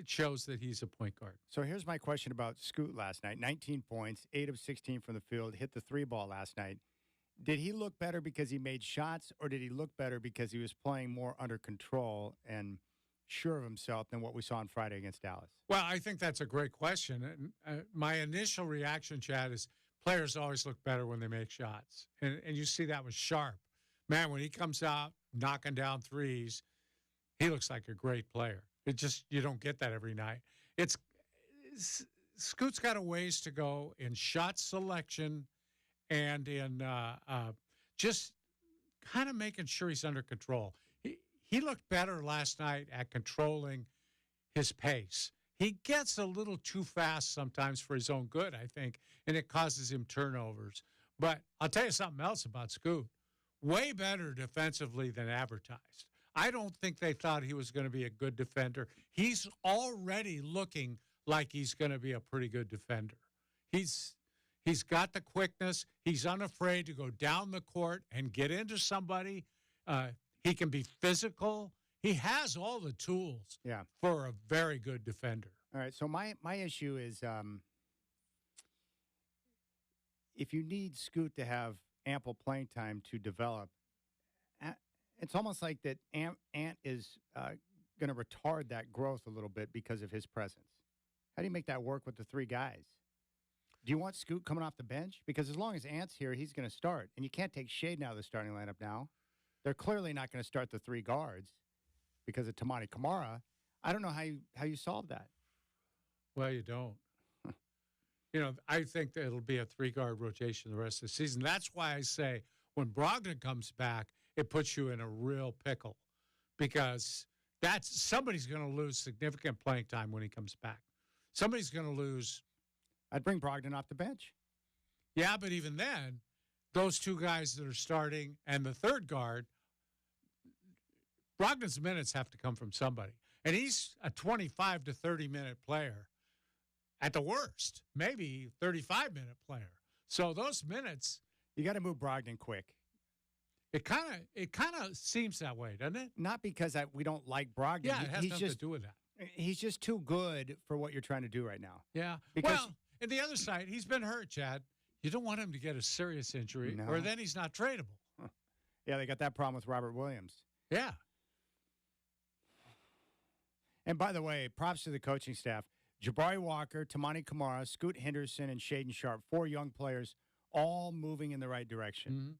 shows that he's a point guard. So here's my question about Scoot last night. 19 points, 8 of 16 from the field, hit the 3-ball last night. Did he look better because he made shots, or did he look better because he was playing more under control and sure of himself than what we saw on Friday against Dallas? Well, I think that's a great question. And my initial reaction, Chad, is players always look better when they make shots. And you see that with Sharp. Man, when he comes out knocking down threes, he looks like a great player. It just, you don't get that every night. Scoot's got a ways to go in shot selection and in just kind of making sure he's under control. He looked better last night at controlling his pace. He gets a little too fast sometimes for his own good, I think, and it causes him turnovers. But I'll tell you something else about Scoot. Way better defensively than advertised. I don't think they thought he was going to be a good defender. He's already looking like he's going to be a pretty good defender. He's got the quickness. He's unafraid to go down the court and get into somebody. He can be physical. He has all the tools for a very good defender. All right, so my issue is if you need Scoot to have ample playing time to develop, it's almost like that Ant is going to retard that growth a little bit because of his presence. How do you make that work with the 3 guys? Do you want Scoot coming off the bench? Because as long as Ant's here, he's going to start. And you can't take Shaden out of the starting lineup now. They're clearly not going to start the 3 guards because of Tamani Kamara. I don't know how you solve that. Well, you don't. I think that it'll be a 3-guard rotation the rest of the season. That's why I say when Brogdon comes back, it puts you in a real pickle because somebody's going to lose significant playing time when he comes back. Somebody's going to lose. I'd bring Brogdon off the bench. Yeah, but even then, those 2 guys that are starting and the 3rd guard, Brogdon's minutes have to come from somebody. And he's a 25 to 30-minute player at the worst, maybe 35-minute player. So those minutes. You got to move Brogdon quick. It kind of seems that way, doesn't it? Not because we don't like Brogdon. Yeah, it has nothing to do with that. He's just too good for what you're trying to do right now. Yeah. Because, and the other side, he's been hurt, Chad. You don't want him to get a serious injury, No. or then he's not tradable. Huh. Yeah, they got that problem with Robert Williams. Yeah. And by the way, props to the coaching staff. Jabari Walker, Tamani Kamara, Scoot Henderson, and Shaden Sharp, 4 young players, all moving in the right direction. Mm-hmm.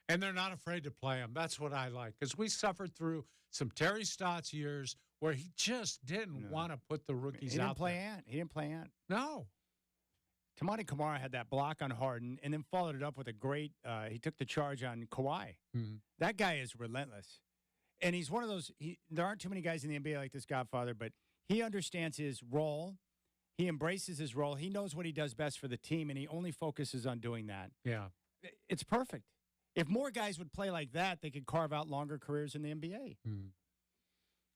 And they're not afraid to play him. That's what I like. Because we suffered through some Terry Stotts years where he just didn't want to put the rookies out there. He didn't play Ant. No. Tamani Kamara had that block on Harden and then followed it up with a great, he took the charge on Kawhi. Mm-hmm. That guy is relentless. And he's one of those, there aren't too many guys in the NBA like this Godfather, but he understands his role. He embraces his role. He knows what he does best for the team, and he only focuses on doing that. Yeah. It's perfect. If more guys would play like that, they could carve out longer careers in the NBA.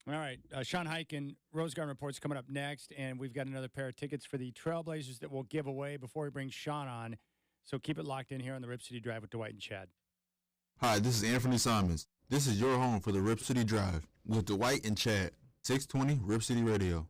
All right. Sean Hike and Rose Garden Report's coming up next, and we've got another pair of tickets for the Trailblazers that we'll give away before we bring Sean on. So keep it locked in here on the Rip City Drive with Dwight and Chad. Hi, this is Anthony Simons. This is your home for the Rip City Drive with Dwight and Chad. 620 Rip City Radio.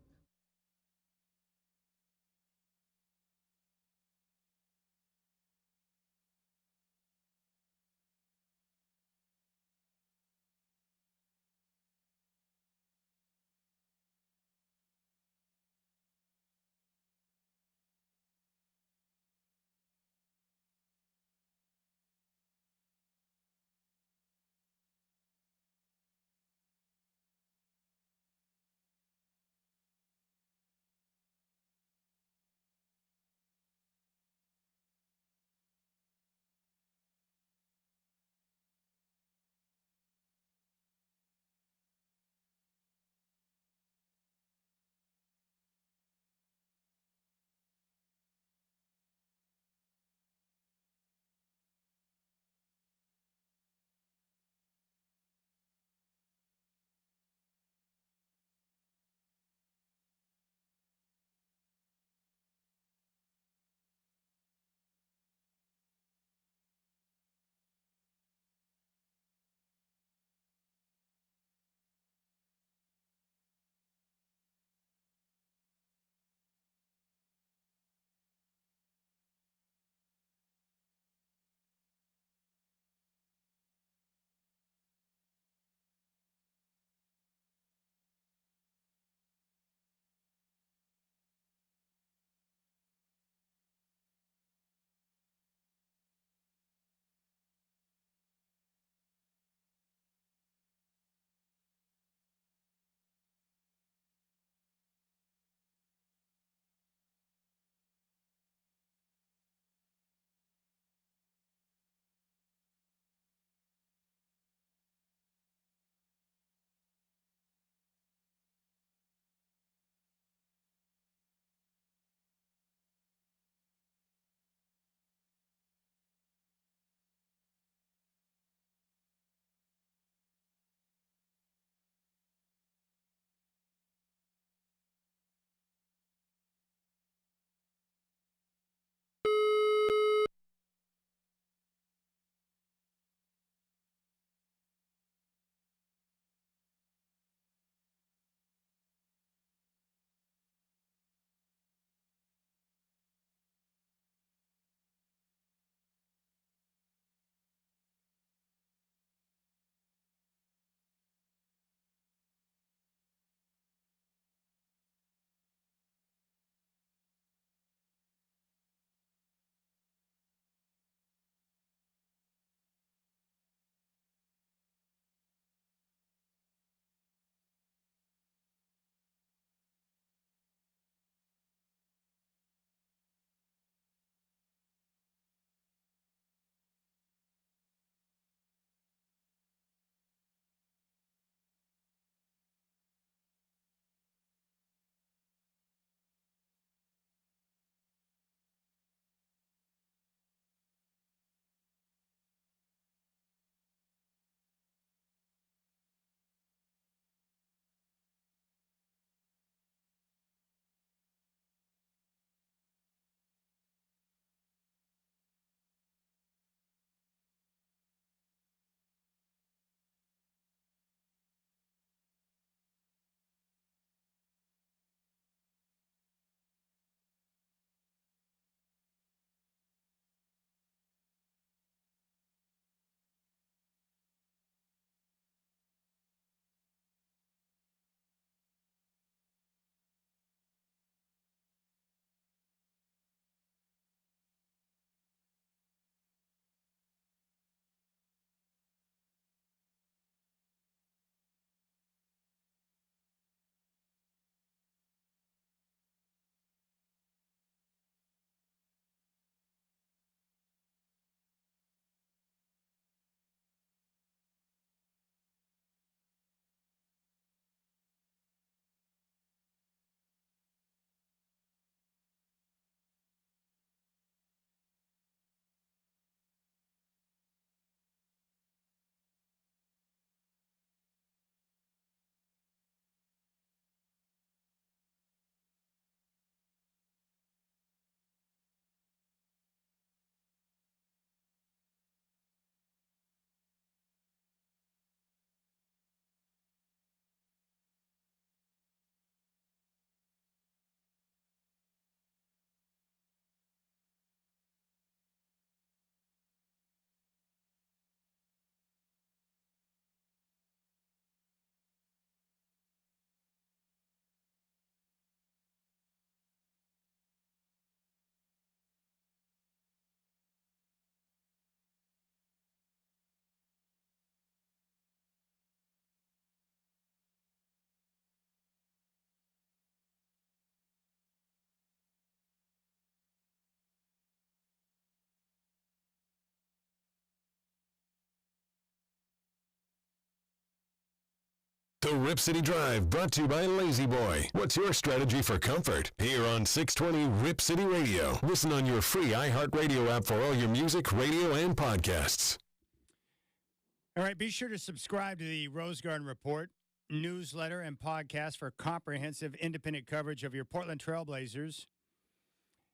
The Rip City Drive, brought to you by Lazy Boy. What's your strategy for comfort? Here on 620 Rip City Radio. Listen on your free iHeartRadio app for all your music, radio, and podcasts. All right, be sure to subscribe to the Rose Garden Report newsletter and podcast for comprehensive independent coverage of your Portland Trailblazers.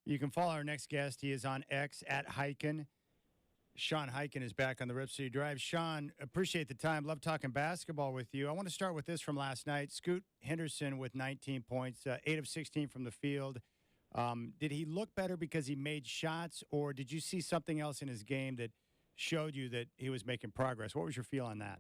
You can follow our next guest. He is on X at Heiken. Sean Heiken is back on the Rip City Drive. Sean, appreciate the time. Love talking basketball with you. I want to start with this from last night. Scoot Henderson with 19 points, 8 of 16 from the field. Did he look better because he made shots, or did you see something else in his game that showed you that he was making progress? What was your feel on that?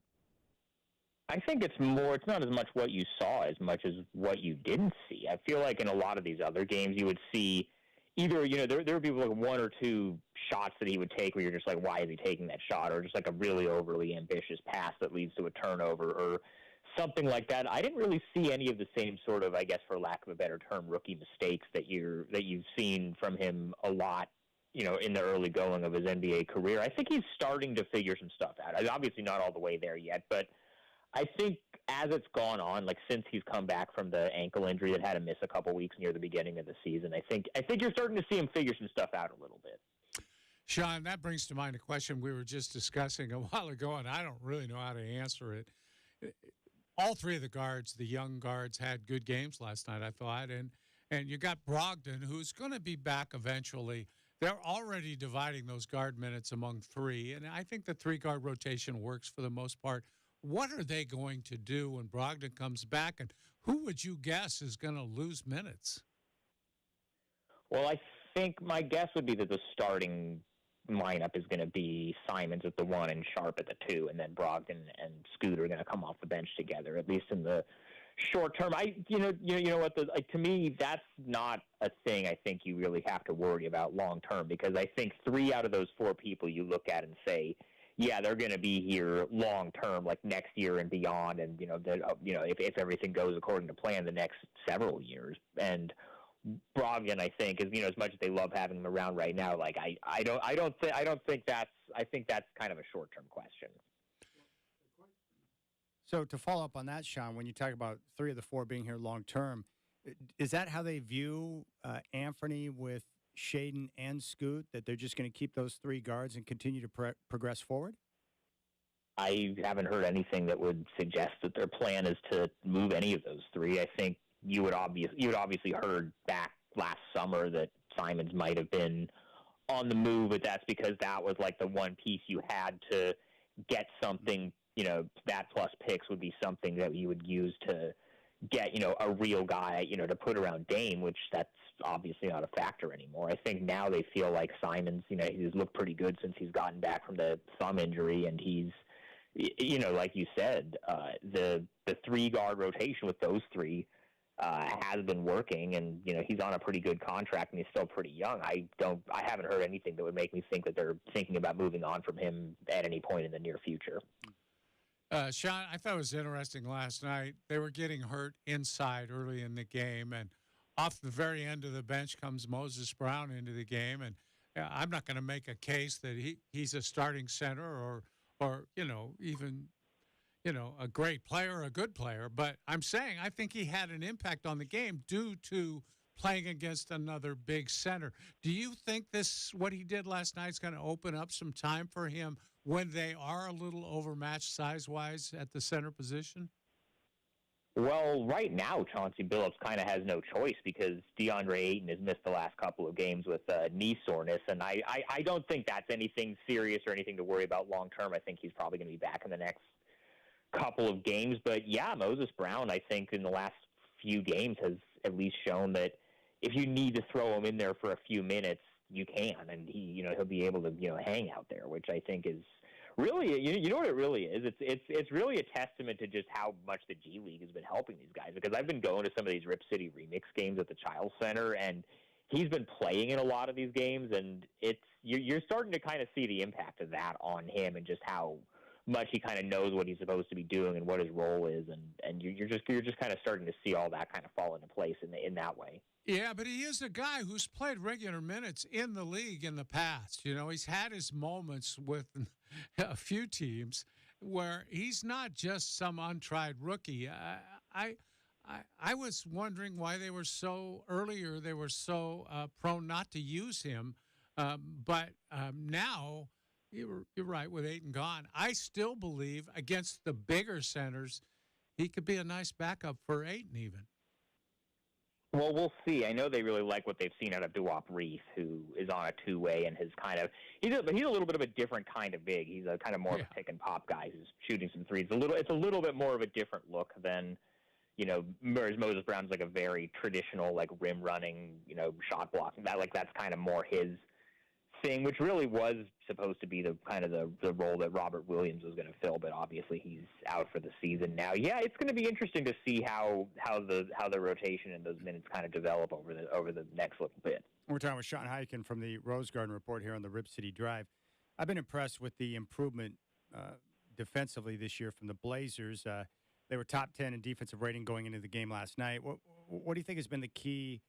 I think it's not as much what you saw as much as what you didn't see. I feel like in a lot of these other games you would see either, there would be like one or two shots that he would take where you're just like, why is he taking that shot? Or just like a really overly ambitious pass that leads to a turnover or something like that. I didn't really see any of the same sort of, I guess for lack of a better term, rookie mistakes that you've seen from him a lot, in the early going of his NBA career. I think he's starting to figure some stuff out. Obviously not all the way there yet, but I think as it's gone on, like since he's come back from the ankle injury that had him miss a couple weeks near the beginning of the season, I think you're starting to see him figure some stuff out a little bit. Sean, that brings to mind a question we were just discussing a while ago, and I don't really know how to answer it. All three of the guards, the young guards, had good games last night, I thought, and you got Brogdon, who's going to be back eventually. They're already dividing those guard minutes among three, and I think the three-guard rotation works for the most part. What are they going to do when Brogdon comes back, and who would you guess is going to lose minutes? Well, I think my guess would be that the starting lineup is going to be Simons at the 1 and Sharp at the 2, and then Brogdon and Scoot are going to come off the bench together, at least in the short term. You know what? To me, that's not a thing I think you really have to worry about long term, because I think 3 out of those 4 people you look at and say, yeah, they're going to be here long term, like next year and beyond, and if everything goes according to plan, the next several years. And Brogdon, I think, is as much as they love having him around right now, like I think that's kind of a short term question. So to follow up on that, Sean, when you talk about 3 of the 4 being here long term, is that how they view Anthony with Shaden and Scoot, that they're just going to keep those 3 guards and continue to progress forward? I haven't heard anything that would suggest that their plan is to move any of those 3. I think you would obviously heard back last summer that Simons might have been on the move, but that's because that was like the one piece you had to get something. That plus picks would be something that you would use to get, a real guy, to put around Dame, which that's obviously not a factor anymore. I think now they feel like Simons, he's looked pretty good since he's gotten back from the thumb injury, and he's, like you said, the 3-guard rotation with those 3 has been working, and, he's on a pretty good contract, and he's still pretty young. I haven't heard anything that would make me think that they're thinking about moving on from him at any point in the near future. Sean, I thought it was interesting last night. They were getting hurt inside early in the game, and off the very end of the bench comes Moses Brown into the game. And I'm not going to make a case that he's a starting center or even a great player, a good player. But I'm saying I think he had an impact on the game due to playing against another big center. Do you think what he did last night is going to open up some time for him when they are a little overmatched size-wise at the center position? Well, right now, Chauncey Billups kind of has no choice because DeAndre Ayton has missed the last couple of games with knee soreness, and I don't think that's anything serious or anything to worry about long-term. I think he's probably going to be back in the next couple of games. But, yeah, Moses Brown, I think, in the last few games has at least shown that if you need to throw him in there for a few minutes, you can, and he'll be able to hang out there, which I think is really, you know what it really is? It's really a testament to just how much the G League has been helping these guys, because I've been going to some of these Rip City Remix games at the Chiles Center, and he's been playing in a lot of these games, and you're starting to kind of see the impact of that on him and just how much he kind of knows what he's supposed to be doing and what his role is, and you're just kind of starting to see all that kind of fall into place in that way. Yeah, but he is a guy who's played regular minutes in the league in the past. He's had his moments with a few teams, where he's not just some untried rookie. I was wondering why they were so prone not to use him, but now you're right with Ayton gone. I still believe against the bigger centers, he could be a nice backup for Ayton even. Well, we'll see. I know they really like what they've seen out of Duop Reese, who is on a two-way and has kind of he's a little bit of a different kind of big. He's a kind of more of a pick and pop guy who's shooting some threes. It's a little bit more of a different look than, whereas Moses Brown's like a very traditional like rim running, shot blocking. That's kind of more his thing, which really was supposed to be the kind of the role that Robert Williams was going to fill, but obviously he's out for the season now. Yeah, it's going to be interesting to see how the rotation and those minutes kind of develop over the next little bit. We're talking with Sean Highkin from the Rose Garden Report here on the Rip City Drive. I've been impressed with the improvement defensively this year from the Blazers. They were top 10 in defensive rating going into the game last night. What do you think has been the key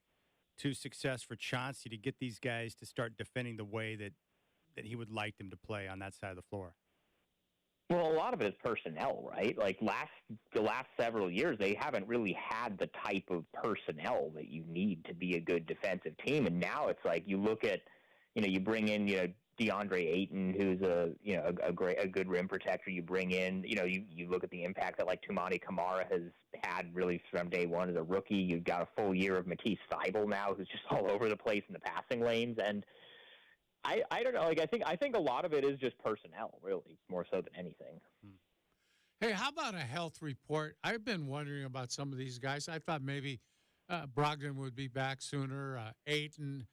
to success for Chauncey to get these guys to start defending the way that he would like them to play on that side of the floor? Well, a lot of it is personnel, right? Like the last several years, they haven't really had the type of personnel that you need to be a good defensive team. And now it's like you look at, you bring in, DeAndre Ayton, who's a good rim protector. You bring in, you look at the impact that like Toumani Camara has had really from day one as a rookie. You've got a full year of Matisse Thybulle now, who's just all over the place in the passing lanes. And I don't know. Like I think a lot of it is just personnel, really, more so than anything. Hey, how about a health report? I've been wondering about some of these guys. I thought maybe Brogdon would be back sooner. Ayton.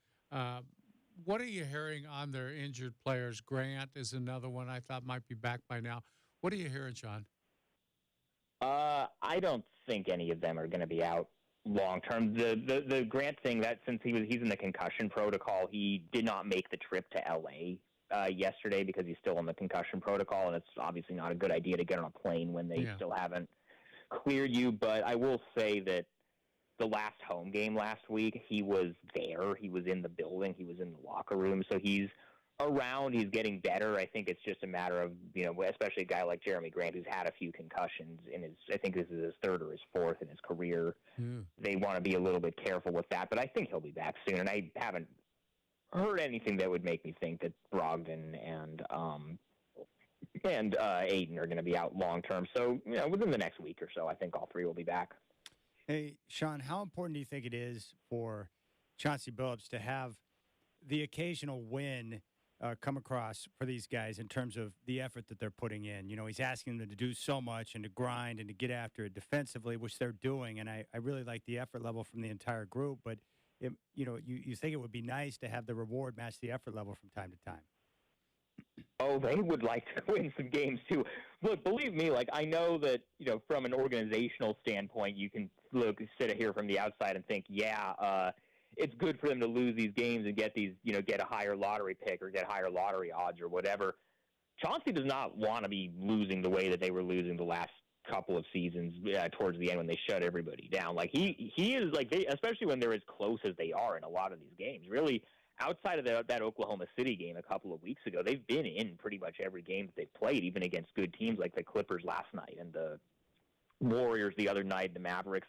What are you hearing on their injured players? Grant is another one I thought might be back by now. What are you hearing, John? I don't think any of them are going to be out long term. The Grant thing, that since he's in the concussion protocol, he did not make the trip to LA yesterday because he's still in the concussion protocol, and it's obviously not a good idea to get on a plane when they still haven't cleared you. But I will say that the last home game last week, he was there. He was in the building. He was in the locker room. So he's around. He's getting better. I think it's just a matter of, especially a guy like Jeremy Grant who's had a few concussions I think this is his third or his fourth in his career. They want to be a little bit careful with that. But I think he'll be back soon. And I haven't heard anything that would make me think that Brogdon and Ayton are going to be out long term. So, within the next week or so, I think all three will be back. Hey, Sean, how important do you think it is for Chauncey Billups to have the occasional win come across for these guys in terms of the effort that they're putting in? He's asking them to do so much and to grind and to get after it defensively, which they're doing. And I really like the effort level from the entire group. But, you think it would be nice to have the reward match the effort level from time to time. Oh, they would like to win some games, too. Look, believe me, I know that, from an organizational standpoint, you can sit here from the outside and think, it's good for them to lose these games and get get a higher lottery pick or get higher lottery odds or whatever. Chauncey does not want to be losing the way that they were losing the last couple of seasons towards the end when they shut everybody down. He is especially when they're as close as they are in a lot of these games, really. Outside of that Oklahoma City game a couple of weeks ago, they've been in pretty much every game that they've played, even against good teams like the Clippers last night and the Warriors the other night, the Mavericks.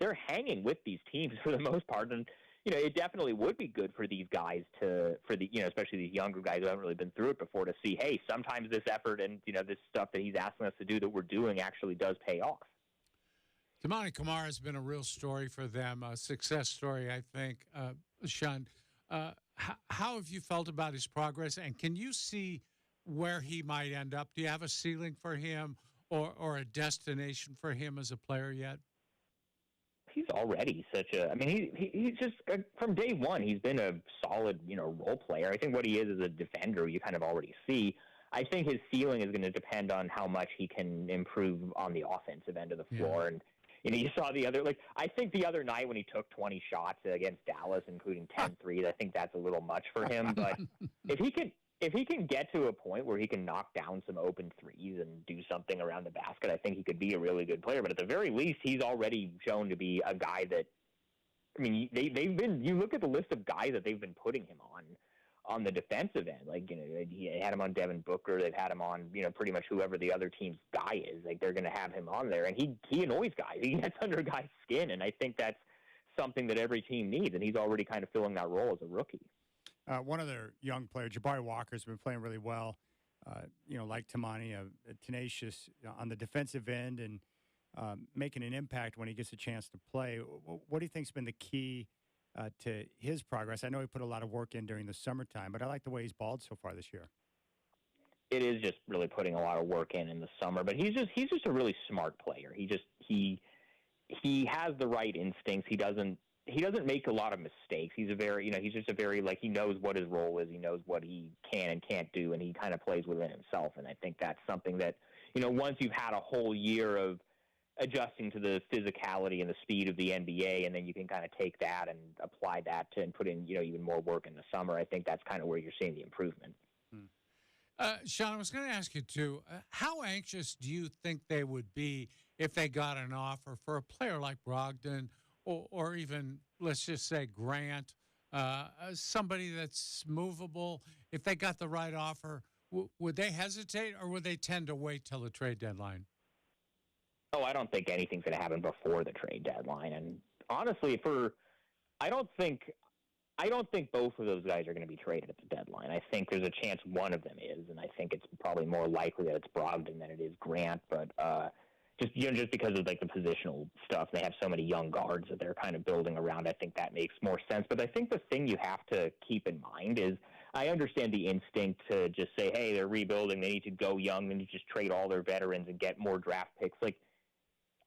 They're hanging with these teams for the most part. And, it definitely would be good for these guys especially these younger guys who haven't really been through it before, to see, hey, sometimes this effort and, this stuff that he's asking us to do that we're doing actually does pay off. Toumani Camara has been a real story for them, a success story, I think. Sean, how have you felt about his progress, and can you see where he might end up? Do you have a ceiling for him or a destination for him as a player yet? He's already he's just, from day one, he's been a solid, role player. I think what he is a defender, you kind of already see. I think his ceiling is going to depend on how much he can improve on the offensive end of the floor. And, you saw I think the other night when he took 20 shots against Dallas, including 10 threes, I think that's a little much for him. But if he can get to a point where he can knock down some open threes and do something around the basket, I think he could be a really good player. But at the very least, he's already shown to be a guy that, you look at the list of guys that they've been putting him on the defensive end. Like, he had him on Devin Booker. They've had him on, pretty much whoever the other team's guy is. Like, they're going to have him on there. And he annoys guys. He gets under guys' skin. And I think that's something that every team needs. And he's already kind of filling that role as a rookie. One other young player, Jabari Walker's been playing really well. Like Tamani, tenacious on the defensive end and making an impact when he gets a chance to play. What do you think's been the key to his progress? I know he put a lot of work in during the summertime, but I like the way he's balled so far this year. It is just really putting a lot of work in the summer, but he's just a really smart player. He has the right instincts. He doesn't make a lot of mistakes. He's just a very, he knows what his role is. He knows what he can and can't do, and he kind of plays within himself. And I think that's something that, once you've had a whole year of adjusting to the physicality and the speed of the NBA, and then you can kind of take that and apply that and put in, even more work in the summer. I think that's kind of where you're seeing the improvement. Sean, I was going to ask you, too, how anxious do you think they would be if they got an offer for a player like Brogdon or even, let's just say, Grant, somebody that's movable? If they got the right offer, would they hesitate or would they tend to wait till the trade deadline? Oh, I don't think anything's going to happen before the trade deadline. And honestly, I don't think both of those guys are going to be traded at the deadline. I think there's a chance one of them is, and I think it's probably more likely that it's Brogdon than it is Grant. But just because of the positional stuff, they have so many young guards that they're kind of building around. I think that makes more sense. But I think the thing you have to keep in mind is, I understand the instinct to just say, hey, they're rebuilding, they need to go young, they need to just trade all their veterans and get more draft picks.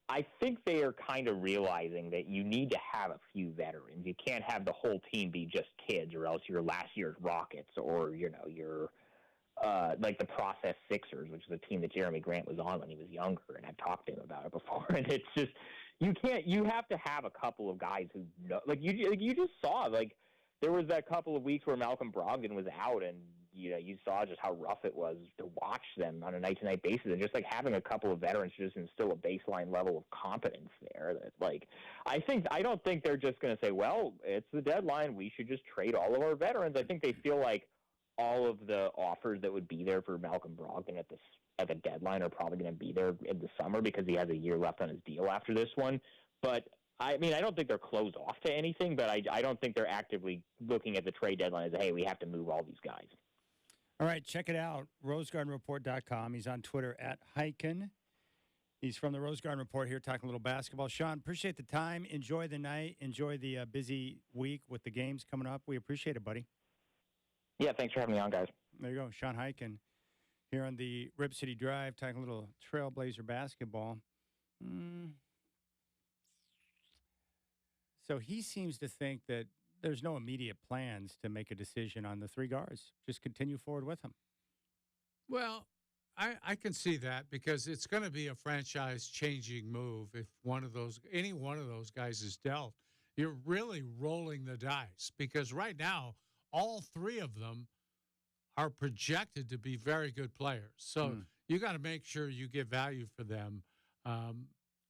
I think they are kind of realizing that you need to have a few veterans. You can't have the whole team be just kids, or else you're last year's Rockets, or you're the Process Sixers, which is a team that Jeremy Grant was on when he was younger, and I've talked to him about it before. And it's just you have to have a couple of guys who know. You just saw there was that couple of weeks where Malcolm Brogdon was out, and you saw just how rough it was to watch them on a night-to-night basis, and just having a couple of veterans just instill a baseline level of competence there. That I don't think they're just going to say, well, it's the deadline, we should just trade all of our veterans. I think they feel like all of the offers that would be there for Malcolm Brogdon at the deadline are probably going to be there in the summer because he has a year left on his deal after this one. But I don't think they're closed off to anything, but I don't think they're actively looking at the trade deadline as, hey, we have to move all these guys. All right, check it out, rosegardenreport.com. He's on Twitter at Heiken. He's from the Rose Garden Report here talking a little basketball. Sean, appreciate the time. Enjoy the night. Enjoy the busy week with the games coming up. We appreciate it, buddy. Yeah, thanks for having me on, guys. There you go, Sean Heiken here on the Rip City Drive talking a little Trailblazer basketball. So he seems to think that there's no immediate plans to make a decision on the three guards. Just continue forward with them. Well, I can see that because it's going to be a franchise-changing move if any one of those guys is dealt. You're really rolling the dice because right now all three of them are projected to be very good players. So you got to make sure you get value for them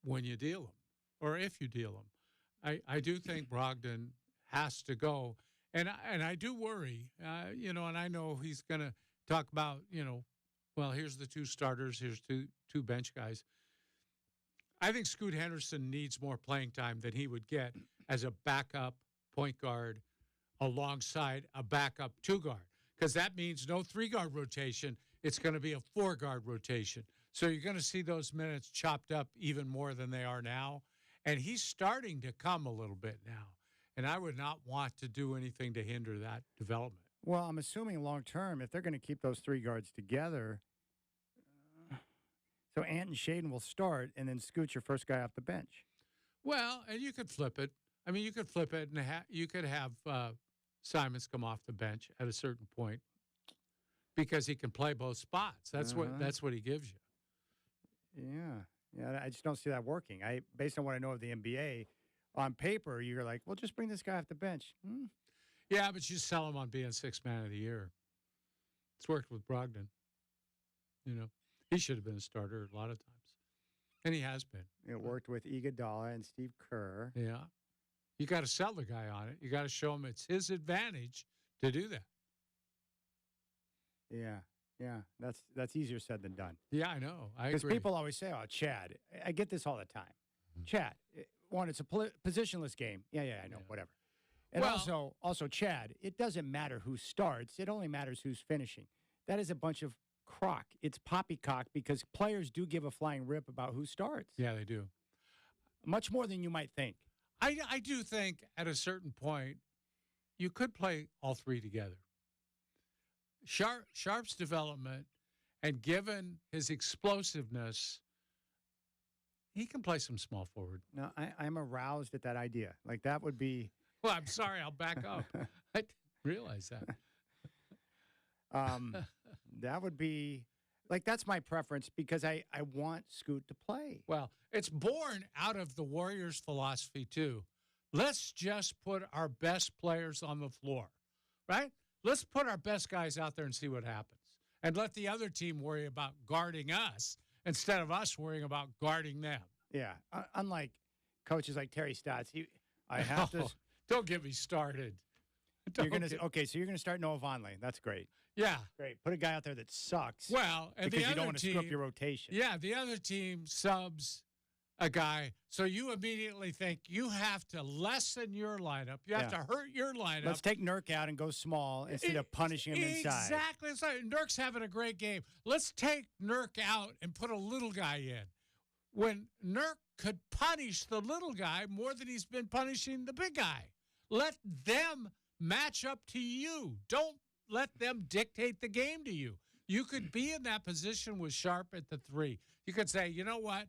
when you deal them or if you deal them. I do think Brogdon has to go. And I do worry, and I know he's going to talk about, well, here's the two starters, here's two bench guys. I think Scoot Henderson needs more playing time than he would get as a backup point guard alongside a backup two guard, because that means no three-guard rotation. It's going to be a four-guard rotation. So you're going to see those minutes chopped up even more than they are now. And he's starting to come a little bit now. And I would not want to do anything to hinder that development. Well, I'm assuming long-term, if they're going to keep those three guards together, so Ant and Shaden will start, and then Scoot's your first guy off the bench. Well, and you could flip it. I mean, you could flip it, and you could have Simons come off the bench at a certain point because he can play both spots. That's what he gives you. Yeah, I just don't see that working. Based on what I know of the NBA, on paper, you're like, well, just bring this guy off the bench. Yeah, but you sell him on being sixth man of the year. It's worked with Brogdon. He should have been a starter a lot of times, and he has been. It worked with Iguodala and Steve Kerr. Yeah. You got to sell the guy on it. You got to show him it's his advantage to do that. Yeah, yeah. That's easier said than done. Yeah, I know. I Because agree. people always say, "Oh, Chad." I get this all the time. Chad, one, it's a positionless game. Yeah, I know. Whatever. And Well- also, Chad, it doesn't matter who starts. It only matters who's finishing. That is a bunch of crock. It's poppycock because players do give a flying rip about who starts. Yeah, they do. Much more than you might think. I do think at a certain point you could play all three together. Sharp's development, and given his explosiveness, he can play some small forward. No, I'm aroused at that idea. Like, that would be... Well, I'm sorry, I'll back up. I didn't realize that. That would be... Like, that's my preference because I want Scoot to play. Well, it's born out of the Warriors' philosophy, too. Let's just put our best players on the floor, right? Let's put our best guys out there and see what happens. And let the other team worry about guarding us instead of us worrying about guarding them. Yeah. Unlike coaches like Terry Stotts, I have to... Don't get me started. Okay, so you're going to start Noah Vonleh. That's great. Yeah. Great. Put a guy out there that sucks. Well, and because the you other don't want to team, screw up your rotation. Yeah, the other team subs a guy, so you immediately think you have to lessen your lineup. You have to hurt your lineup. Let's take Nurk out and go small instead of punishing him inside. Exactly. It's like Nurk's having a great game. Let's take Nurk out and put a little guy in. When Nurk could punish the little guy more than he's been punishing the big guy. Let them match up to you. Don't let them dictate the game to you. You could be in that position with Sharp at the three. You could say, you know what?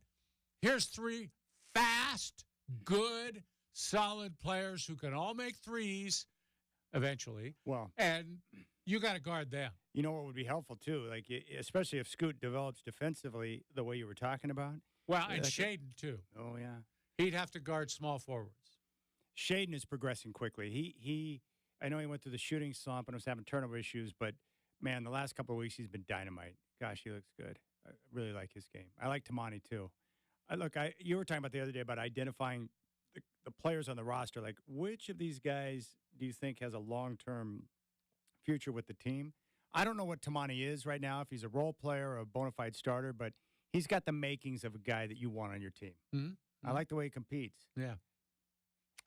Here's three fast, good, solid players who can all make threes eventually. Well, and you got to guard them. You know what would be helpful, too? Like, especially if Scoot develops defensively the way you were talking about. Well, and Shaden, too. Oh, yeah. He'd have to guard small forwards. Shaden is progressing quickly. I know he went through the shooting slump and was having turnover issues, but, man, the last couple of weeks he's been dynamite. Gosh, he looks good. I really like his game. I like Tamani, too. You were talking about the other day about identifying the players on the roster. Like, which of these guys do you think has a long-term future with the team? I don't know what Tamani is right now, if he's a role player or a bona fide starter, but he's got the makings of a guy that you want on your team. Mm-hmm. I like the way he competes. Yeah.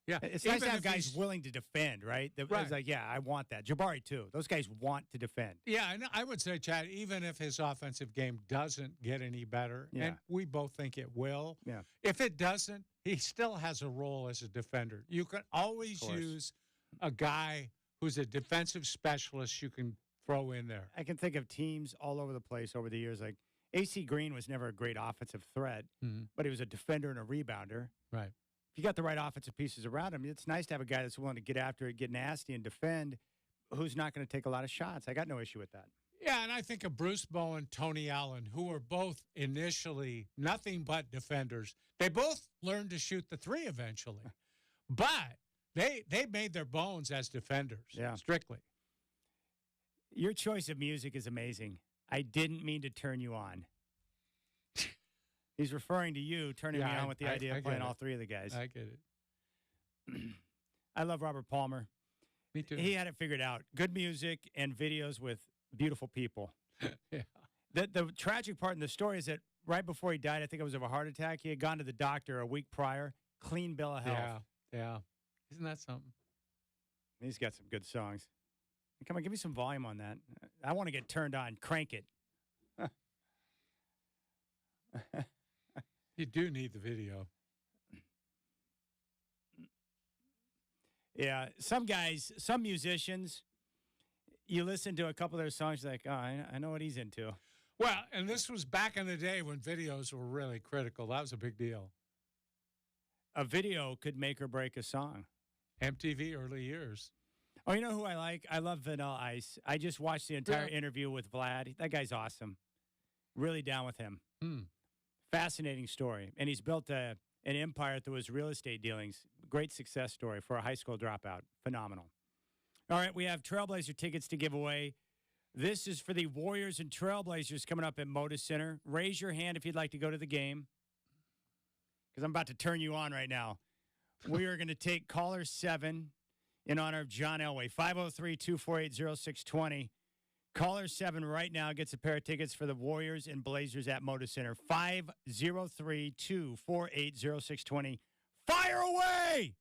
Yeah. It's nice to have guys willing to defend, right? Right. It's like, yeah, I want that. Jabari, too. Those guys want to defend. Yeah, and I would say, Chad, even if his offensive game doesn't get any better, and we both think it will, if it doesn't, he still has a role as a defender. You can always use a guy who's a defensive specialist you can throw in there. I can think of teams all over the place over the years. Like AC Green was never a great offensive threat, but he was a defender and a rebounder. Right. If you got the right offensive pieces around him, it's nice to have a guy that's willing to get after it, get nasty, and defend, who's not going to take a lot of shots. I got no issue with that. Yeah, and I think of Bruce Bowen, Tony Allen, who were both initially nothing but defenders. They both learned to shoot the three eventually, but they made their bones as defenders, strictly. Your choice of music is amazing. I didn't mean to turn you on. He's referring to you turning me on with the idea of playing all three of the guys. I get it. I love Robert Palmer. Me too. He had it figured out. Good music and videos with beautiful people. Yeah. The tragic part in the story is that right before he died, I think it was of a heart attack, he had gone to the doctor a week prior, clean bill of health. Yeah. Isn't that something? He's got some good songs. Come on, give me some volume on that. I want to get turned on. Crank it. You do need the video. Yeah, some guys, some musicians, you listen to a couple of their songs, you're like, oh, I know what he's into. Well, and this was back in the day when videos were really critical. That was a big deal. A video could make or break a song. MTV early years. Oh, you know who I like? I love Vanilla Ice. I just watched the entire interview with Vlad. That guy's awesome. Really down with him. Fascinating story. And he's built an empire through his real estate dealings. Great success story for a high school dropout. Phenomenal. All right, we have Trailblazer tickets to give away. This is for the Warriors and Trailblazers coming up at Moda Center. Raise your hand if you'd like to go to the game, because I'm about to turn you on right now. We are going to take caller 7 in honor of John Elway. 503-248-0620. Caller 7 right now gets a pair of tickets for the Warriors and Blazers at Moda Center. 503-248-0620. Fire away!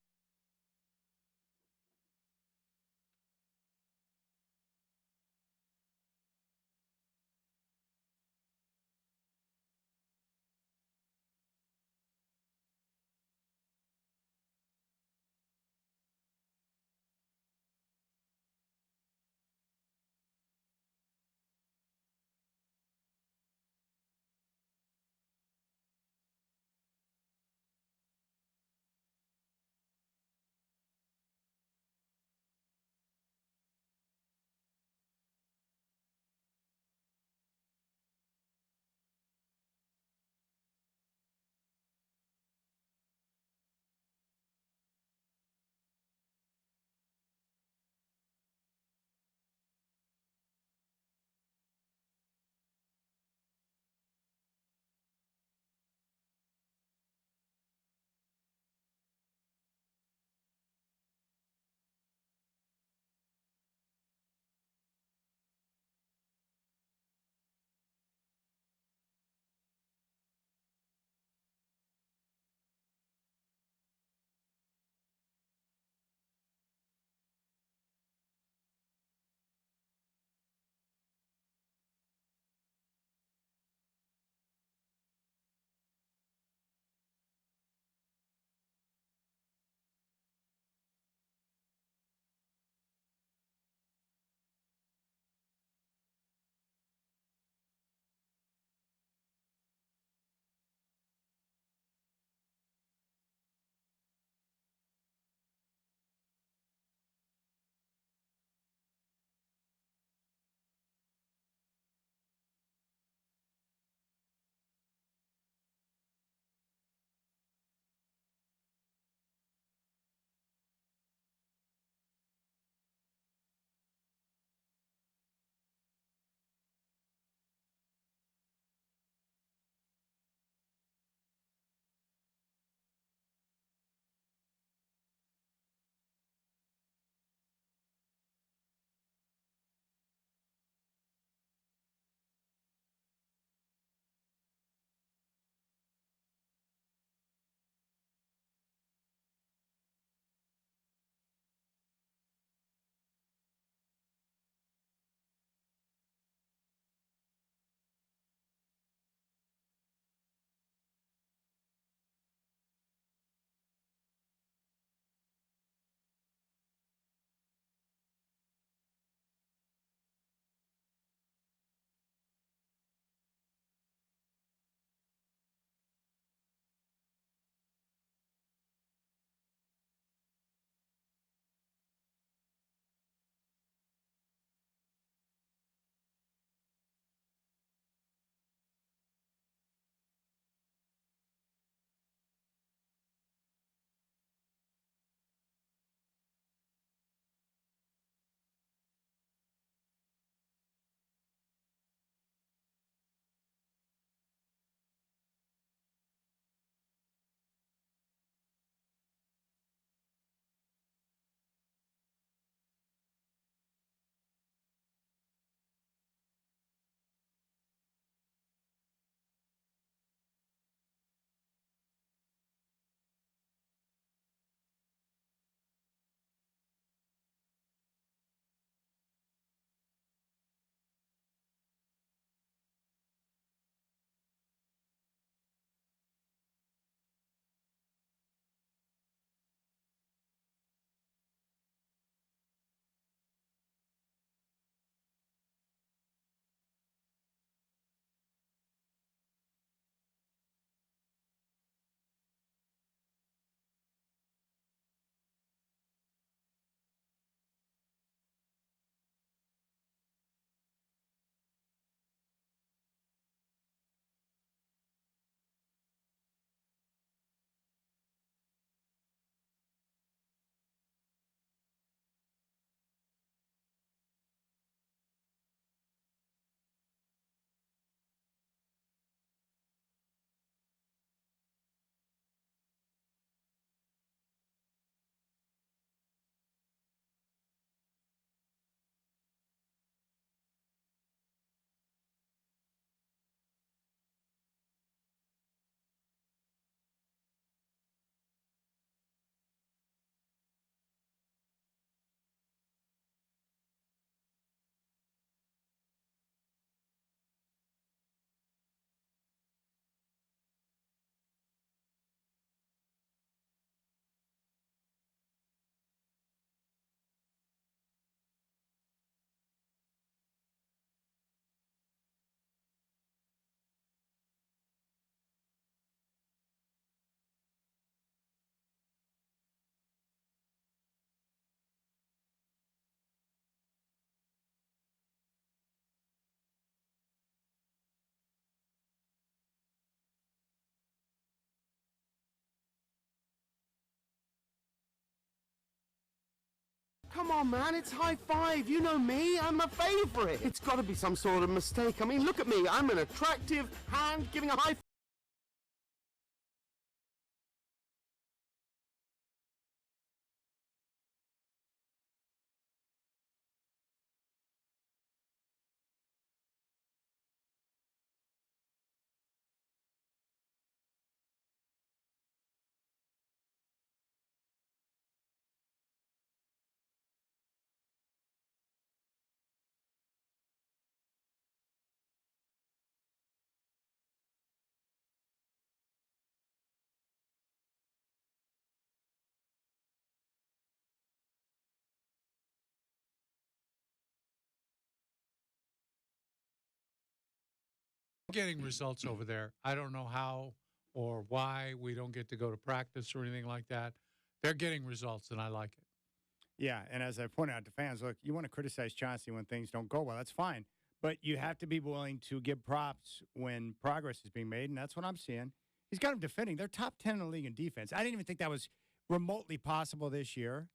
Come on, man, it's high five. You know me, I'm a favorite. It's got to be some sort of mistake. I mean, look at me. I'm an attractive hand giving a high five. Getting results over there. I don't know how or why we don't get to go to practice or anything like that. They're getting results, and I like it. Yeah, and as I pointed out to fans, look, you want to criticize Chauncey when things don't go well. That's fine. But you have to be willing to give props when progress is being made, and that's what I'm seeing. He's got them defending. They're top 10 in the league in defense. I didn't even think that was remotely possible this year,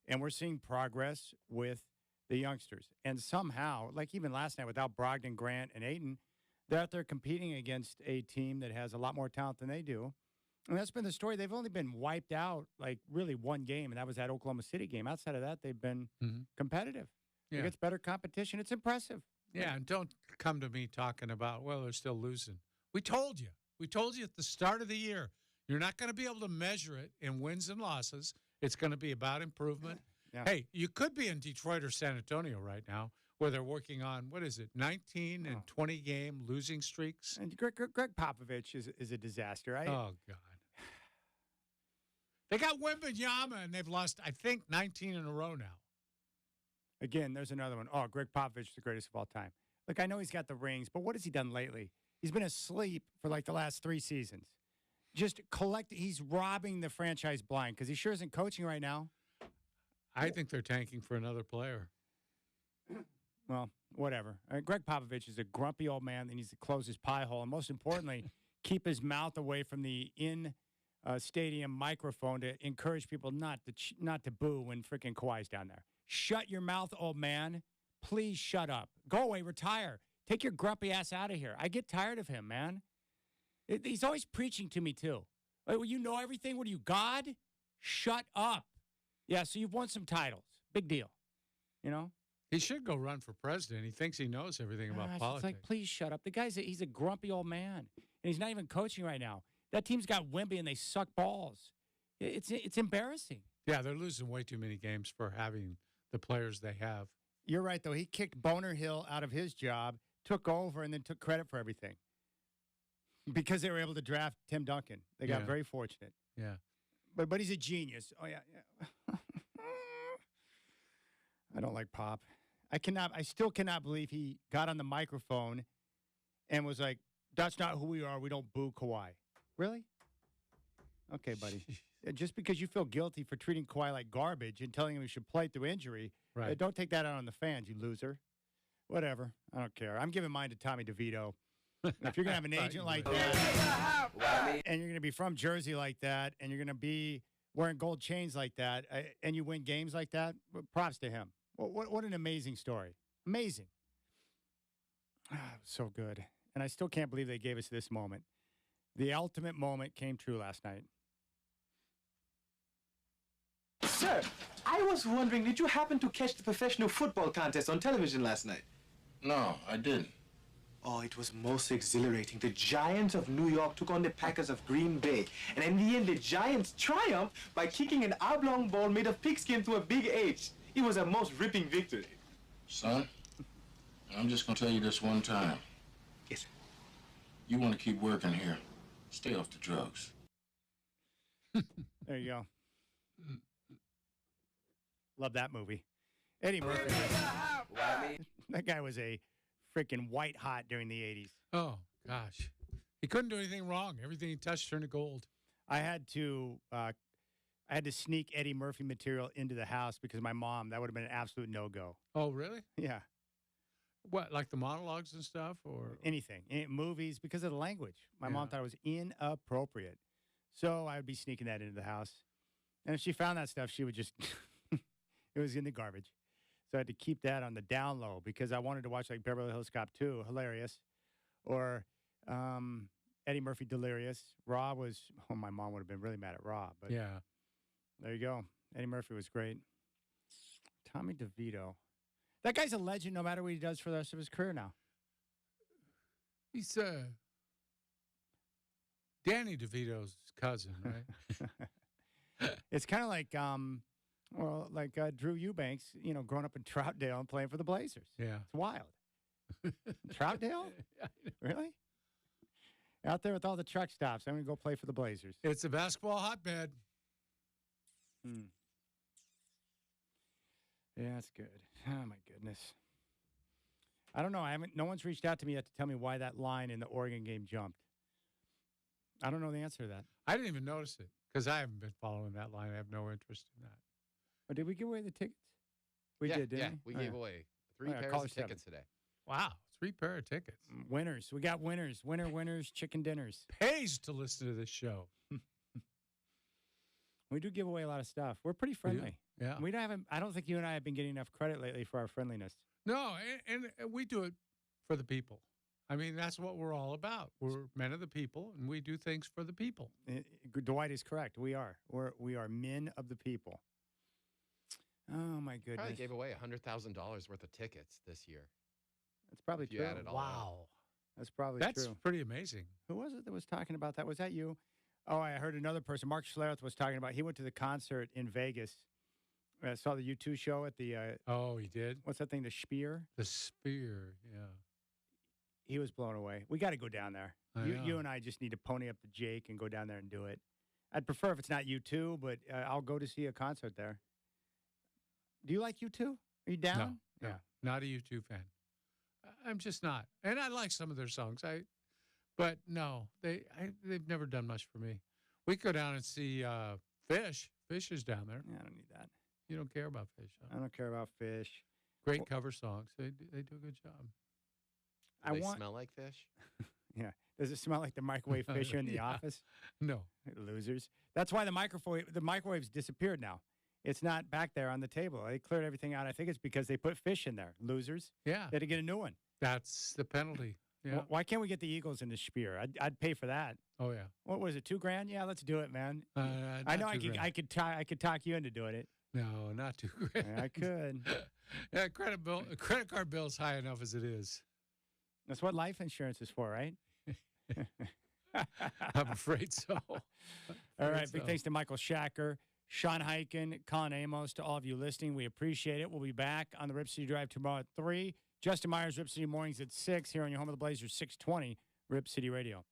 and we're seeing progress with the youngsters. And somehow, like even last night without Brogdon, Grant, and Ayton, they're out there competing against a team that has a lot more talent than they do. And that's been the story. They've only been wiped out like really one game, and that was that Oklahoma City game. Outside of that, they've been competitive. Yeah. Against better competition. It's impressive. Yeah, and don't come to me talking about, well, they're still losing. We told you. We told you at the start of the year, you're not going to be able to measure it in wins and losses. It's going to be about improvement. Yeah. Hey, you could be in Detroit or San Antonio right now where they're working on, 19 and 20 game losing streaks. And Greg Popovich is a disaster. Oh, God. They got Wembanyama, and they've lost, I think, 19 in a row now. Again, there's another one. Oh, Greg Popovich, the greatest of all time. Look, I know he's got the rings, but what has he done lately? He's been asleep for like the last 3 seasons. Just he's robbing the franchise blind because he sure isn't coaching right now. I think they're tanking for another player. Well, whatever. Greg Popovich is a grumpy old man that needs to close his pie hole and, most importantly, keep his mouth away from the stadium microphone to encourage people not to boo when freaking Kawhi's down there. Shut your mouth, old man. Please shut up. Go away. Retire. Take your grumpy ass out of here. I get tired of him, man. He's always preaching to me, too. Like, well, you know everything? What are you, God? Shut up. Yeah, so you've won some titles. Big deal. You know? He should go run for president. He thinks he knows everything about politics. It's like, please shut up. The guy's he's a grumpy old man, and he's not even coaching right now. That team's got Wemby, and they suck balls. It's embarrassing. Yeah, they're losing way too many games for having the players they have. You're right, though. He kicked Boner Hill out of his job, took over, and then took credit for everything because they were able to draft Tim Duncan. They got very fortunate. Yeah. But he's a genius. Oh, yeah. I don't like Pop. I still cannot believe he got on the microphone and was like, that's not who we are. We don't boo Kawhi. Really? Okay, buddy. Just because you feel guilty for treating Kawhi like garbage and telling him he should play through injury, don't take that out on the fans, you loser. Whatever. I don't care. I'm giving mine to Tommy DeVito. If you're going to have an agent like that, and you're going to be from Jersey like that, and you're going to be wearing gold chains like that, and you win games like that, props to him. What an amazing story. Amazing. So good. And I still can't believe they gave us this moment. The ultimate moment came true last night. Sir, I was wondering, did you happen to catch the professional football contest on television last night? No, I didn't. Oh, it was most exhilarating. The Giants of New York took on the Packers of Green Bay. And in the end, the Giants triumphed by kicking an oblong ball made of pigskin through a big H. It was a most ripping victory. Son, I'm just going to tell you this one time. Yes, sir. You want to keep working here. Stay off the drugs. There you go. Love that movie. Eddie Murphy. That guy was a freaking white hot during the 80s. Oh, gosh. He couldn't do anything wrong. Everything he touched turned to gold. I had to sneak Eddie Murphy material into the house because my mom, that would have been an absolute no-go. Oh, really? Yeah. What, like the monologues and stuff? Or anything. Movies, because of the language. My mom thought it was inappropriate. So I would be sneaking that into the house. And if she found that stuff, she would just It was in the garbage. So I had to keep that on the down low because I wanted to watch like Beverly Hills Cop 2, hilarious, or Eddie Murphy, Delirious. Raw was, my mom would have been really mad at Raw, but Yeah. there you go. Eddie Murphy was great. Tommy DeVito. That guy's a legend no matter what he does for the rest of his career now. He's Danny DeVito's cousin, right? It's kind of like, Drew Eubanks, growing up in Troutdale and playing for the Blazers. Yeah. It's wild. Troutdale? Really? Out there with all the truck stops. I'm going to go play for the Blazers. It's a basketball hotbed. Yeah, that's good. Oh, my goodness. I don't know. No one's reached out to me yet to tell me why that line in the Oregon game jumped. I don't know the answer to that. I didn't even notice it because I haven't been following that line. I have no interest in that. Oh, did we give away the tickets? We yeah, did, didn't yeah, we? we gave away 3 pairs caller of tickets today. Wow, 3 pair of tickets. Winners. We got winners. Winners, chicken dinners. Pays to listen to this show. We do give away a lot of stuff. We're pretty friendly. Yeah. I don't think you and I have been getting enough credit lately for our friendliness. No, and we do it for the people. I mean, that's what we're all about. We're men of the people, and we do things for the people. Dwight is correct. We are. We are men of the people. Oh, my goodness. Probably gave away $100,000 worth of tickets this year. That's probably if you true. add it all up. That's probably That's true. pretty amazing. Who was it that was talking about that? Was that you? Oh, I heard another person. Mark Schlereth was talking about. He went to the concert in Vegas. Saw the U2 show at the. Oh, he did? What's that thing? The Spear? The Spear, yeah. He was blown away. We got to go down there. You and I just need to pony up the Jake and go down there and do it. I'd prefer if it's not U2, but I'll go to see a concert there. Do you like U2? Are you down? No, not a U2 fan. I'm just not. And I like some of their songs. But no, they've never done much for me. We go down and see Fish. Fish is down there. Yeah, I don't need that. You don't care about Fish, huh? I don't care about Fish. Great cover songs. They do a good job. Do they smell like fish? Yeah. Does it smell like the microwave fish in the office? No. Losers. That's why the microwave's disappeared now. It's not back there on the table. They cleared everything out. I think it's because they put fish in there. Losers. Yeah. They had to get a new one. That's the penalty. Yeah. Why can't we get the Eagles in the Spear? I'd pay for that. Oh yeah. What was it? $2,000? Yeah, let's do it, man. I know I could talk you into doing it. No, not $2,000. Yeah, I could. Yeah, credit card bill's high enough as it is. That's what life insurance is for, right? I'm afraid so. All right. Big thanks to Michael Shacker, Sean Hyken, Colin Amos, to all of you listening. We appreciate it. We'll be back on the Rip City Drive tomorrow at 3. Justin Myers, Rip City Mornings at 6 here on your home of the Blazers, 620 Rip City Radio.